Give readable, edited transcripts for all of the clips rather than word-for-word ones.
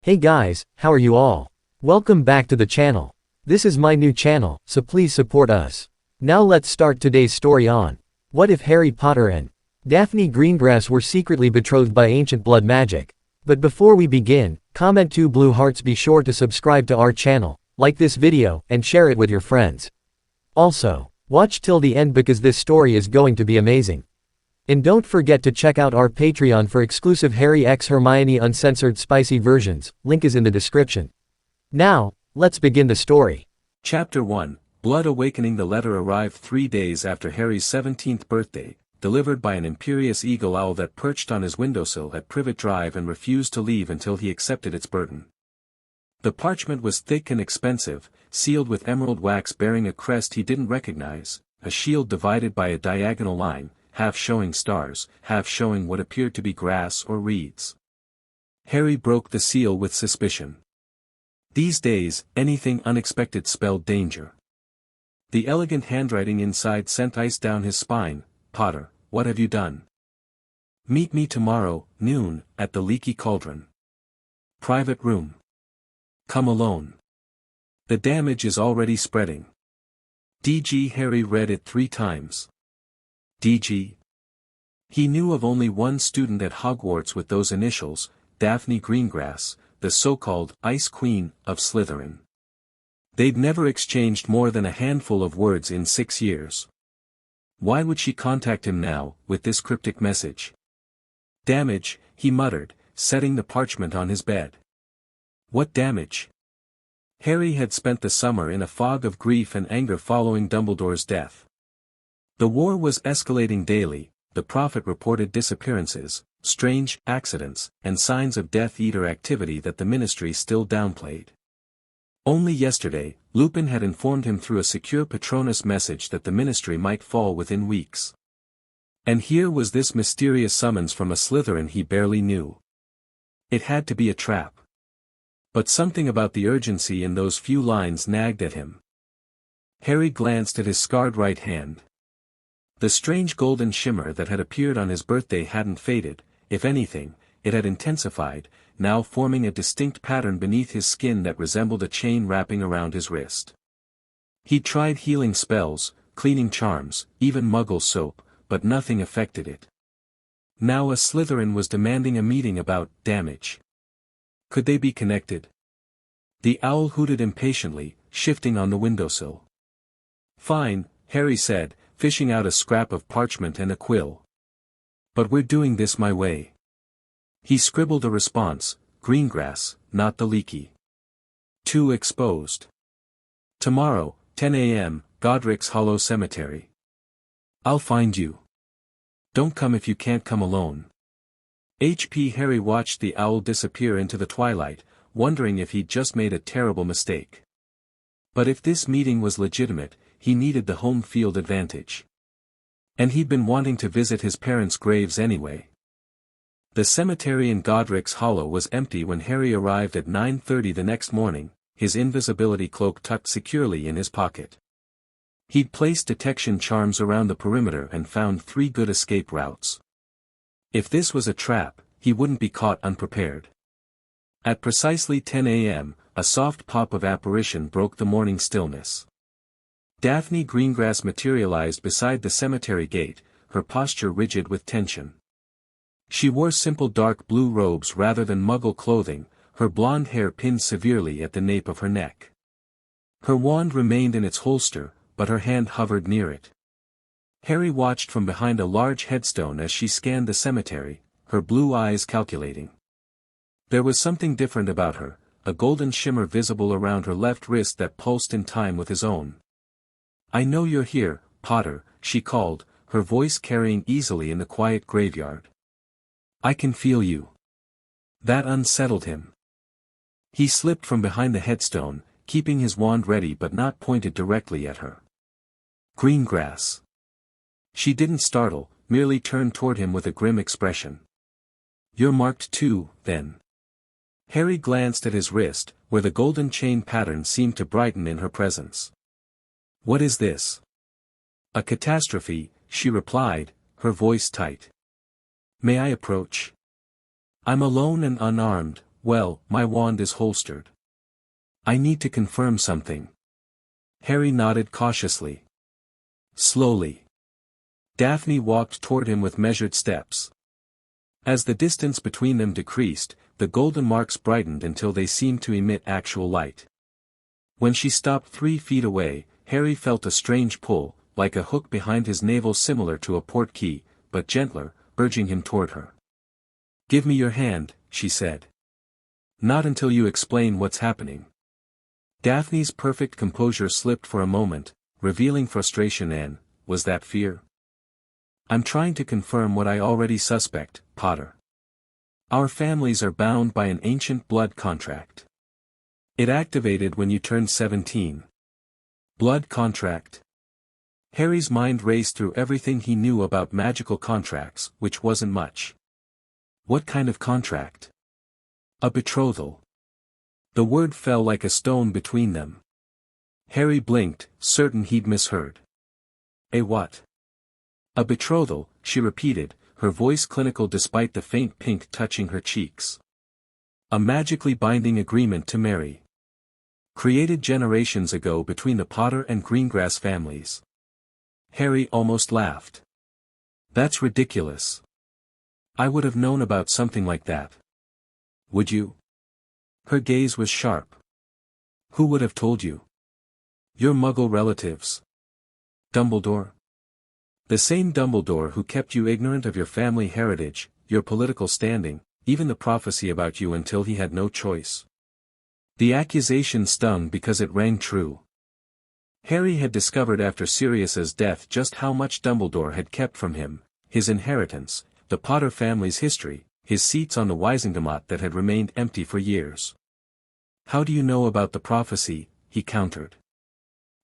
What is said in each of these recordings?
Hey guys, how are you all? Welcome back to the channel. This is my new channel, so please support us. Now let's start today's story on what if Harry Potter and Daphne Greengrass were secretly betrothed by ancient blood magic. But before we begin, comment 2 blue hearts, be sure to subscribe to our channel, like this video, and share it with your friends. Also, watch till the end because this story is going to be amazing. And don't forget to check out our Patreon for exclusive Harry x Hermione uncensored spicy versions, link is in the description. Now, let's begin the story. Chapter 1, Blood Awakening. The letter arrived 3 days after Harry's 17th birthday, delivered by an imperious eagle owl that perched on his windowsill at Privet Drive and refused to leave until he accepted its burden. The parchment was thick and expensive, sealed with emerald wax bearing a crest he didn't recognize, a shield divided by a diagonal line, half showing stars, half showing what appeared to be grass or reeds. Harry broke the seal with suspicion. These days, anything unexpected spelled danger. The elegant handwriting inside sent ice down his spine. Potter, what have you done? Meet me tomorrow, noon, at the Leaky Cauldron. Private room. Come alone. The damage is already spreading. DG. Harry read it 3 times. DG. He knew of only one student at Hogwarts with those initials, Daphne Greengrass, the so-called Ice Queen of Slytherin. They'd never exchanged more than a handful of words in 6 years. Why would she contact him now, with this cryptic message? Damage, he muttered, setting the parchment on his bed. What damage? Harry had spent the summer in a fog of grief and anger following Dumbledore's death. The war was escalating daily. The Prophet reported disappearances, strange accidents, and signs of Death Eater activity that the Ministry still downplayed. Only yesterday, Lupin had informed him through a secure Patronus message that the Ministry might fall within weeks. And here was this mysterious summons from a Slytherin he barely knew. It had to be a trap. But something about the urgency in those few lines nagged at him. Harry glanced at his scarred right hand. The strange golden shimmer that had appeared on his birthday hadn't faded, if anything, it had intensified, now forming a distinct pattern beneath his skin that resembled a chain wrapping around his wrist. He'd tried healing spells, cleaning charms, even Muggle soap, but nothing affected it. Now a Slytherin was demanding a meeting about damage. Could they be connected? The owl hooted impatiently, shifting on the windowsill. Fine, Harry said, fishing out a scrap of parchment and a quill. But we're doing this my way. He scribbled a response, Greengrass, not the Leaky. Too exposed. Tomorrow, 10 a.m., Godric's Hollow Cemetery. I'll find you. Don't come if you can't come alone. HP. Harry watched the owl disappear into the twilight, wondering if he'd just made a terrible mistake. But if this meeting was legitimate, he needed the home field advantage. And he'd been wanting to visit his parents' graves anyway. The cemetery in Godric's Hollow was empty when Harry arrived at 9:30 the next morning, his invisibility cloak tucked securely in his pocket. He'd placed detection charms around the perimeter and found 3 good escape routes. If this was a trap, he wouldn't be caught unprepared. At precisely 10 a.m., a soft pop of apparition broke the morning stillness. Daphne Greengrass materialized beside the cemetery gate, her posture rigid with tension. She wore simple dark blue robes rather than Muggle clothing, her blonde hair pinned severely at the nape of her neck. Her wand remained in its holster, but her hand hovered near it. Harry watched from behind a large headstone as she scanned the cemetery, her blue eyes calculating. There was something different about her, a golden shimmer visible around her left wrist that pulsed in time with his own. I know you're here, Potter, she called, her voice carrying easily in the quiet graveyard. I can feel you. That unsettled him. He slipped from behind the headstone, keeping his wand ready but not pointed directly at her. Greengrass. She didn't startle, merely turned toward him with a grim expression. You're marked too, then. Harry glanced at his wrist, where the golden chain pattern seemed to brighten in her presence. What is this? A catastrophe, she replied, her voice tight. May I approach? I'm alone and unarmed, Well, my wand is holstered. I need to confirm something. Harry nodded cautiously. Slowly. Daphne walked toward him with measured steps. As the distance between them decreased, the golden marks brightened until they seemed to emit actual light. When she stopped 3 feet away, Harry felt a strange pull, like a hook behind his navel, similar to a port key, but gentler, urging him toward her. "Give me your hand," she said. "Not until you explain what's happening." Daphne's perfect composure slipped for a moment, revealing frustration and, was that fear? "I'm trying to confirm what I already suspect, Potter. Our families are bound by an ancient blood contract. It activated when you turned 17. Blood contract?" Harry's mind raced through everything he knew about magical contracts, which wasn't much. What kind of contract? A betrothal. The word fell like a stone between them. Harry blinked, certain he'd misheard. "A what?" "A betrothal," she repeated, her voice clinical despite the faint pink touching her cheeks. "A magically binding agreement to marry. Created generations ago between the Potter and Greengrass families." Harry almost laughed. "That's ridiculous. I would have known about something like that." "Would you?" Her gaze was sharp. "Who would have told you? Your Muggle relatives. Dumbledore? The same Dumbledore who kept you ignorant of your family heritage, your political standing, even the prophecy about you until he had no choice." The accusation stung because it rang true. Harry had discovered after Sirius's death just how much Dumbledore had kept from him, his inheritance, the Potter family's history, his seats on the Wisengamot that had remained empty for years. "How do you know about the prophecy?" he countered.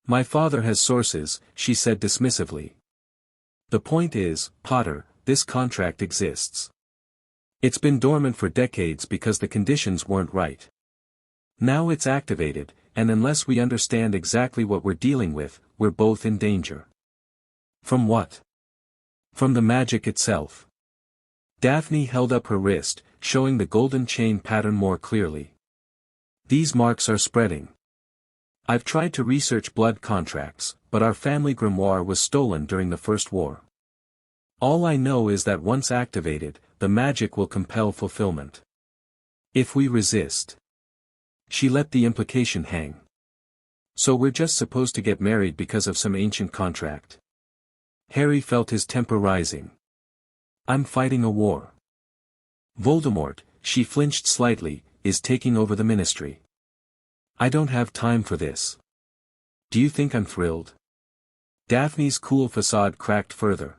"My father has sources," she said dismissively. "The point is, Potter, this contract exists. It's been dormant for decades because the conditions weren't right. Now it's activated, and unless we understand exactly what we're dealing with, we're both in danger." "From what?" "From the magic itself." Daphne held up her wrist, showing the golden chain pattern more clearly. "These marks are spreading. I've tried to research blood contracts, but our family grimoire was stolen during the First War. All I know is that once activated, the magic will compel fulfillment. If we resist." She let the implication hang. "So we're just supposed to get married because of some ancient contract?" Harry felt his temper rising. "I'm fighting a war. Voldemort," she flinched slightly, "is taking over the ministry. I don't have time for this. Do you think I'm thrilled?" Daphne's cool facade cracked further.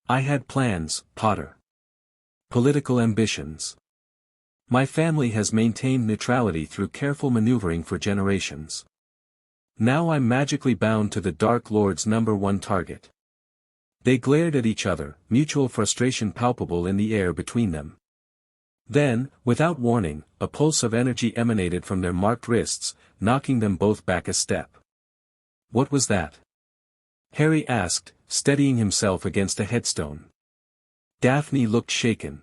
"I had plans, Potter. Political ambitions. My family has maintained neutrality through careful maneuvering for generations. Now I'm magically bound to the Dark Lord's #1 target." They glared at each other, mutual frustration palpable in the air between them. Then, without warning, a pulse of energy emanated from their marked wrists, knocking them both back a step. "What was that?" Harry asked, steadying himself against a headstone. Daphne looked shaken.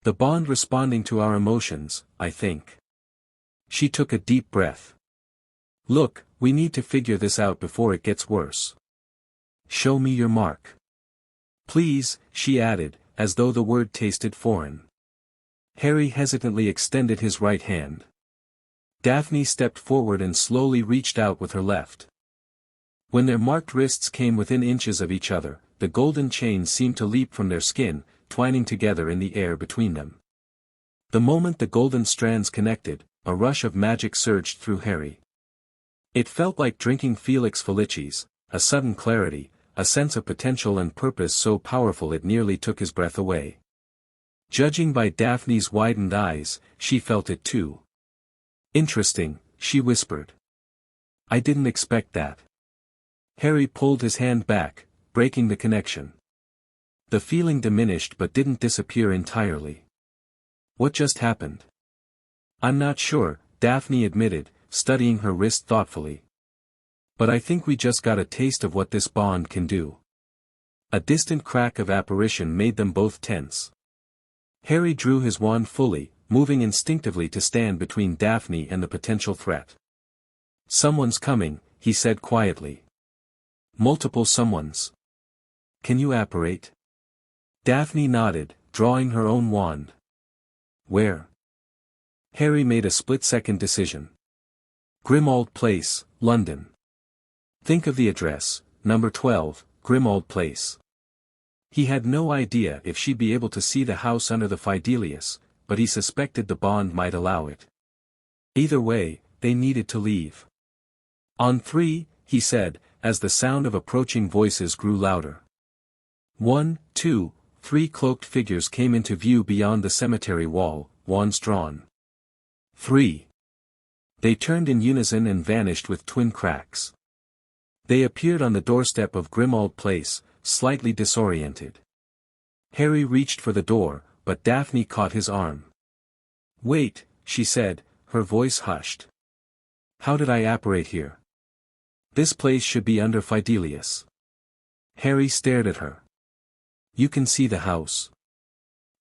"The bond responding to our emotions, I think." She took a deep breath. "Look, we need to figure this out before it gets worse. Show me your mark. Please," she added, as though the word tasted foreign. Harry hesitantly extended his right hand. Daphne stepped forward and slowly reached out with her left. When their marked wrists came within inches of each other, the golden chains seemed to leap from their skin, twining together in the air between them. The moment the golden strands connected, a rush of magic surged through Harry. It felt like drinking Felix Felicis, a sudden clarity, a sense of potential and purpose so powerful it nearly took his breath away. Judging by Daphne's widened eyes, she felt it too. "Interesting," she whispered. "I didn't expect that." Harry pulled his hand back, breaking the connection. The feeling diminished but didn't disappear entirely. "What just happened?" "I'm not sure," Daphne admitted, studying her wrist thoughtfully. "But I think we just got a taste of what this bond can do." A distant crack of apparition made them both tense. Harry drew his wand fully, moving instinctively to stand between Daphne and the potential threat. "Someone's coming," he said quietly. "Multiple someones. Can you apparate?" Daphne nodded, drawing her own wand. "Where?" Harry made a split-second decision. "Grimmauld Place, London." "Think of the address, number 12, Grimmauld Place." He had no idea if she'd be able to see the house under the Fidelius, but he suspected the bond might allow it. Either way, they needed to leave. "On 3, he said, as the sound of approaching voices grew louder. 1, 2, 3 cloaked figures came into view beyond the cemetery wall, wands drawn. 3. They turned in unison and vanished with twin cracks. They appeared on the doorstep of Grimmauld Place, slightly disoriented. Harry reached for the door, but Daphne caught his arm. "Wait," she said, her voice hushed. "How did I apparate here? This place should be under Fidelius." Harry stared at her. "You can see the house."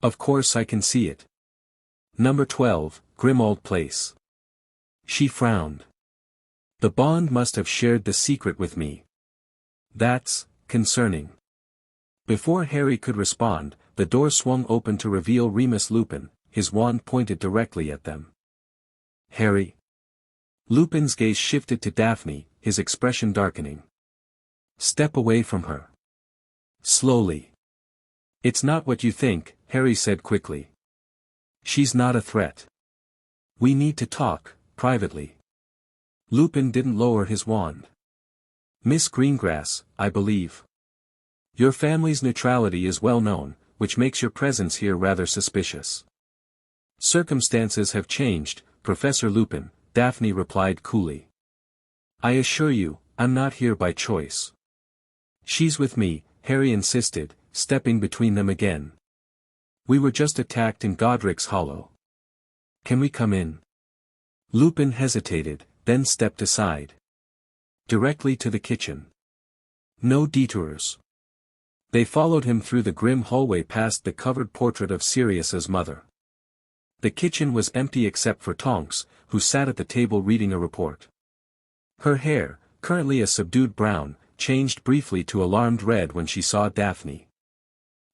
"Of course I can see it. Number 12, Grimmauld Place." She frowned. "The bond must have shared the secret with me. That's concerning." Before Harry could respond, the door swung open to reveal Remus Lupin, his wand pointed directly at them. "Harry?" Lupin's gaze shifted to Daphne, his expression darkening. "Step away from her. Slowly." "It's not what you think," Harry said quickly. "She's not a threat. We need to talk, privately." Lupin didn't lower his wand. "Miss Greengrass, I believe. Your family's neutrality is well known, which makes your presence here rather suspicious." "Circumstances have changed, Professor Lupin," Daphne replied coolly. "I assure you, I'm not here by choice." "She's with me," Harry insisted, stepping between them again. "We were just attacked in Godric's Hollow. Can we come in?" Lupin hesitated, then stepped aside. "Directly to the kitchen. No detours." They followed him through the grim hallway past the covered portrait of Sirius's mother. The kitchen was empty except for Tonks, who sat at the table reading a report. Her hair, currently a subdued brown, changed briefly to alarmed red when she saw Daphne.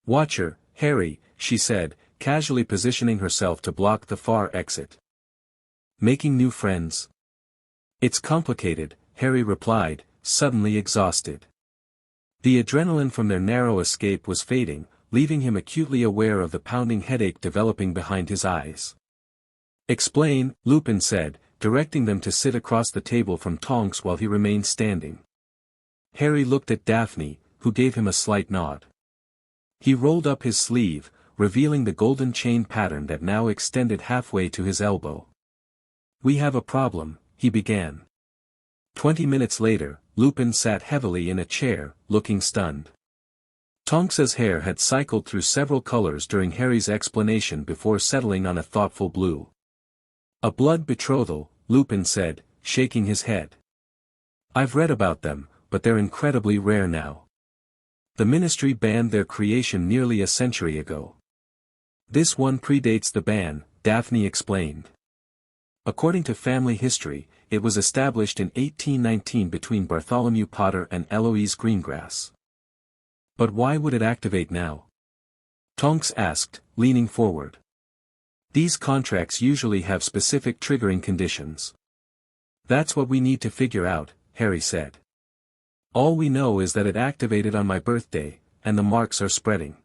"Watch her, Harry," she said, casually positioning herself to block the far exit. "Making new friends?" "It's complicated," Harry replied, suddenly exhausted. The adrenaline from their narrow escape was fading, leaving him acutely aware of the pounding headache developing behind his eyes. "Explain," Lupin said, directing them to sit across the table from Tonks while he remained standing. Harry looked at Daphne, who gave him a slight nod. He rolled up his sleeve, revealing the golden chain pattern that now extended halfway to his elbow. "We have a problem," he began. 20 minutes later, Lupin sat heavily in a chair, looking stunned. Tonks's hair had cycled through several colors during Harry's explanation before settling on a thoughtful blue. "A blood betrothal," Lupin said, shaking his head. "I've read about them, but they're incredibly rare now. The Ministry banned their creation nearly a century ago." "This one predates the ban," Daphne explained. "According to family history, it was established in 1819 between Bartholomew Potter and Eloise Greengrass." "But why would it activate now?" Tonks asked, leaning forward. "These contracts usually have specific triggering conditions." "That's what we need to figure out," Harry said. "All we know is that it activated on my birthday, and the marks are spreading."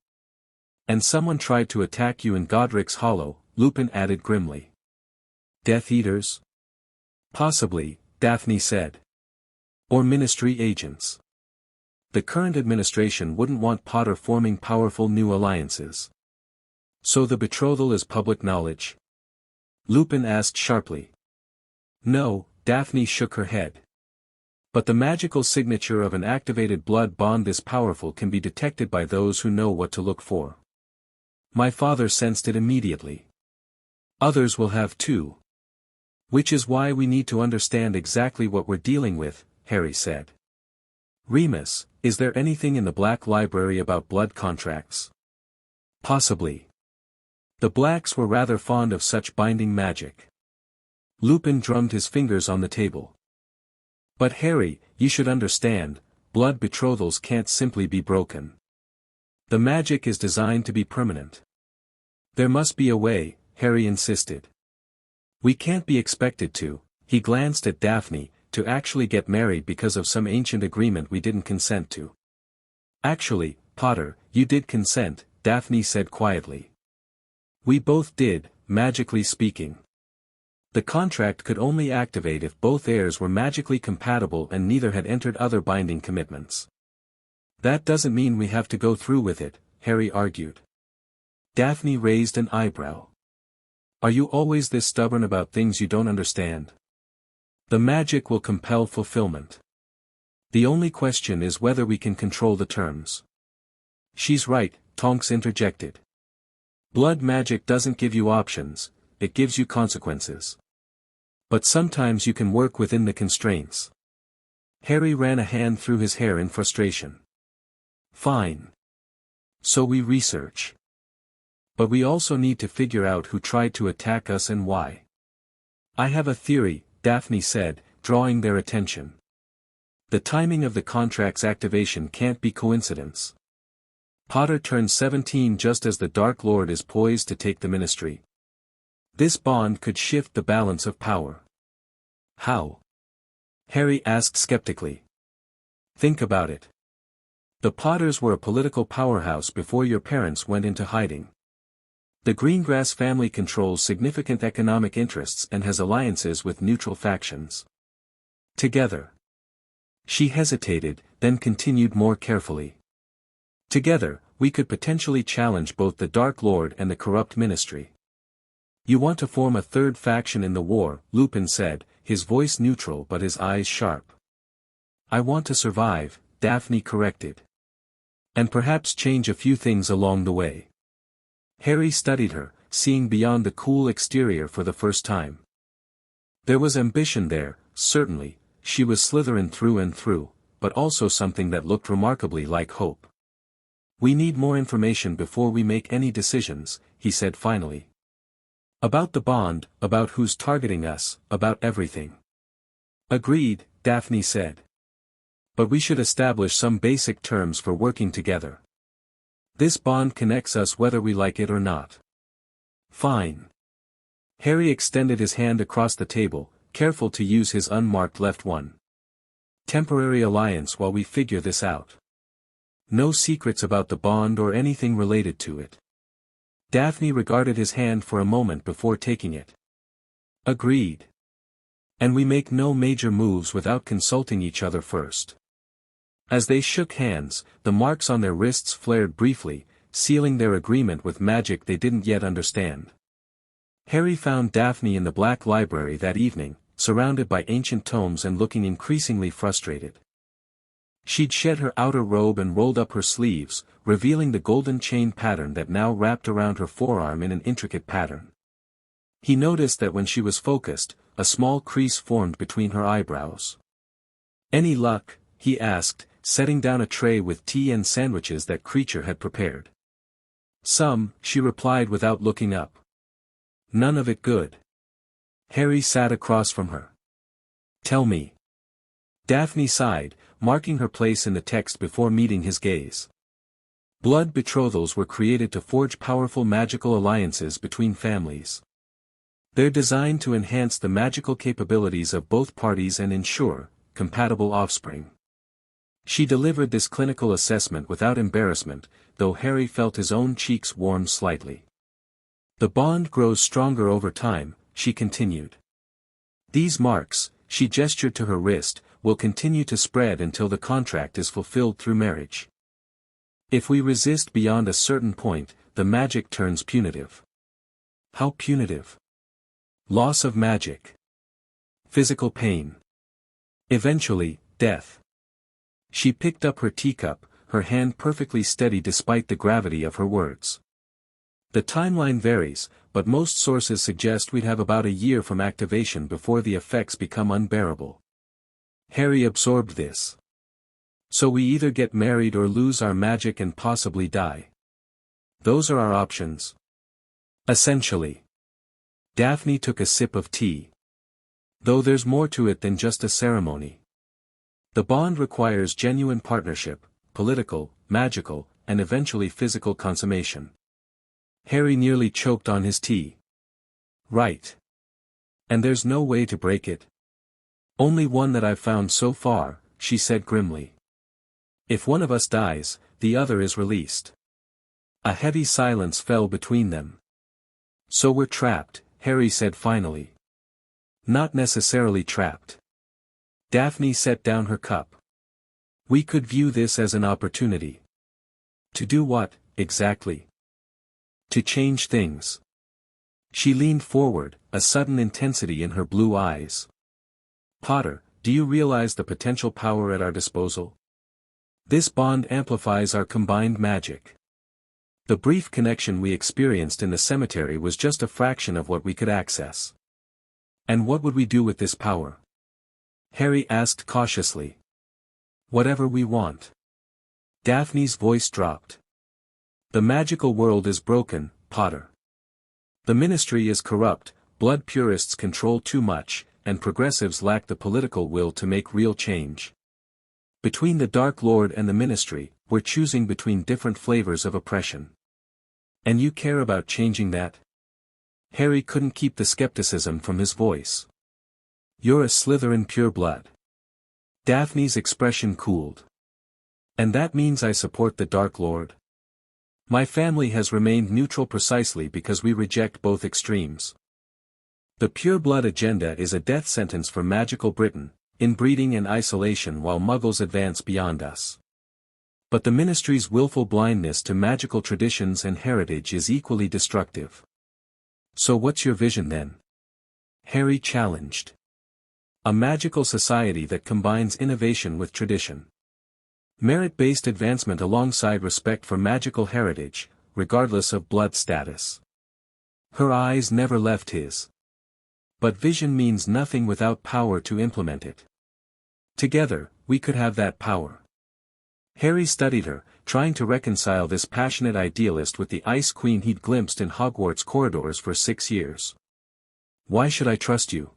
"And someone tried to attack you in Godric's Hollow," Lupin added grimly. "Death Eaters?" "Possibly," Daphne said. "Or Ministry agents. The current administration wouldn't want Potter forming powerful new alliances." "So the betrothal is public knowledge?" Lupin asked sharply. "No," Daphne shook her head. "But the magical signature of an activated blood bond this powerful can be detected by those who know what to look for. My father sensed it immediately. Others will have too. Which is why we need to understand exactly what we're dealing with," Harry said. "Remus, is there anything in the Black Library about blood contracts?" "Possibly. The blacks were rather fond of such binding magic. Lupin drummed his fingers on the table. But Harry, you should understand, blood betrothals can't simply be broken. The magic is designed to be permanent. There must be a way, Harry insisted. We can't be expected to, he glanced at Daphne, to actually get married because of some ancient agreement we didn't consent to. Actually, Potter, you did consent, Daphne said quietly. We both did, magically speaking. The contract could only activate if both heirs were magically compatible and neither had entered other binding commitments. That doesn't mean we have to go through with it, Harry argued. Daphne raised an eyebrow. Are you always this stubborn about things you don't understand? The magic will compel fulfillment. The only question is whether we can control the terms. She's right, Tonks interjected. Blood magic doesn't give you options, it gives you consequences. But sometimes you can work within the constraints. Harry ran a hand through his hair in frustration. Fine. So we research. But we also need to figure out who tried to attack us and why. I have a theory, Daphne said, drawing their attention. The timing of the contract's activation can't be coincidence. Potter turned 17 just as the Dark Lord is poised to take the ministry. This bond could shift the balance of power. How? Harry asked skeptically. Think about it. The Potters were a political powerhouse before your parents went into hiding. The Greengrass family controls significant economic interests and has alliances with neutral factions. Together. She hesitated, then continued more carefully. Together, we could potentially challenge both the Dark Lord and the corrupt ministry. You want to form a third faction in the war, Lupin said, his voice neutral but his eyes sharp. I want to survive, Daphne corrected. And perhaps change a few things along the way. Harry studied her, seeing beyond the cool exterior for the first time. There was ambition there, certainly, she was Slytherin through and through, but also something that looked remarkably like hope. We need more information before we make any decisions, he said finally. About the bond, about who's targeting us, about everything. Agreed, Daphne said. But we should establish some basic terms for working together. This bond connects us whether we like it or not. Fine. Harry extended his hand across the table, careful to use his unmarked left one. Temporary alliance while we figure this out. No secrets about the bond or anything related to it. Daphne regarded his hand for a moment before taking it. Agreed. And we make no major moves without consulting each other first. As they shook hands, the marks on their wrists flared briefly, sealing their agreement with magic they didn't yet understand. Harry found Daphne in the Black Library that evening, surrounded by ancient tomes and looking increasingly frustrated. She'd shed her outer robe and rolled up her sleeves, revealing the golden chain pattern that now wrapped around her forearm in an intricate pattern. He noticed that when she was focused, a small crease formed between her eyebrows. Any luck? He asked, setting down a tray with tea and sandwiches that Creature had prepared. Some, she replied without looking up. None of it good. Harry sat across from her. Tell me. Daphne sighed, marking her place in the text before meeting his gaze. Blood betrothals were created to forge powerful magical alliances between families. They're designed to enhance the magical capabilities of both parties and ensure compatible offspring. She delivered this clinical assessment without embarrassment, though Harry felt his own cheeks warm slightly. The bond grows stronger over time, she continued. These marks, she gestured to her wrist, will continue to spread until the contract is fulfilled through marriage. If we resist beyond a certain point, the magic turns punitive. How punitive? Loss of magic. Physical pain. Eventually, death. She picked up her teacup, her hand perfectly steady despite the gravity of her words. The timeline varies, but most sources suggest we'd have about a year from activation before the effects become unbearable. Harry absorbed this. So we either get married or lose our magic and possibly die. Those are our options. Essentially. Daphne took a sip of tea. Though there's more to it than just a ceremony. The bond requires genuine partnership, political, magical, and eventually physical consummation. Harry nearly choked on his tea. Right. And there's no way to break it? Only one that I've found so far, she said grimly. If one of us dies, the other is released. A heavy silence fell between them. So we're trapped, Harry said finally. Not necessarily trapped. Daphne set down her cup. We could view this as an opportunity. To do what, exactly? To change things. She leaned forward, a sudden intensity in her blue eyes. Potter, do you realize the potential power at our disposal? This bond amplifies our combined magic. The brief connection we experienced in the cemetery was just a fraction of what we could access. And what would we do with this power? Harry asked cautiously. Whatever we want. Daphne's voice dropped. The magical world is broken, Potter. The ministry is corrupt, blood purists control too much, and progressives lack the political will to make real change. Between the Dark Lord and the ministry, we're choosing between different flavors of oppression. And you care about changing that? Harry couldn't keep the skepticism from his voice. You're a Slytherin pureblood. Daphne's expression cooled. And that means I support the Dark Lord? My family has remained neutral precisely because we reject both extremes. The pureblood agenda is a death sentence for magical Britain, inbreeding and isolation while Muggles advance beyond us. But the ministry's willful blindness to magical traditions and heritage is equally destructive. So what's your vision then? Harry challenged. A magical society that combines innovation with tradition. Merit-based advancement alongside respect for magical heritage, regardless of blood status. Her eyes never left his. But vision means nothing without power to implement it. Together, we could have that power. Harry studied her, trying to reconcile this passionate idealist with the Ice Queen he'd glimpsed in Hogwarts corridors for 6 years. Why should I trust you?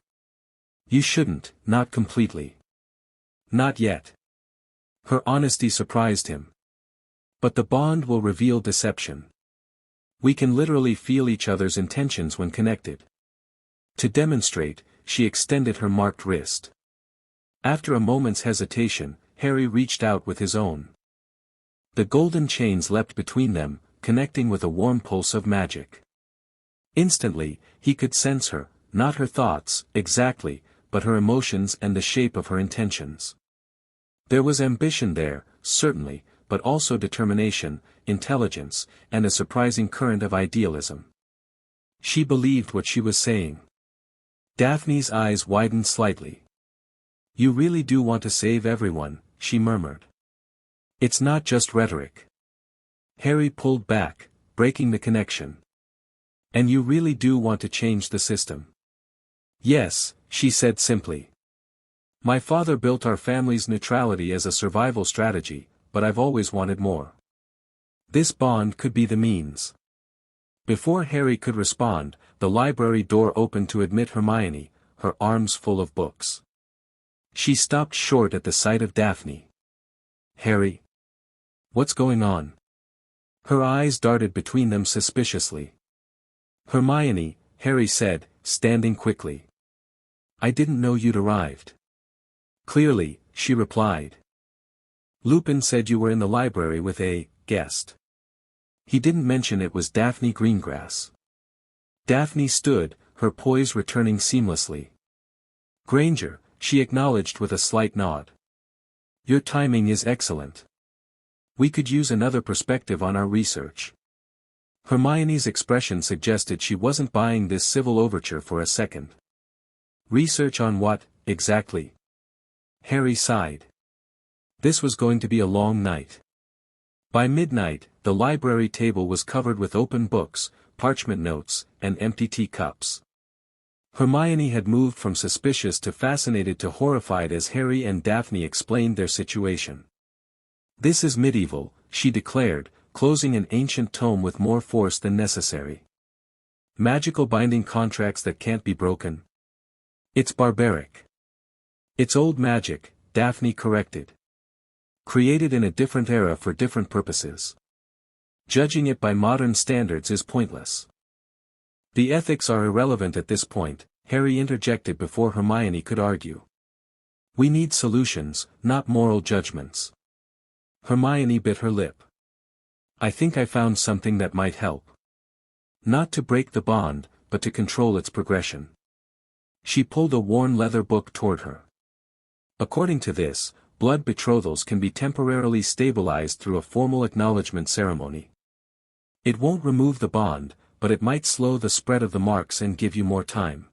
You shouldn't, not completely. Not yet. Her honesty surprised him. But the bond will reveal deception. We can literally feel each other's intentions when connected. To demonstrate, she extended her marked wrist. After a moment's hesitation, Harry reached out with his own. The golden chains leapt between them, connecting with a warm pulse of magic. Instantly, he could sense her, not her thoughts, exactly, but her emotions and the shape of her intentions. There was ambition there, certainly, but also determination, intelligence, and a surprising current of idealism. She believed what she was saying. Daphne's eyes widened slightly. You really do want to save everyone, she murmured. It's not just rhetoric. Harry pulled back, breaking the connection. And you really do want to change the system? Yes, she said simply. My father built our family's neutrality as a survival strategy, but I've always wanted more. This bond could be the means. Before Harry could respond, the library door opened to admit Hermione, her arms full of books. She stopped short at the sight of Daphne. Harry? What's going on? Her eyes darted between them suspiciously. Hermione, Harry said, standing quickly. I didn't know you'd arrived. Clearly, she replied. Lupin said you were in the library with a guest. He didn't mention it was Daphne Greengrass. Daphne stood, her poise returning seamlessly. Granger, she acknowledged with a slight nod. Your timing is excellent. We could use another perspective on our research. Hermione's expression suggested she wasn't buying this civil overture for a second. Research on what, exactly? Harry sighed. This was going to be a long night. By midnight, the library table was covered with open books, parchment notes, and empty teacups. Hermione had moved from suspicious to fascinated to horrified as Harry and Daphne explained their situation. This is medieval, she declared, closing an ancient tome with more force than necessary. Magical binding contracts that can't be broken. It's barbaric. It's old magic, Daphne corrected. Created in a different era for different purposes. Judging it by modern standards is pointless. The ethics are irrelevant at this point, Harry interjected before Hermione could argue. We need solutions, not moral judgments. Hermione bit her lip. I think I found something that might help. Not to break the bond, but to control its progression. She pulled a worn leather book toward her. According to this, blood betrothals can be temporarily stabilized through a formal acknowledgement ceremony. It won't remove the bond, but it might slow the spread of the marks and give you more time.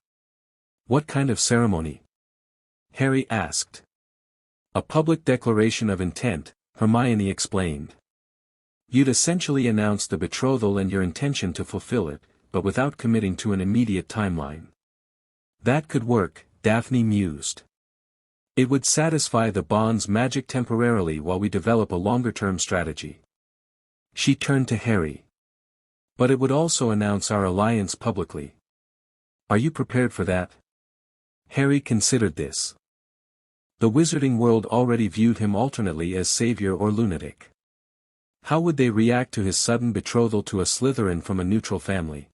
What kind of ceremony? Harry asked. A public declaration of intent, Hermione explained. You'd essentially announce the betrothal and your intention to fulfill it, but without committing to an immediate timeline. That could work, Daphne mused. It would satisfy the bond's magic temporarily while we develop a longer-term strategy. She turned to Harry. But it would also announce our alliance publicly. Are you prepared for that? Harry considered this. The wizarding world already viewed him alternately as savior or lunatic. How would they react to his sudden betrothal to a Slytherin from a neutral family?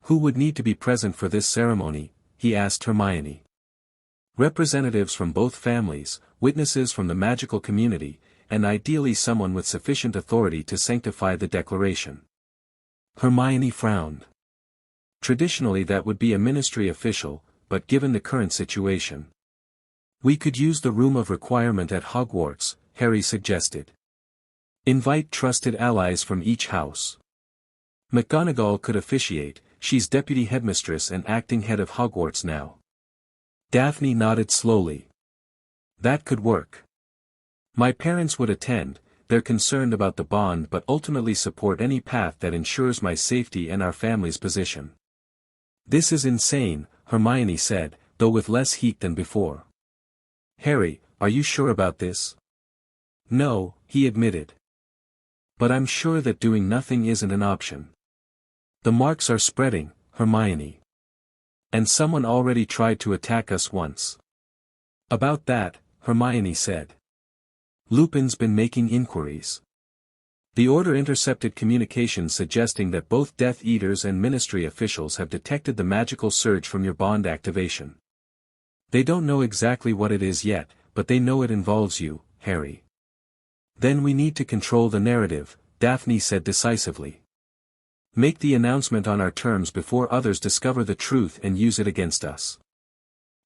Who would need to be present for this ceremony? He asked Hermione. Representatives from both families, witnesses from the magical community, and ideally someone with sufficient authority to sanctify the declaration. Hermione frowned. Traditionally that would be a ministry official, but given the current situation. We could use the Room of Requirement at Hogwarts, Harry suggested. Invite trusted allies from each house. McGonagall could officiate, she's deputy headmistress and acting head of Hogwarts now. Daphne nodded slowly. That could work. My parents would attend, they're concerned about the bond but ultimately support any path that ensures my safety and our family's position. This is insane, Hermione said, though with less heat than before. Harry, are you sure about this? No, he admitted. But I'm sure that doing nothing isn't an option. The marks are spreading, Hermione. And someone already tried to attack us once. About that, Hermione said. Lupin's been making inquiries. The Order intercepted communications suggesting that both Death Eaters and Ministry officials have detected the magical surge from your bond activation. They don't know exactly what it is yet, but they know it involves you, Harry. Then we need to control the narrative, Daphne said decisively. Make the announcement on our terms before others discover the truth and use it against us.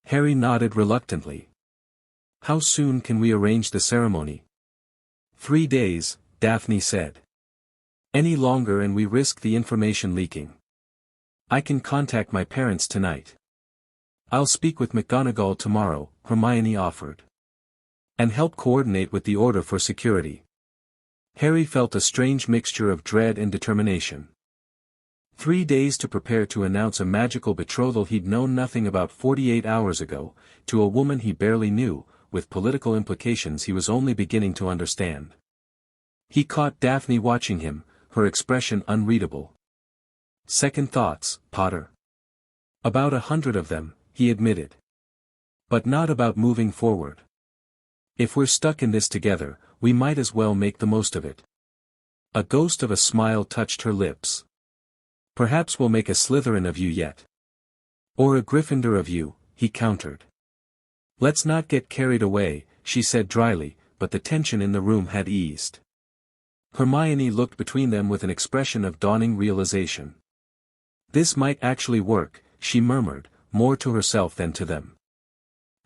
Harry nodded reluctantly. How soon can we arrange the ceremony? 3 days, Daphne said. Any longer and we risk the information leaking. I can contact my parents tonight. I'll speak with McGonagall tomorrow, Hermione offered. And help coordinate with the Order for security. Harry felt a strange mixture of dread and determination. 3 days to prepare to announce a magical betrothal he'd known nothing about 48 hours ago, to a woman he barely knew, with political implications he was only beginning to understand. He caught Daphne watching him, her expression unreadable. Second thoughts, Potter. About 100 of them, he admitted. But not about moving forward. If we're stuck in this together, we might as well make the most of it. A ghost of a smile touched her lips. Perhaps we'll make a Slytherin of you yet. Or a Gryffindor of you, he countered. Let's not get carried away, she said dryly, but the tension in the room had eased. Hermione looked between them with an expression of dawning realization. This might actually work, she murmured, more to herself than to them.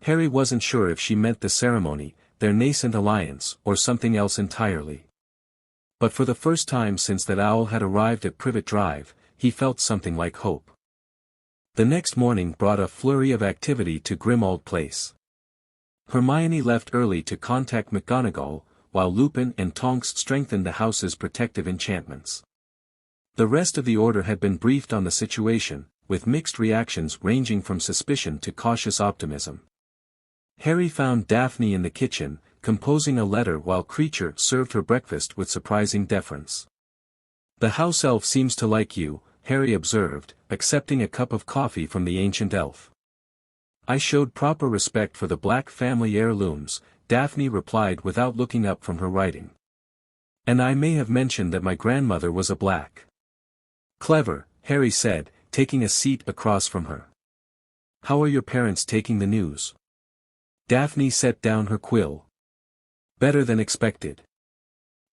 Harry wasn't sure if she meant the ceremony, their nascent alliance, or something else entirely. But for the first time since that owl had arrived at Privet Drive, he felt something like hope. The next morning brought a flurry of activity to Grimmauld Place. Hermione left early to contact McGonagall, while Lupin and Tonks strengthened the house's protective enchantments. The rest of the Order had been briefed on the situation, with mixed reactions ranging from suspicion to cautious optimism. Harry found Daphne in the kitchen, composing a letter while Kreacher served her breakfast with surprising deference. The house elf seems to like you, Harry observed, accepting a cup of coffee from the ancient elf. I showed proper respect for the Black family heirlooms, Daphne replied without looking up from her writing. And I may have mentioned that my grandmother was a Black. Clever, Harry said, taking a seat across from her. How are your parents taking the news? Daphne set down her quill. Better than expected.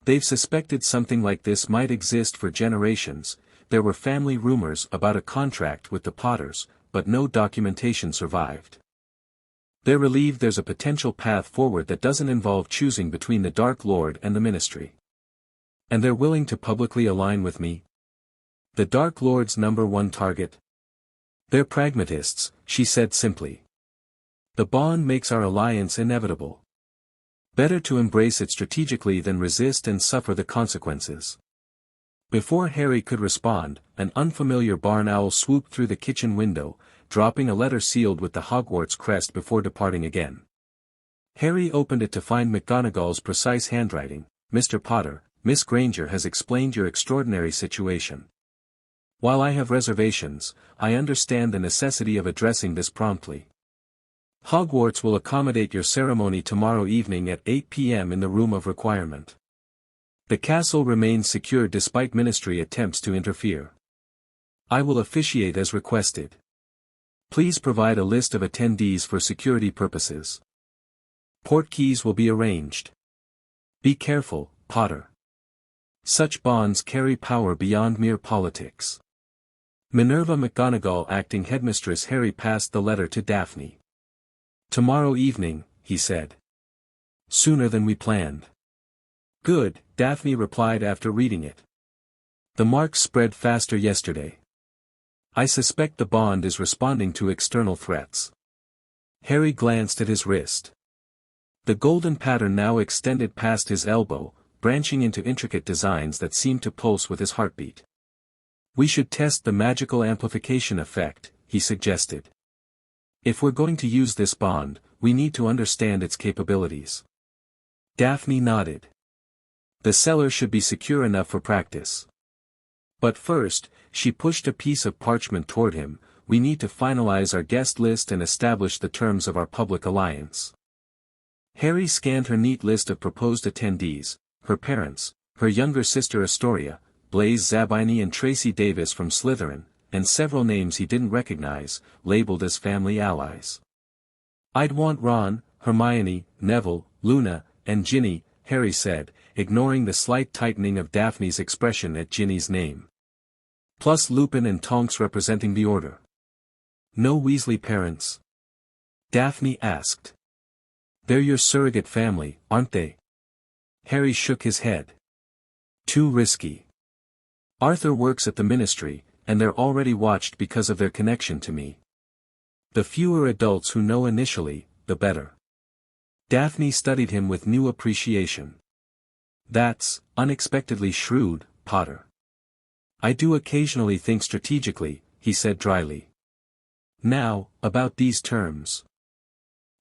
They've suspected something like this might exist for generations. There were family rumors about a contract with the Potters, but no documentation survived. They're relieved there's a potential path forward that doesn't involve choosing between the Dark Lord and the Ministry. And they're willing to publicly align with me? The Dark Lord's #1 target? They're pragmatists, she said simply. The bond makes our alliance inevitable. Better to embrace it strategically than resist and suffer the consequences. Before Harry could respond, an unfamiliar barn owl swooped through the kitchen window, dropping a letter sealed with the Hogwarts crest before departing again. Harry opened it to find McGonagall's precise handwriting. Mr. Potter, Miss Granger has explained your extraordinary situation. While I have reservations, I understand the necessity of addressing this promptly. Hogwarts will accommodate your ceremony tomorrow evening at 8 p.m. in the Room of Requirement. The castle remains secure despite Ministry attempts to interfere. I will officiate as requested. Please provide a list of attendees for security purposes. Portkeys will be arranged. Be careful, Potter. Such bonds carry power beyond mere politics. Minerva McGonagall, acting headmistress. Harry passed the letter to Daphne. Tomorrow evening, he said. Sooner than we planned. Good, Daphne replied after reading it. The marks spread faster yesterday. I suspect the bond is responding to external threats. Harry glanced at his wrist. The golden pattern now extended past his elbow, branching into intricate designs that seemed to pulse with his heartbeat. We should test the magical amplification effect, he suggested. If we're going to use this bond, we need to understand its capabilities. Daphne nodded. The cellar should be secure enough for practice. But first, she pushed a piece of parchment toward him, we need to finalize our guest list and establish the terms of our public alliance. Harry scanned her neat list of proposed attendees, her parents, her younger sister Astoria, Blaise Zabini and Tracy Davis from Slytherin, and several names he didn't recognize, labeled as family allies. I'd want Ron, Hermione, Neville, Luna, and Ginny, Harry said, ignoring the slight tightening of Daphne's expression at Ginny's name. Plus Lupin and Tonks representing the Order. No Weasley parents? Daphne asked. They're your surrogate family, aren't they? Harry shook his head. Too risky. Arthur works at the Ministry, and they're already watched because of their connection to me. The fewer adults who know initially, the better. Daphne studied him with new appreciation. That's unexpectedly shrewd, Potter. I do occasionally think strategically, he said dryly. Now, about these terms.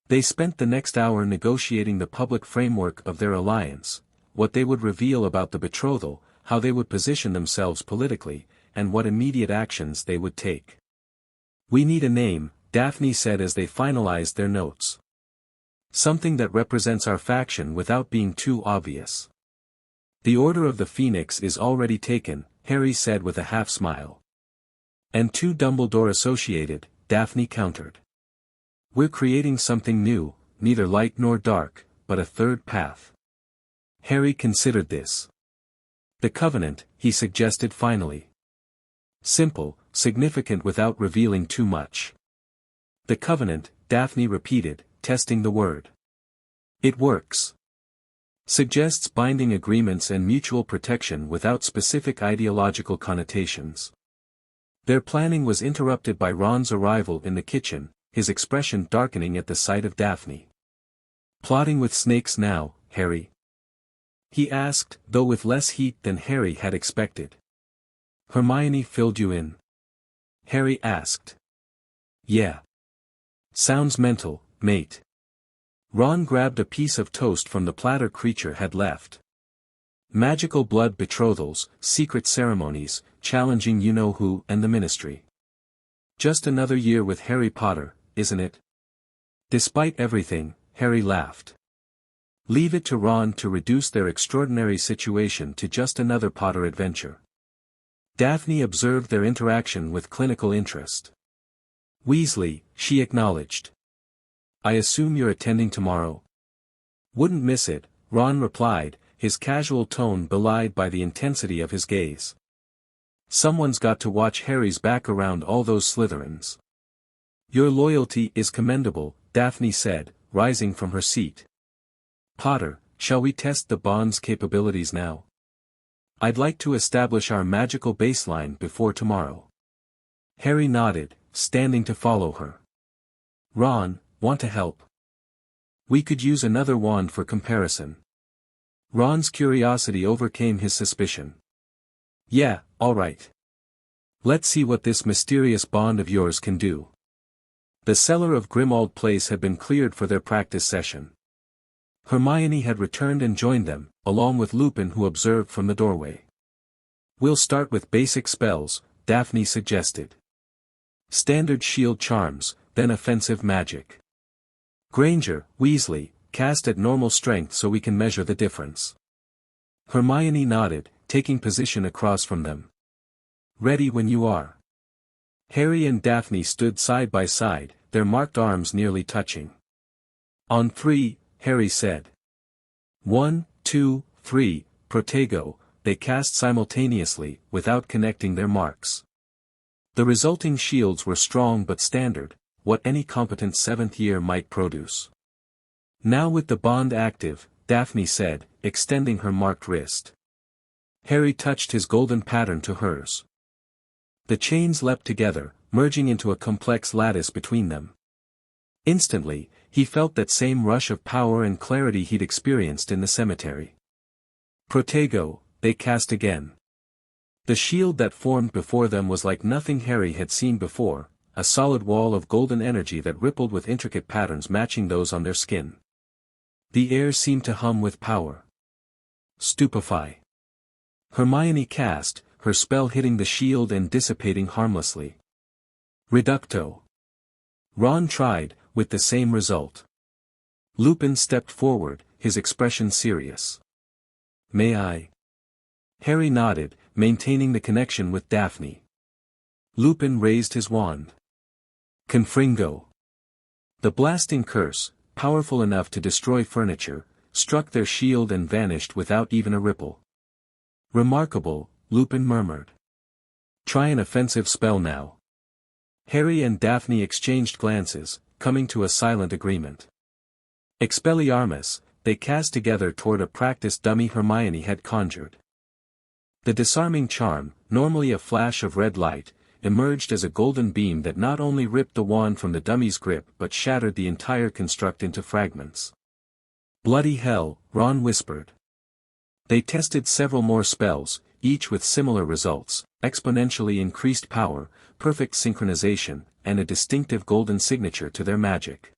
They spent the next hour negotiating the public framework of their alliance, what they would reveal about the betrothal, how they would position themselves politically, and what immediate actions they would take. We need a name, Daphne said as they finalized their notes. Something that represents our faction without being too obvious. The Order of the Phoenix is already taken, Harry said with a half-smile. And 2 Dumbledore associated, Daphne countered. We're creating something new, neither light nor dark, but a third path. Harry considered this. The Covenant, he suggested finally. Simple, significant without revealing too much. The Covenant, Daphne repeated, testing the word. It works. Suggests binding agreements and mutual protection without specific ideological connotations. Their planning was interrupted by Ron's arrival in the kitchen, his expression darkening at the sight of Daphne. Plotting with snakes now, Harry? He asked, though with less heat than Harry had expected. Hermione filled you in? Harry asked. Yeah. Sounds mental, mate. Ron grabbed a piece of toast from the platter creature had left. Magical blood betrothals, secret ceremonies, challenging you-know-who and the ministry. Just another year with Harry Potter, isn't it? Despite everything, Harry laughed. Leave it to Ron to reduce their extraordinary situation to just another Potter adventure. Daphne observed their interaction with clinical interest. Weasley, she acknowledged. I assume you're attending tomorrow? Wouldn't miss it, Ron replied, his casual tone belied by the intensity of his gaze. Someone's got to watch Harry's back around all those Slytherins. Your loyalty is commendable, Daphne said, rising from her seat. Potter, shall we test the bond's capabilities now? I'd like to establish our magical baseline before tomorrow. Harry nodded, standing to follow her. Ron, want to help? We could use another wand for comparison. Ron's curiosity overcame his suspicion. Yeah, all right. Let's see what this mysterious bond of yours can do. The cellar of Grimmauld Place had been cleared for their practice session. Hermione had returned and joined them, along with Lupin, who observed from the doorway. We'll start with basic spells, Daphne suggested. Standard shield charms, then offensive magic. Granger, Weasley, cast at normal strength so we can measure the difference. Hermione nodded, taking position across from them. Ready when you are. Harry and Daphne stood side by side, their marked arms nearly touching. On 3, Harry said. 1, 2, 3, Protego, they cast simultaneously, without connecting their marks. The resulting shields were strong but standard, what any competent 7th year might produce. Now with the bond active, Daphne said, extending her marked wrist. Harry touched his golden pattern to hers. The chains leapt together, merging into a complex lattice between them. Instantly, he felt that same rush of power and clarity he'd experienced in the cemetery. Protego, they cast again. The shield that formed before them was like nothing Harry had seen before, a solid wall of golden energy that rippled with intricate patterns matching those on their skin. The air seemed to hum with power. Stupefy. Hermione cast, her spell hitting the shield and dissipating harmlessly. Reducto. Ron tried, with the same result. Lupin stepped forward, his expression serious. May I? Harry nodded, maintaining the connection with Daphne. Lupin raised his wand. Confringo. The blasting curse, powerful enough to destroy furniture, struck their shield and vanished without even a ripple. Remarkable, Lupin murmured. Try an offensive spell now. Harry and Daphne exchanged glances, coming to a silent agreement. Expelliarmus, they cast together toward a practiced dummy Hermione had conjured. The disarming charm, normally a flash of red light, emerged as a golden beam that not only ripped the wand from the dummy's grip but shattered the entire construct into fragments. Bloody hell, Ron whispered. They tested several more spells, each with similar results, exponentially increased power, perfect synchronization, and a distinctive golden signature to their magic.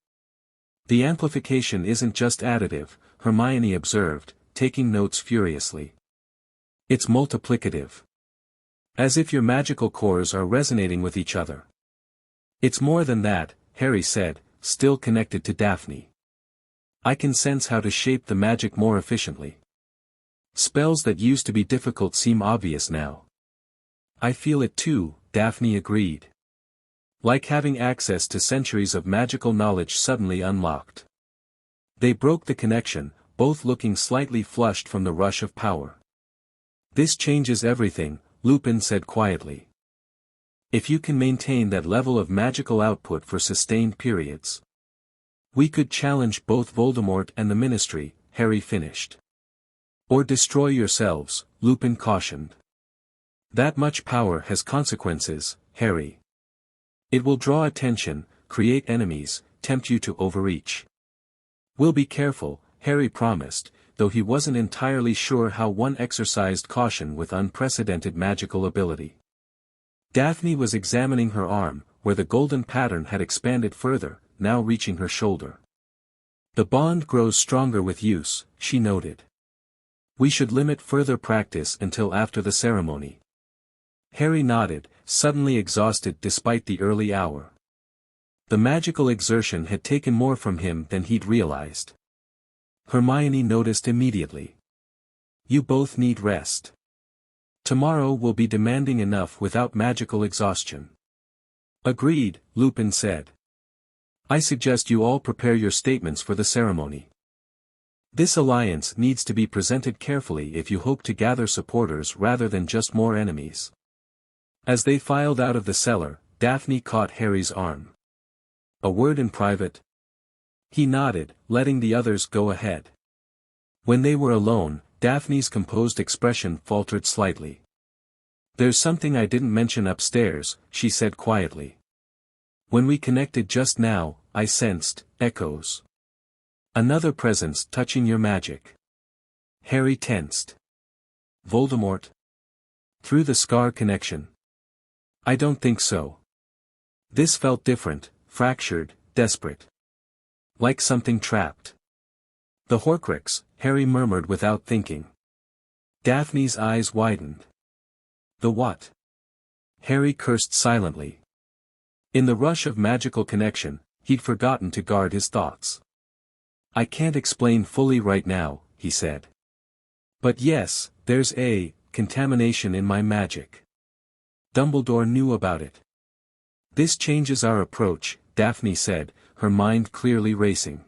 The amplification isn't just additive, Hermione observed, taking notes furiously. It's multiplicative. As if your magical cores are resonating with each other. It's more than that, Harry said, still connected to Daphne. I can sense how to shape the magic more efficiently. Spells that used to be difficult seem obvious now. I feel it too, Daphne agreed. Like having access to centuries of magical knowledge suddenly unlocked. They broke the connection, both looking slightly flushed from the rush of power. This changes everything, Lupin said quietly. If you can maintain that level of magical output for sustained periods. We could challenge both Voldemort and the Ministry, Harry finished. Or destroy yourselves, Lupin cautioned. That much power has consequences, Harry. It will draw attention, create enemies, tempt you to overreach. We'll be careful, Harry promised, though he wasn't entirely sure how one exercised caution with unprecedented magical ability. Daphne was examining her arm, where the golden pattern had expanded further, now reaching her shoulder. The bond grows stronger with use, she noted. We should limit further practice until after the ceremony. Harry nodded, suddenly exhausted despite the early hour. The magical exertion had taken more from him than he'd realized. Hermione noticed immediately. You both need rest. Tomorrow will be demanding enough without magical exhaustion. Agreed, Lupin said. I suggest you all prepare your statements for the ceremony. This alliance needs to be presented carefully if you hope to gather supporters rather than just more enemies. As they filed out of the cellar, Daphne caught Harry's arm. A word in private? He nodded, letting the others go ahead. When they were alone, Daphne's composed expression faltered slightly. There's something I didn't mention upstairs, she said quietly. When we connected just now, I sensed echoes. Another presence touching your magic. Harry tensed. Voldemort? Through the scar connection? I don't think so. This felt different, fractured, desperate. Like something trapped. The Horcrux, Harry murmured without thinking. Daphne's eyes widened. The what? Harry cursed silently. In the rush of magical connection, he'd forgotten to guard his thoughts. I can't explain fully right now, he said. But yes, there's a contamination in my magic. Dumbledore knew about it. This changes our approach, Daphne said, her mind clearly racing.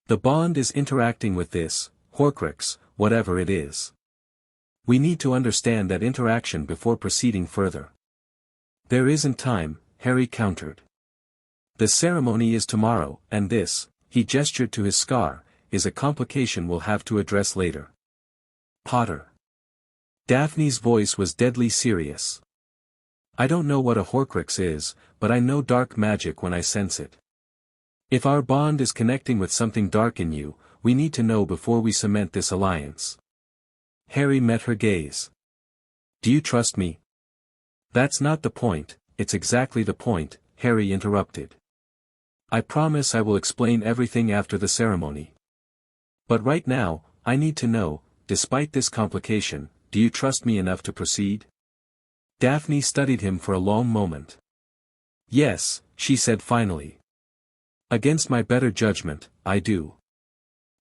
The bond is interacting with this, Horcrux, whatever it is. We need to understand that interaction before proceeding further. There isn't time, Harry countered. The ceremony is tomorrow, and this, he gestured to his scar, is a complication we'll have to address later. Potter. Daphne's voice was deadly serious. I don't know what a Horcrux is, but I know dark magic when I sense it. If our bond is connecting with something dark in you, we need to know before we cement this alliance. Harry met her gaze. Do you trust me? That's not the point, it's exactly the point, Harry interrupted. I promise I will explain everything after the ceremony. But right now, I need to know, despite this complication, do you trust me enough to proceed? Daphne studied him for a long moment. Yes, she said finally. Against my better judgment, I do.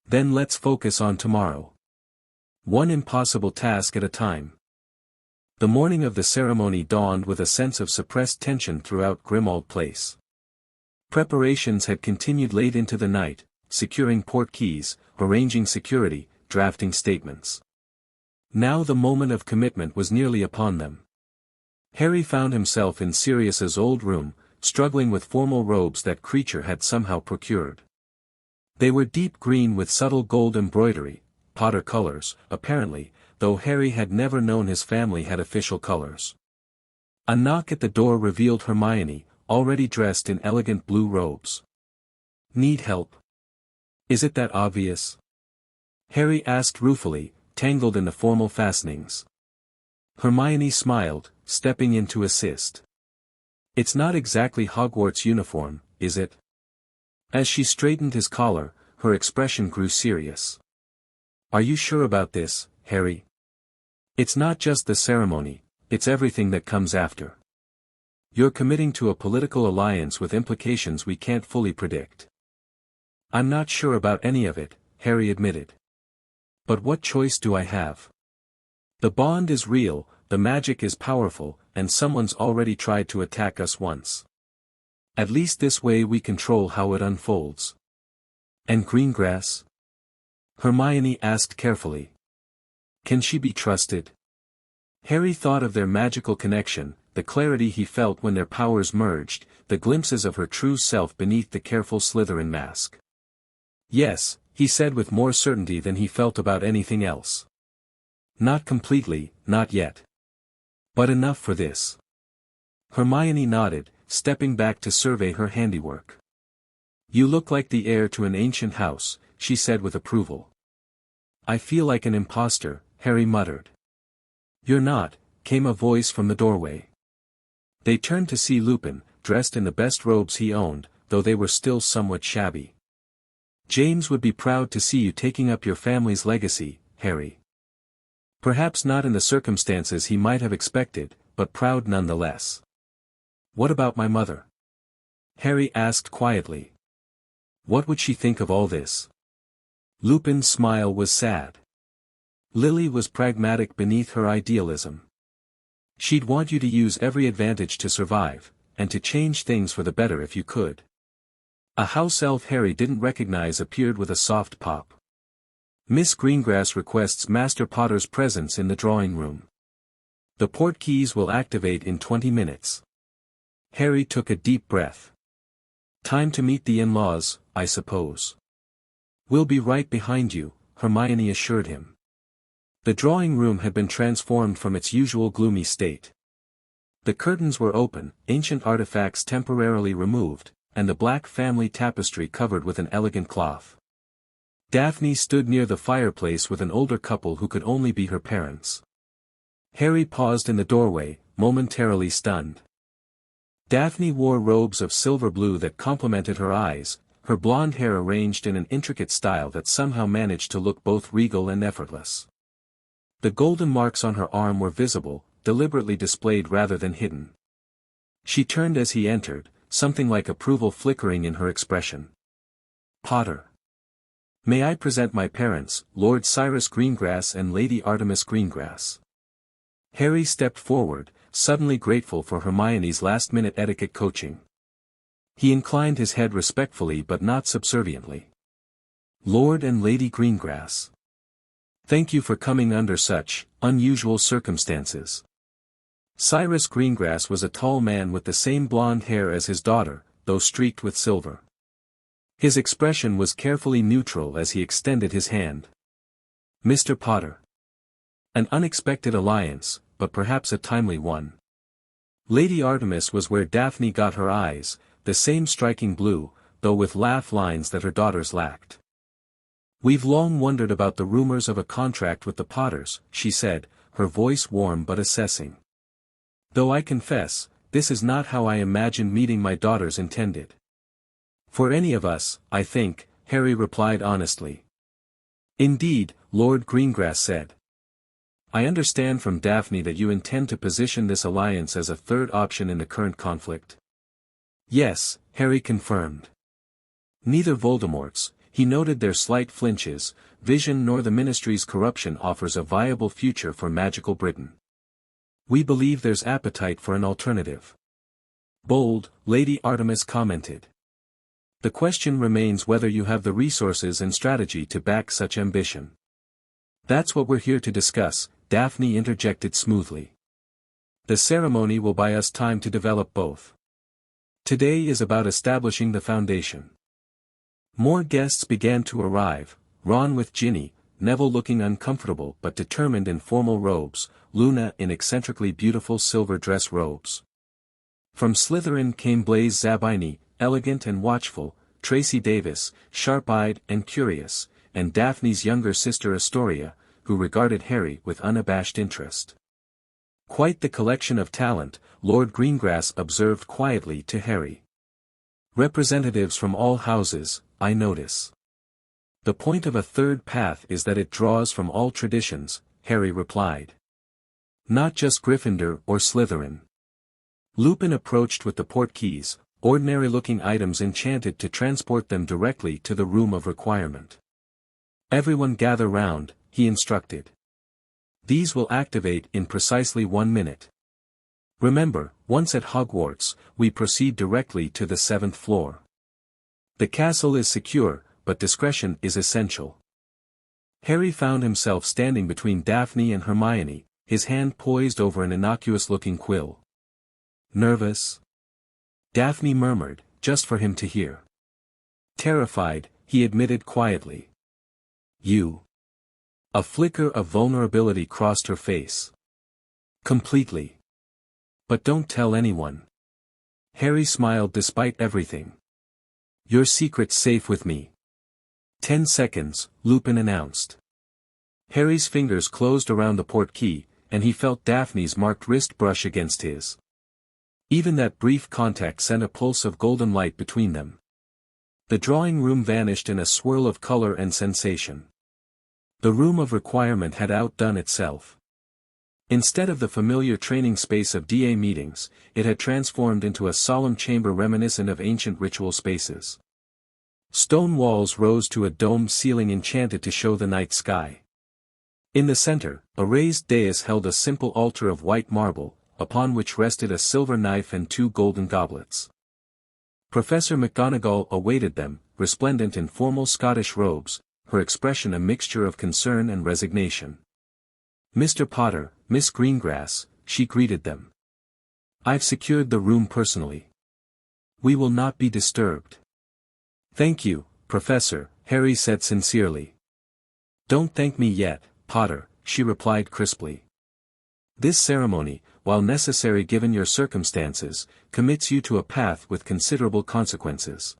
Then let's focus on tomorrow. One impossible task at a time. The morning of the ceremony dawned with a sense of suppressed tension throughout Grimmauld Place. Preparations had continued late into the night, securing port keys, arranging security, drafting statements. Now the moment of commitment was nearly upon them. Harry found himself in Sirius's old room, struggling with formal robes that creature had somehow procured. They were deep green with subtle gold embroidery, Potter colors, apparently, though Harry had never known his family had official colors. A knock at the door revealed Hermione, already dressed in elegant blue robes. Need help? Is it that obvious? Harry asked ruefully, tangled in the formal fastenings. Hermione smiled, stepping in to assist. It's not exactly Hogwarts uniform, is it? As she straightened his collar, her expression grew serious. Are you sure about this, Harry? It's not just the ceremony, it's everything that comes after. You're committing to a political alliance with implications we can't fully predict. I'm not sure about any of it, Harry admitted. But what choice do I have? The bond is real, the magic is powerful, and someone's already tried to attack us once. At least this way we control how it unfolds. And Greengrass? Hermione asked carefully. Can she be trusted? Harry thought of their magical connection, the clarity he felt when their powers merged, the glimpses of her true self beneath the careful Slytherin mask. Yes, he said with more certainty than he felt about anything else. Not completely, not yet. But enough for this. Hermione nodded, stepping back to survey her handiwork. You look like the heir to an ancient house, she said with approval. I feel like an imposter, Harry muttered. You're not, came a voice from the doorway. They turned to see Lupin, dressed in the best robes he owned, though they were still somewhat shabby. James would be proud to see you taking up your family's legacy, Harry. Perhaps not in the circumstances he might have expected, but proud nonetheless. "What about my mother?" Harry asked quietly. "What would she think of all this?" Lupin's smile was sad. Lily was pragmatic beneath her idealism. "She'd want you to use every advantage to survive, and to change things for the better if you could." A house elf Harry didn't recognize appeared with a soft pop. "Miss Greengrass requests Master Potter's presence in the drawing room. The port keys will activate in 20 minutes. Harry took a deep breath. "Time to meet the in-laws, I suppose." "We'll be right behind you," Hermione assured him. The drawing room had been transformed from its usual gloomy state. The curtains were open, ancient artifacts temporarily removed, and the black family tapestry covered with an elegant cloth. Daphne stood near the fireplace with an older couple who could only be her parents. Harry paused in the doorway, momentarily stunned. Daphne wore robes of silver blue that complemented her eyes, her blonde hair arranged in an intricate style that somehow managed to look both regal and effortless. The golden marks on her arm were visible, deliberately displayed rather than hidden. She turned as he entered, something like approval flickering in her expression. "Potter. May I present my parents, Lord Cyrus Greengrass and Lady Artemis Greengrass." Harry stepped forward, suddenly grateful for Hermione's last-minute etiquette coaching. He inclined his head respectfully but not subserviently. "Lord and Lady Greengrass. Thank you for coming under such unusual circumstances." Cyrus Greengrass was a tall man with the same blonde hair as his daughter, though streaked with silver. His expression was carefully neutral as he extended his hand. "Mr. Potter." An unexpected alliance, but perhaps a timely one. Lady Artemis was where Daphne got her eyes, the same striking blue, though with laugh lines that her daughters lacked. "We've long wondered about the rumors of a contract with the Potters," she said, her voice warm but assessing. "Though I confess, this is not how I imagined meeting my daughters intended." "For any of us, I think," Harry replied honestly. "Indeed," Lord Greengrass said. "I understand from Daphne that you intend to position this alliance as a third option in the current conflict." "Yes," Harry confirmed. "Neither Voldemort's," he noted their slight flinches, "vision nor the Ministry's corruption offers a viable future for magical Britain. We believe there's appetite for an alternative." "Bold," Lady Artemis commented. "The question remains whether you have the resources and strategy to back such ambition." "That's what we're here to discuss," Daphne interjected smoothly. "The ceremony will buy us time to develop both. Today is about establishing the foundation." More guests began to arrive, Ron with Ginny, Neville looking uncomfortable but determined in formal robes, Luna in eccentrically beautiful silver dress robes. From Slytherin came Blaise Zabini, elegant and watchful, Tracy Davis, sharp-eyed and curious, and Daphne's younger sister Astoria, who regarded Harry with unabashed interest. "Quite the collection of talent," Lord Greengrass observed quietly to Harry. "Representatives from all houses, I notice." "The point of a third path is that it draws from all traditions," Harry replied. "Not just Gryffindor or Slytherin." Lupin approached with the portkeys, ordinary-looking items enchanted to transport them directly to the room of requirement. "Everyone gather round," he instructed. "These will activate in precisely 1 minute. Remember, once at Hogwarts, we proceed directly to the 7th floor. The castle is secure, but discretion is essential." Harry found himself standing between Daphne and Hermione, his hand poised over an innocuous-looking quill. "Nervous?" Daphne murmured, just for him to hear. "Terrified," he admitted quietly. "You?" A flicker of vulnerability crossed her face. "Completely. But don't tell anyone." Harry smiled despite everything. "Your secret's safe with me." 10 seconds, Lupin announced. Harry's fingers closed around the portkey, and he felt Daphne's marked wrist brush against his. Even that brief contact sent a pulse of golden light between them. The drawing room vanished in a swirl of color and sensation. The room of requirement had outdone itself. Instead of the familiar training space of DA meetings, it had transformed into a solemn chamber reminiscent of ancient ritual spaces. Stone walls rose to a domed ceiling enchanted to show the night sky. In the center, a raised dais held a simple altar of white marble, upon which rested a silver knife and 2 golden goblets. Professor McGonagall awaited them, resplendent in formal Scottish robes, her expression a mixture of concern and resignation. "Mr. Potter, Miss Greengrass," she greeted them. "I've secured the room personally. We will not be disturbed." "Thank you, Professor," Harry said sincerely. "Don't thank me yet, Potter," she replied crisply. "This ceremony, while necessary given your circumstances, commits you to a path with considerable consequences.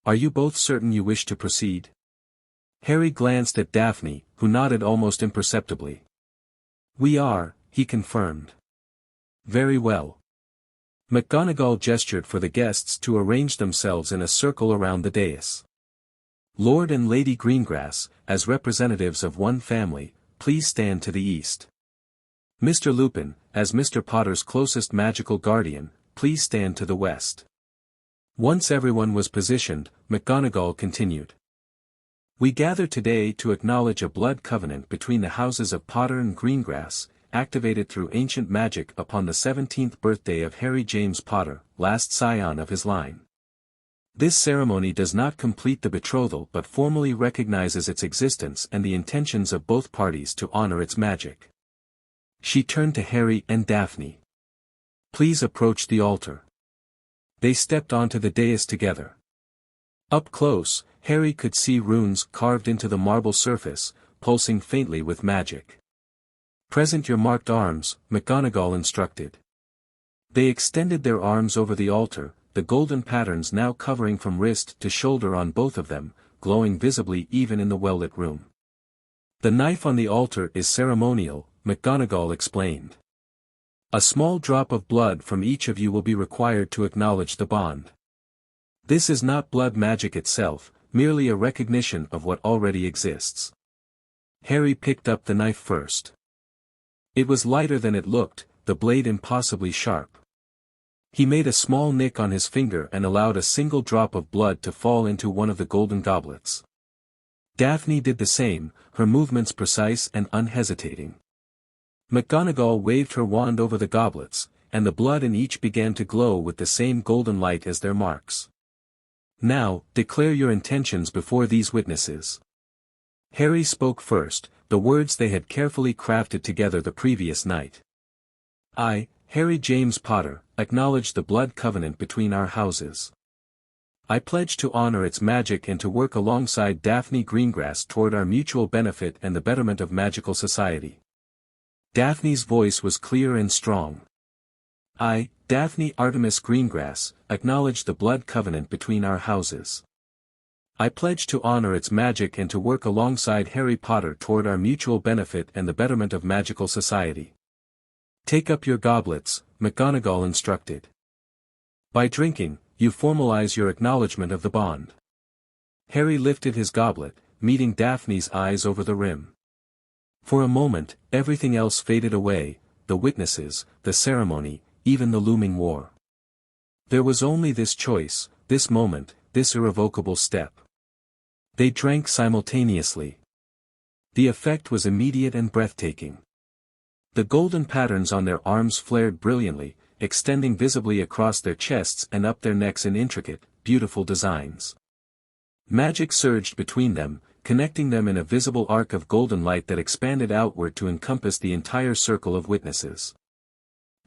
Are you both certain you wish to proceed?" Harry glanced at Daphne, who nodded almost imperceptibly. "We are," he confirmed. "Very well." McGonagall gestured for the guests to arrange themselves in a circle around the dais. "Lord and Lady Greengrass, as representatives of one family, please stand to the east. Mr. Lupin, as Mr. Potter's closest magical guardian, please stand to the west." Once everyone was positioned, McGonagall continued. "We gather today to acknowledge a blood covenant between the houses of Potter and Greengrass, activated through ancient magic upon the 17th birthday of Harry James Potter, last scion of his line. This ceremony does not complete the betrothal but formally recognizes its existence and the intentions of both parties to honor its magic." She turned to Harry and Daphne. "Please approach the altar." They stepped onto the dais together. Up close, Harry could see runes carved into the marble surface, pulsing faintly with magic. "Present your marked arms," McGonagall instructed. They extended their arms over the altar, the golden patterns now covering from wrist to shoulder on both of them, glowing visibly even in the well-lit room. "The knife on the altar is ceremonial," McGonagall explained. "A small drop of blood from each of you will be required to acknowledge the bond. This is not blood magic itself, merely a recognition of what already exists." Harry picked up the knife first. It was lighter than it looked, the blade impossibly sharp. He made a small nick on his finger and allowed a single drop of blood to fall into one of the golden goblets. Daphne did the same, her movements precise and unhesitating. McGonagall waved her wand over the goblets, and the blood in each began to glow with the same golden light as their marks. "Now, declare your intentions before these witnesses." Harry spoke first, the words they had carefully crafted together the previous night. "I, Harry James Potter, acknowledge the blood covenant between our houses. I pledge to honor its magic and to work alongside Daphne Greengrass toward our mutual benefit and the betterment of magical society." Daphne's voice was clear and strong. "I, Daphne Artemis Greengrass, acknowledge the blood covenant between our houses. I pledge to honor its magic and to work alongside Harry Potter toward our mutual benefit and the betterment of magical society." "Take up your goblets," McGonagall instructed. "By drinking, you formalize your acknowledgement of the bond." Harry lifted his goblet, meeting Daphne's eyes over the rim. For a moment, everything else faded away, the witnesses, the ceremony, even the looming war. There was only this choice, this moment, this irrevocable step. They drank simultaneously. The effect was immediate and breathtaking. The golden patterns on their arms flared brilliantly, extending visibly across their chests and up their necks in intricate, beautiful designs. Magic surged between them, connecting them in a visible arc of golden light that expanded outward to encompass the entire circle of witnesses.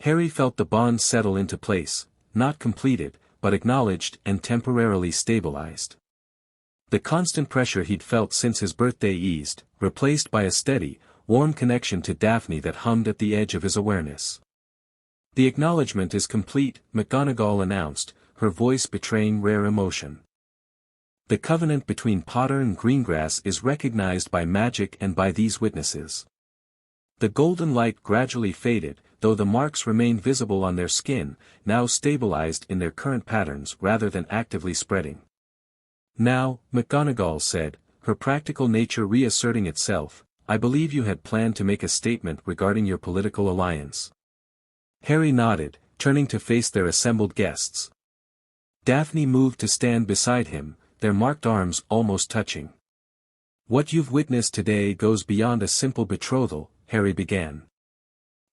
Harry felt the bond settle into place, not completed, but acknowledged and temporarily stabilized. The constant pressure he'd felt since his birthday eased, replaced by a steady, warm connection to Daphne that hummed at the edge of his awareness. "The acknowledgement is complete," McGonagall announced, her voice betraying rare emotion. "The covenant between Potter and Greengrass is recognized by magic and by these witnesses." The golden light gradually faded, though the marks remained visible on their skin, now stabilized in their current patterns rather than actively spreading. "Now," McGonagall said, her practical nature reasserting itself, I believe you had planned to make a statement regarding your political alliance. Harry nodded, turning to face their assembled guests. Daphne moved to stand beside him, their marked arms almost touching. What you've witnessed today goes beyond a simple betrothal, Harry began.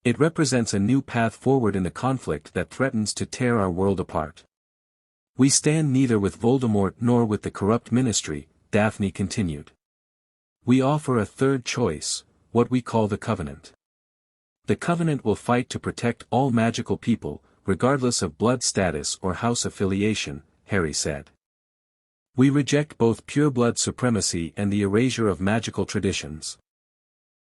It represents a new path forward in the conflict that threatens to tear our world apart. We stand neither with Voldemort nor with the corrupt ministry, Daphne continued. We offer a third choice, what we call the Covenant. The Covenant will fight to protect all magical people, regardless of blood status or house affiliation, Harry said. We reject both pureblood supremacy and the erasure of magical traditions.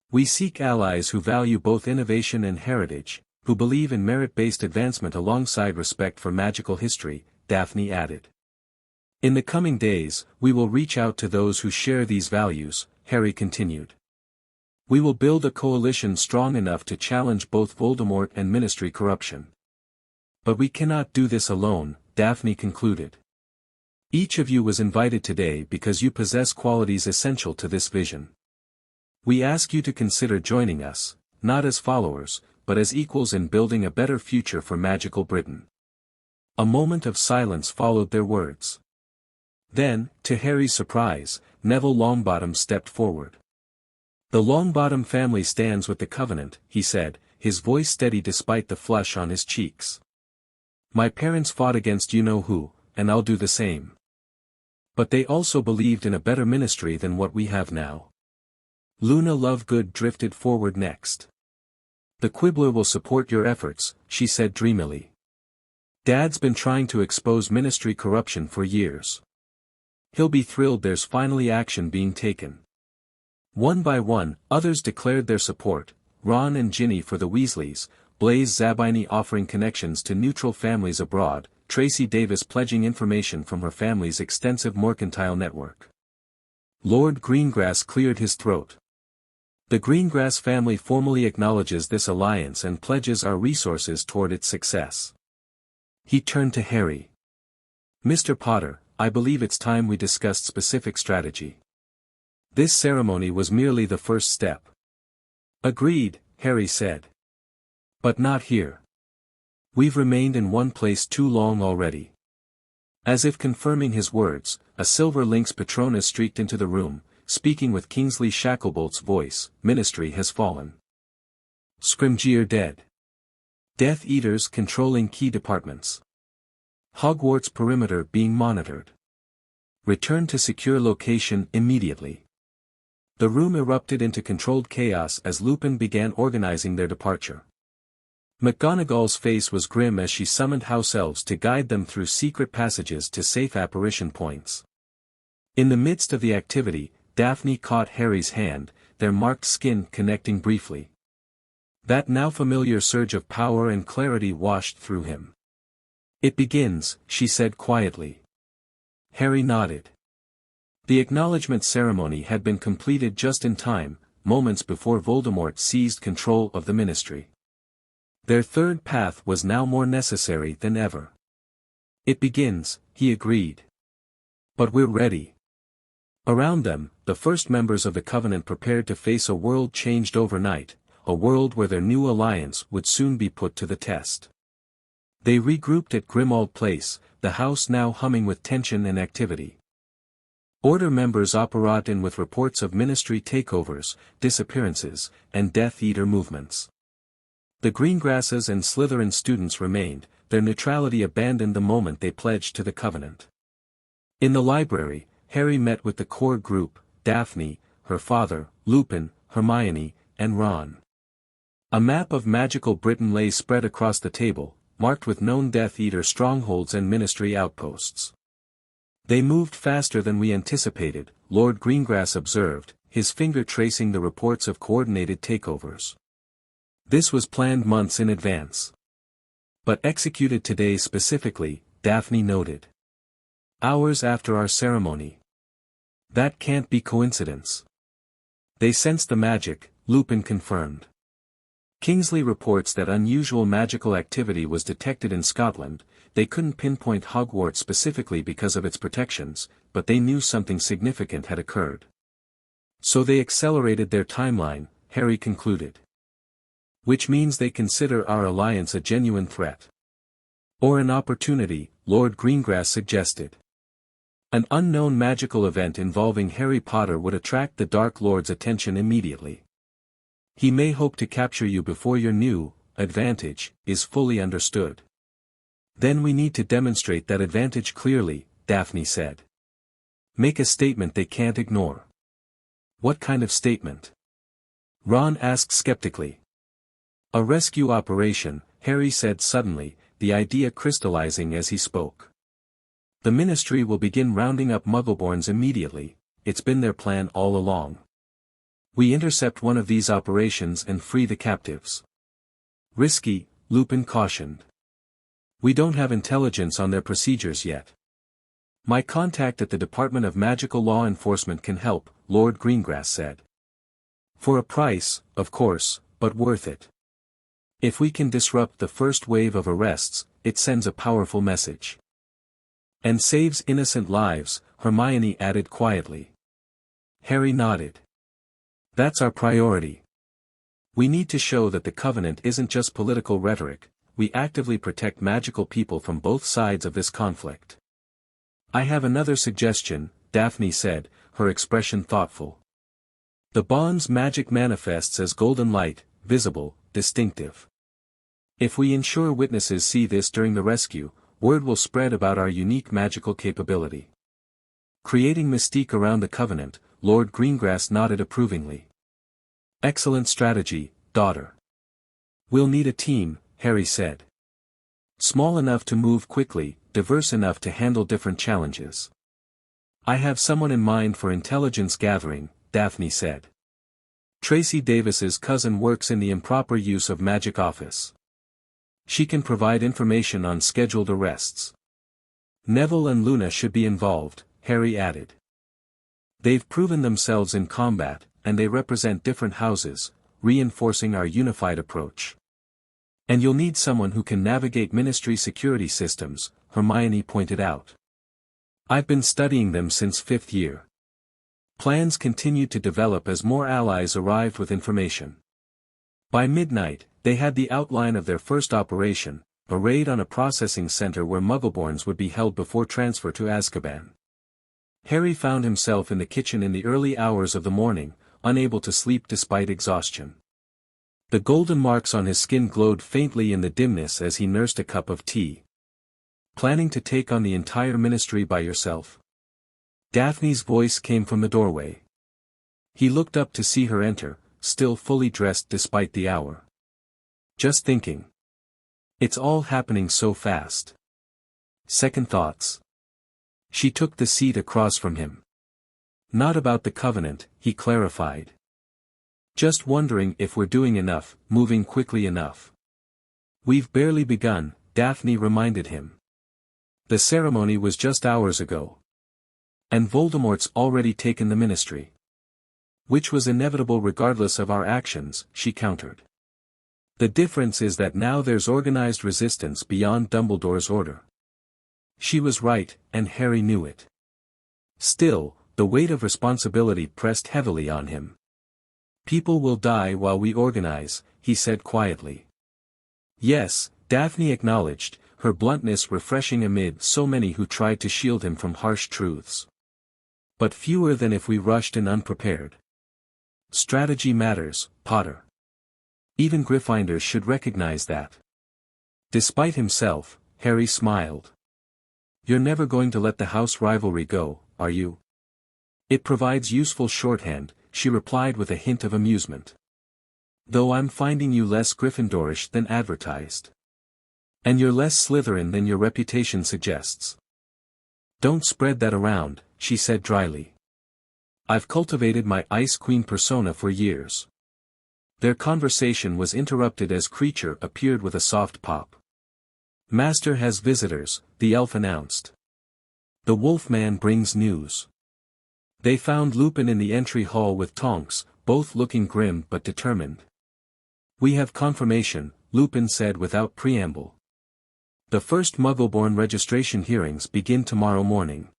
We seek allies who value both innovation and heritage, who believe in merit-based advancement alongside respect for magical history, Daphne added. In the coming days, we will reach out to those who share these values, Harry continued. We will build a coalition strong enough to challenge both Voldemort and Ministry corruption. But we cannot do this alone, Daphne concluded. Each of you was invited today because you possess qualities essential to this vision. We ask you to consider joining us, not as followers, but as equals in building a better future for magical Britain. A moment of silence followed their words. Then, to Harry's surprise, Neville Longbottom stepped forward. The Longbottom family stands with the Covenant, he said, his voice steady despite the flush on his cheeks. My parents fought against you-know-who, and I'll do the same. But they also believed in a better ministry than what we have now. Luna Lovegood drifted forward next. The Quibbler will support your efforts, she said dreamily. Dad's been trying to expose ministry corruption for years. He'll be thrilled there's finally action being taken. One by one, others declared their support, Ron and Ginny for the Weasleys, Blaise Zabini offering connections to neutral families abroad, Tracy Davis pledging information from her family's extensive mercantile network. Lord Greengrass cleared his throat. The Greengrass family formally acknowledges this alliance and pledges our resources toward its success. He turned to Harry. Mr. Potter, I believe it's time we discussed specific strategy. This ceremony was merely the first step. Agreed, Harry said. But not here. We've remained in one place too long already. As if confirming his words, a silver lynx Patronus streaked into the room, speaking with Kingsley Shacklebolt's voice, Ministry has fallen. Scrimgeour dead. Death Eaters controlling key departments. Hogwarts perimeter being monitored. Return to secure location immediately. The room erupted into controlled chaos as Lupin began organizing their departure. McGonagall's face was grim as she summoned house elves to guide them through secret passages to safe apparition points. In the midst of the activity, Daphne caught Harry's hand, their marked skin connecting briefly. That now familiar surge of power and clarity washed through him. It begins, she said quietly. Harry nodded. The acknowledgement ceremony had been completed just in time, moments before Voldemort seized control of the Ministry. Their third path was now more necessary than ever. It begins, he agreed. But we're ready. Around them, the first members of the Covenant prepared to face a world changed overnight, a world where their new alliance would soon be put to the test. They regrouped at Grimmauld Place, the house now humming with tension and activity. Order members operated in with reports of Ministry takeovers, disappearances, and Death Eater movements. The Greengrasses and Slytherin students remained, their neutrality abandoned the moment they pledged to the Covenant. In the library, Harry met with the core group, Daphne, her father, Lupin, Hermione, and Ron. A map of magical Britain lay spread across the table, marked with known Death Eater strongholds and Ministry outposts. They moved faster than we anticipated, Lord Greengrass observed, his finger tracing the reports of coordinated takeovers. This was planned months in advance. But executed today specifically, Daphne noted. Hours after our ceremony. That can't be coincidence. They sensed the magic, Lupin confirmed. Kingsley reports that unusual magical activity was detected in Scotland. They couldn't pinpoint Hogwarts specifically because of its protections, but they knew something significant had occurred. So they accelerated their timeline, Harry concluded. Which means they consider our alliance a genuine threat. Or an opportunity, Lord Greengrass suggested. An unknown magical event involving Harry Potter would attract the Dark Lord's attention immediately. He may hope to capture you before your new advantage is fully understood. Then we need to demonstrate that advantage clearly, Daphne said. Make a statement they can't ignore. What kind of statement? Ron asked skeptically. A rescue operation, Harry said suddenly, the idea crystallizing as he spoke. The Ministry will begin rounding up Muggleborns immediately, it's been their plan all along. We intercept one of these operations and free the captives. Risky, Lupin cautioned. We don't have intelligence on their procedures yet. My contact at the Department of Magical Law Enforcement can help, Lord Greengrass said. For a price, of course, but worth it. If we can disrupt the first wave of arrests, it sends a powerful message. And saves innocent lives, Hermione added quietly. Harry nodded. That's our priority. We need to show that the Covenant isn't just political rhetoric, we actively protect magical people from both sides of this conflict. I have another suggestion, Daphne said, her expression thoughtful. The bond's magic manifests as golden light, visible, distinctive. If we ensure witnesses see this during the rescue, word will spread about our unique magical capability. Creating mystique around the Covenant, Lord Greengrass nodded approvingly. Excellent strategy, daughter. We'll need a team, Harry said. Small enough to move quickly, diverse enough to handle different challenges. I have someone in mind for intelligence gathering, Daphne said. Tracy Davis's cousin works in the improper use of magic office. She can provide information on scheduled arrests. Neville and Luna should be involved, Harry added. They've proven themselves in combat, and they represent different houses, reinforcing our unified approach. And you'll need someone who can navigate Ministry security systems, Hermione pointed out. I've been studying them since 5th year. Plans continued to develop as more allies arrived with information. By midnight, they had the outline of their first operation, a raid on a processing center where Muggleborns would be held before transfer to Azkaban. Harry found himself in the kitchen in the early hours of the morning, unable to sleep despite exhaustion. The golden marks on his skin glowed faintly in the dimness as he nursed a cup of tea. Planning to take on the entire Ministry by yourself? Daphne's voice came from the doorway. He looked up to see her enter, still fully dressed despite the hour. Just thinking. It's all happening so fast. Second thoughts. She took the seat across from him. Not about the Covenant, he clarified. Just wondering if we're doing enough, moving quickly enough. We've barely begun, Daphne reminded him. The ceremony was just hours ago. And Voldemort's already taken the Ministry. Which was inevitable regardless of our actions, she countered. The difference is that now there's organized resistance beyond Dumbledore's order. She was right, and Harry knew it. Still, the weight of responsibility pressed heavily on him. People will die while we organize, he said quietly. Yes, Daphne acknowledged, her bluntness refreshing amid so many who tried to shield him from harsh truths. But fewer than if we rushed in unprepared. Strategy matters, Potter. Even Gryffindors should recognize that. Despite himself, Harry smiled. You're never going to let the house rivalry go, are you? It provides useful shorthand, she replied with a hint of amusement. Though I'm finding you less Gryffindorish than advertised. And you're less Slytherin than your reputation suggests. Don't spread that around, she said dryly. I've cultivated my Ice Queen persona for years. Their conversation was interrupted as Creature appeared with a soft pop. Master has visitors, the elf announced. The Wolfman brings news. They found Lupin in the entry hall with Tonks, both looking grim but determined. We have confirmation, Lupin said without preamble. The first Muggleborn registration hearings begin tomorrow morning.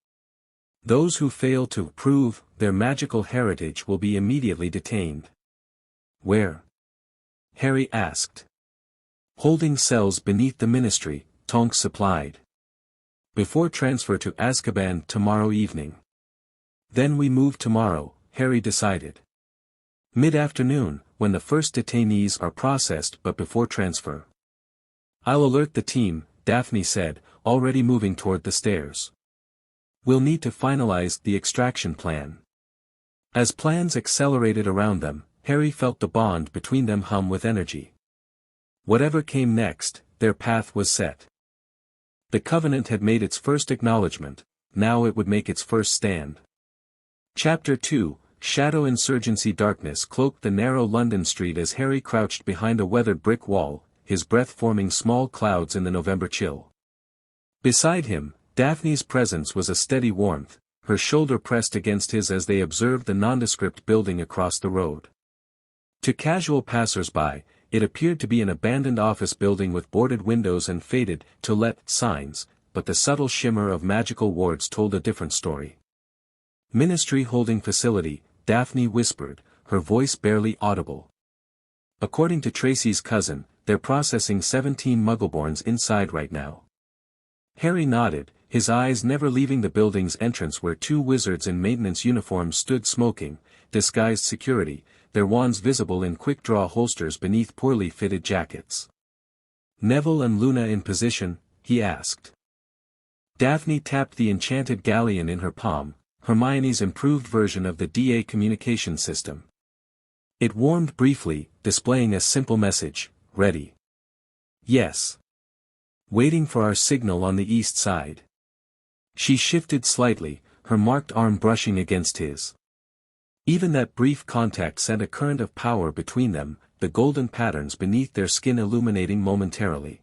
Those who fail to prove their magical heritage will be immediately detained. Where? Harry asked. Holding cells beneath the ministry, Tonks supplied. Before transfer to Azkaban tomorrow evening. Then we move tomorrow, Harry decided. Mid-afternoon, when the first detainees are processed but before transfer. I'll alert the team, Daphne said, already moving toward the stairs. We'll need to finalize the extraction plan. As plans accelerated around them, Harry felt the bond between them hum with energy. Whatever came next, their path was set. The Covenant had made its first acknowledgement, now it would make its first stand. Chapter 2, Shadow Insurgency. Darkness cloaked the narrow London street as Harry crouched behind a weathered brick wall, his breath forming small clouds in the November chill. Beside him, Daphne's presence was a steady warmth, her shoulder pressed against his as they observed the nondescript building across the road. To casual passers-by, it appeared to be an abandoned office building with boarded windows and faded "To Let" signs, but the subtle shimmer of magical wards told a different story. Ministry holding facility, Daphne whispered, her voice barely audible. According to Tracy's cousin, they're processing 17 Muggleborns inside right now. Harry nodded, his eyes never leaving the building's entrance where two wizards in maintenance uniforms stood smoking, disguised security, their wands visible in quick-draw holsters beneath poorly fitted jackets. Neville and Luna in position, he asked. Daphne tapped the enchanted galleon in her palm, Hermione's improved version of the DA communication system. It warmed briefly, displaying a simple message, ready. Yes. Waiting for our signal on the east side. She shifted slightly, her marked arm brushing against his. Even that brief contact sent a current of power between them, the golden patterns beneath their skin illuminating momentarily.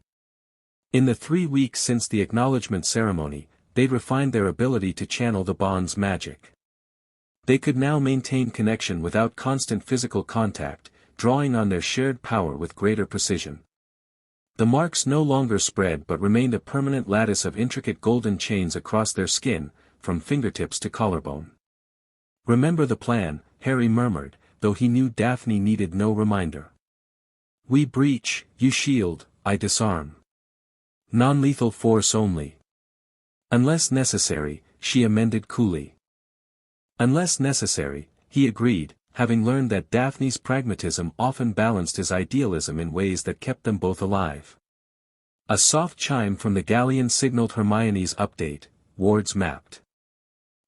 In the 3 weeks since the acknowledgement ceremony, they'd refined their ability to channel the bond's magic. They could now maintain connection without constant physical contact, drawing on their shared power with greater precision. The marks no longer spread but remained a permanent lattice of intricate golden chains across their skin, from fingertips to collarbone. Remember the plan, Harry murmured, though he knew Daphne needed no reminder. We breach, you shield, I disarm. Non-lethal force only. Unless necessary, she amended coolly. Unless necessary, he agreed, having learned that Daphne's pragmatism often balanced his idealism in ways that kept them both alive. A soft chime from the galleon signaled Hermione's update, wards mapped.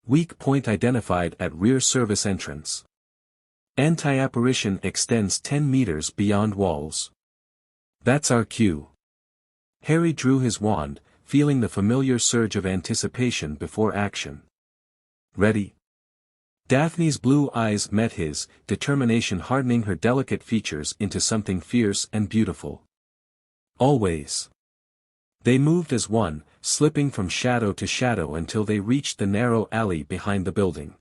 Weak point identified at rear service entrance. Anti-apparition extends 10 meters beyond walls. That's our cue. Harry drew his wand, feeling the familiar surge of anticipation before action. Ready? Daphne's blue eyes met his, determination hardening her delicate features into something fierce and beautiful. Always. They moved as one, slipping from shadow to shadow until they reached the narrow alley behind the building.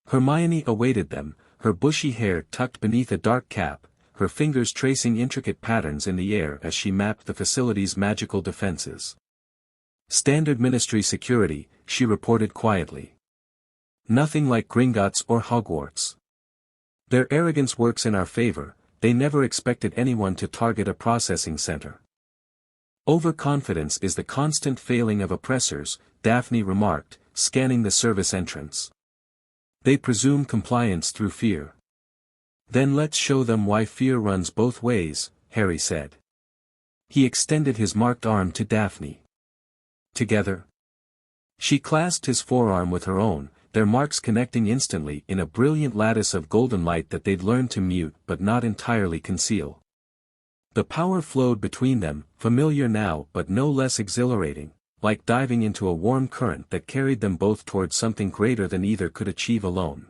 Hermione awaited them, her bushy hair tucked beneath a dark cap, her fingers tracing intricate patterns in the air as she mapped the facility's magical defenses. Standard ministry security, she reported quietly. Nothing like Gringotts or Hogwarts. Their arrogance works in our favor, they never expected anyone to target a processing center. Overconfidence is the constant failing of oppressors, Daphne remarked, scanning the service entrance. They presume compliance through fear. Then let's show them why fear runs both ways, Harry said. He extended his marked arm to Daphne. Together. She clasped his forearm with her own, their marks connecting instantly in a brilliant lattice of golden light that they'd learned to mute but not entirely conceal. The power flowed between them, familiar now but no less exhilarating, like diving into a warm current that carried them both toward something greater than either could achieve alone.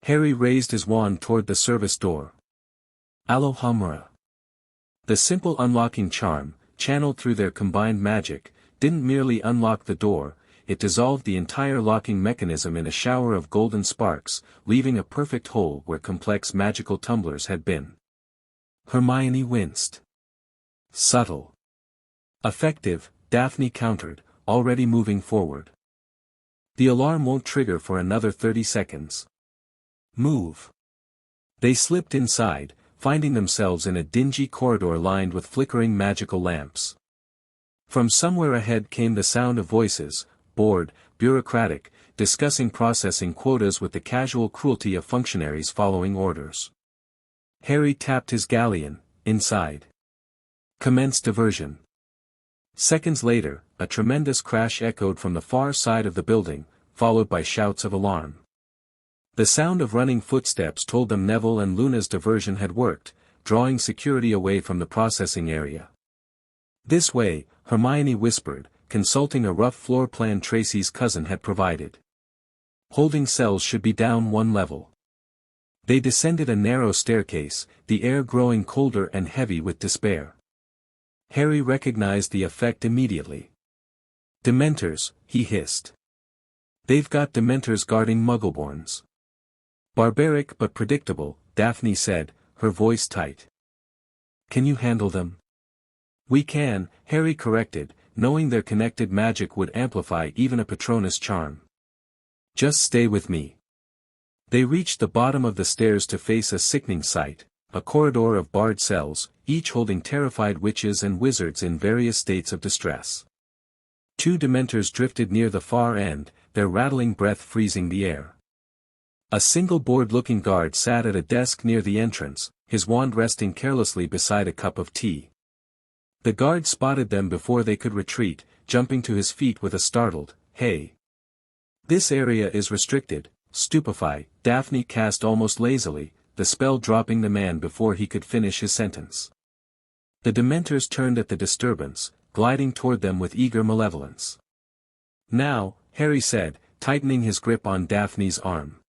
Harry raised his wand toward the service door. Alohomora. The simple unlocking charm, channeled through their combined magic, didn't merely unlock the door, it dissolved the entire locking mechanism in a shower of golden sparks, leaving a perfect hole where complex magical tumblers had been. Hermione winced. Subtle. Effective, Daphne countered, already moving forward. The alarm won't trigger for another 30 seconds. Move. They slipped inside, finding themselves in a dingy corridor lined with flickering magical lamps. From somewhere ahead came the sound of voices, bored, bureaucratic, discussing processing quotas with the casual cruelty of functionaries following orders. Harry tapped his galleon, inside. Commence diversion. Seconds later, a tremendous crash echoed from the far side of the building, followed by shouts of alarm. The sound of running footsteps told them Neville and Luna's diversion had worked, drawing security away from the processing area. This way, Hermione whispered, consulting a rough floor plan Tracy's cousin had provided. Holding cells should be down one level. They descended a narrow staircase, the air growing colder and heavy with despair. Harry recognized the effect immediately. Dementors, he hissed. They've got Dementors guarding Muggleborns. Barbaric but predictable, Daphne said, her voice tight. Can you handle them? We can, Harry corrected, knowing their connected magic would amplify even a Patronus charm. Just stay with me. They reached the bottom of the stairs to face a sickening sight, a corridor of barred cells, each holding terrified witches and wizards in various states of distress. 2 Dementors drifted near the far end, their rattling breath freezing the air. A single bored-looking guard sat at a desk near the entrance, his wand resting carelessly beside a cup of tea. The guard spotted them before they could retreat, jumping to his feet with a startled, "Hey! This area is restricted." Stupefy, Daphne cast almost lazily, the spell dropping the man before he could finish his sentence. The Dementors turned at the disturbance, gliding toward them with eager malevolence. Now, Harry said, tightening his grip on Daphne's arm.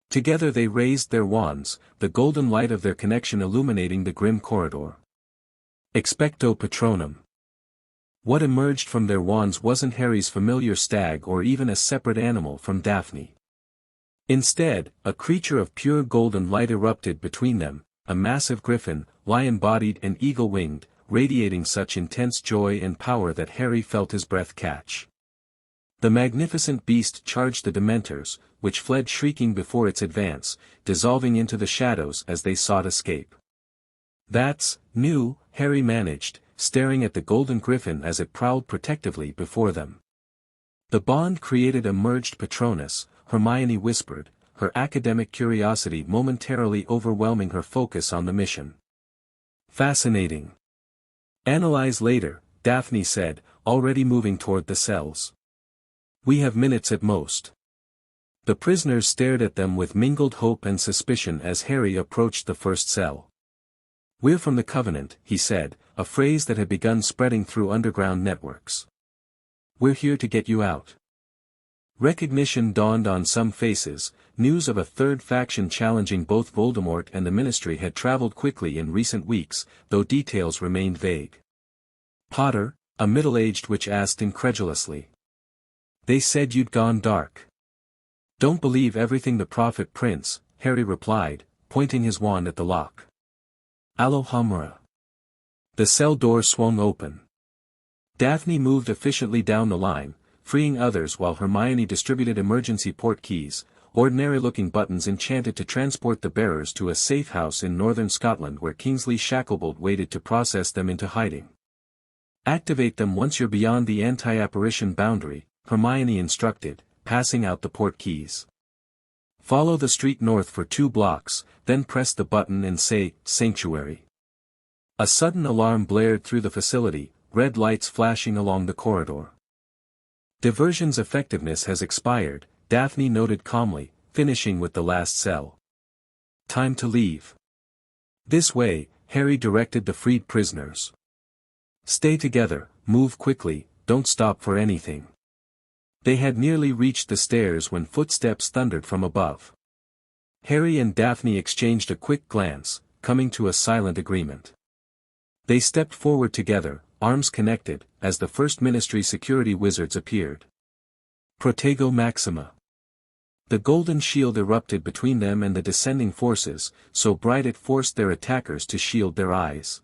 Together they raised their wands, the golden light of their connection illuminating the grim corridor. Expecto Patronum. What emerged from their wands wasn't Harry's familiar stag or even a separate animal from Daphne. Instead, a creature of pure golden light erupted between them, a massive griffin, lion-bodied and eagle-winged, radiating such intense joy and power that Harry felt his breath catch. The magnificent beast charged the Dementors, which fled shrieking before its advance, dissolving into the shadows as they sought escape. "That's new," Harry managed, staring at the golden griffin as it prowled protectively before them. The bond created a merged Patronus, Hermione whispered, her academic curiosity momentarily overwhelming her focus on the mission. "Fascinating. Analyze later," Daphne said, already moving toward the cells. "We have minutes at most." The prisoners stared at them with mingled hope and suspicion as Harry approached the first cell. "We're from the Covenant," he said, a phrase that had begun spreading through underground networks. "We're here to get you out." Recognition dawned on some faces, news of a third faction challenging both Voldemort and the Ministry had traveled quickly in recent weeks, though details remained vague. "Potter?" a middle-aged witch asked incredulously. "They said you'd gone dark." "Don't believe everything the Prophet prints," Harry replied, pointing his wand at the lock. Alohomora. The cell door swung open. Daphne moved efficiently down the line, freeing others while Hermione distributed emergency port keys, ordinary-looking buttons enchanted to transport the bearers to a safe house in northern Scotland where Kingsley Shacklebolt waited to process them into hiding. "Activate them once you're beyond the anti-apparition boundary," Hermione instructed, passing out the port keys. "Follow the street north for 2 blocks, then press the button and say, 'Sanctuary.'" A sudden alarm blared through the facility, red lights flashing along the corridor. "Diversion's effectiveness has expired," Daphne noted calmly, finishing with the last cell. "Time to leave." "This way," Harry directed the freed prisoners. "Stay together, move quickly, don't stop for anything." They had nearly reached the stairs when footsteps thundered from above. Harry and Daphne exchanged a quick glance, coming to a silent agreement. They stepped forward together, arms connected, as the first Ministry security wizards appeared. Protego Maxima. The golden shield erupted between them and the descending forces, so bright it forced their attackers to shield their eyes.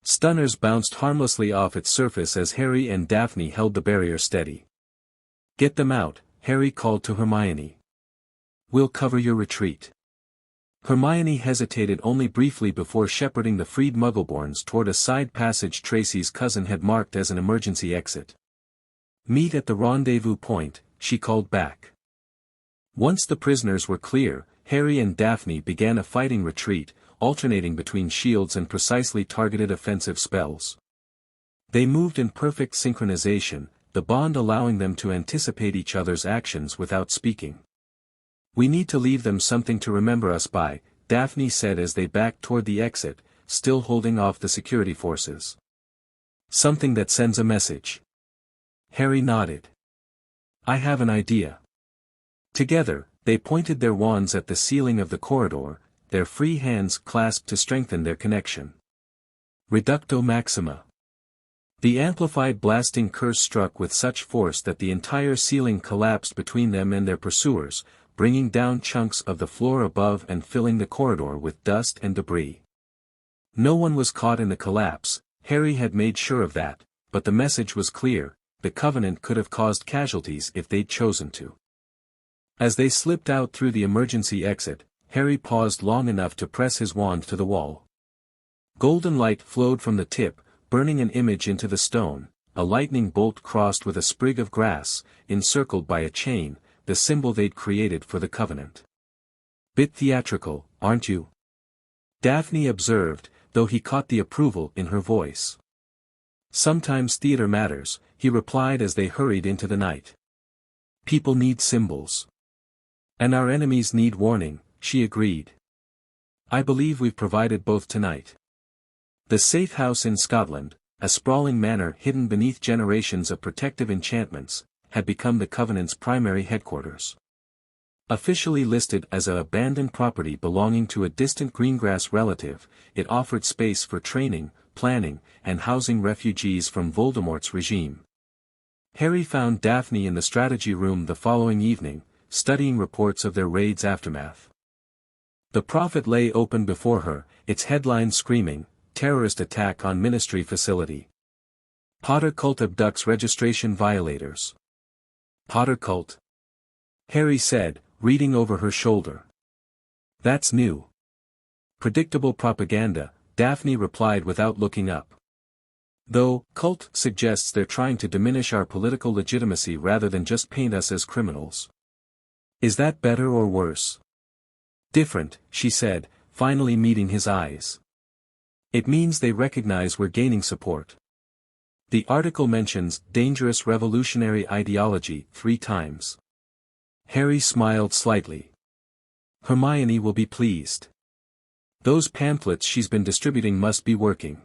Stunners bounced harmlessly off its surface as Harry and Daphne held the barrier steady. "Get them out," Harry called to Hermione. "We'll cover your retreat." Hermione hesitated only briefly before shepherding the freed Muggleborns toward a side passage Tracy's cousin had marked as an emergency exit. "Meet at the rendezvous point," she called back. Once the prisoners were clear, Harry and Daphne began a fighting retreat, alternating between shields and precisely targeted offensive spells. They moved in perfect synchronization, the bond allowing them to anticipate each other's actions without speaking. "We need to leave them something to remember us by," Daphne said as they backed toward the exit, still holding off the security forces. "Something that sends a message." Harry nodded. "I have an idea." Together, they pointed their wands at the ceiling of the corridor, their free hands clasped to strengthen their connection. Reducto Maxima. The amplified blasting curse struck with such force that the entire ceiling collapsed between them and their pursuers, bringing down chunks of the floor above and filling the corridor with dust and debris. No one was caught in the collapse, Harry had made sure of that, but the message was clear: the Covenant could have caused casualties if they'd chosen to. As they slipped out through the emergency exit, Harry paused long enough to press his wand to the wall. Golden light flowed from the tip, burning an image into the stone. A lightning bolt crossed with a sprig of grass, encircled by a chain, the symbol they'd created for the Covenant. "Bit theatrical, aren't you?" Daphne observed, though he caught the approval in her voice. "Sometimes theater matters," he replied as they hurried into the night. "People need symbols. And our enemies need warning," she agreed. "I believe we've provided both tonight." The safe house in Scotland, a sprawling manor hidden beneath generations of protective enchantments, had become the Covenant's primary headquarters. Officially listed as an abandoned property belonging to a distant Greengrass relative, it offered space for training, planning, and housing refugees from Voldemort's regime. Harry found Daphne in the strategy room the following evening, studying reports of their raid's aftermath. The Prophet lay open before her, its headline screaming, "Terrorist attack on Ministry facility. Potter cult abducts registration violators." "Potter cult?" Harry said, reading over her shoulder. "That's new." "Predictable propaganda," Daphne replied without looking up. "Though, cult suggests they're trying to diminish our political legitimacy rather than just paint us as criminals. Is that better or worse?" "Different," she said, finally meeting his eyes. "It means they recognize we're gaining support. The article mentions dangerous revolutionary ideology 3 times. Harry smiled slightly. "Hermione will be pleased. Those pamphlets she's been distributing must be working."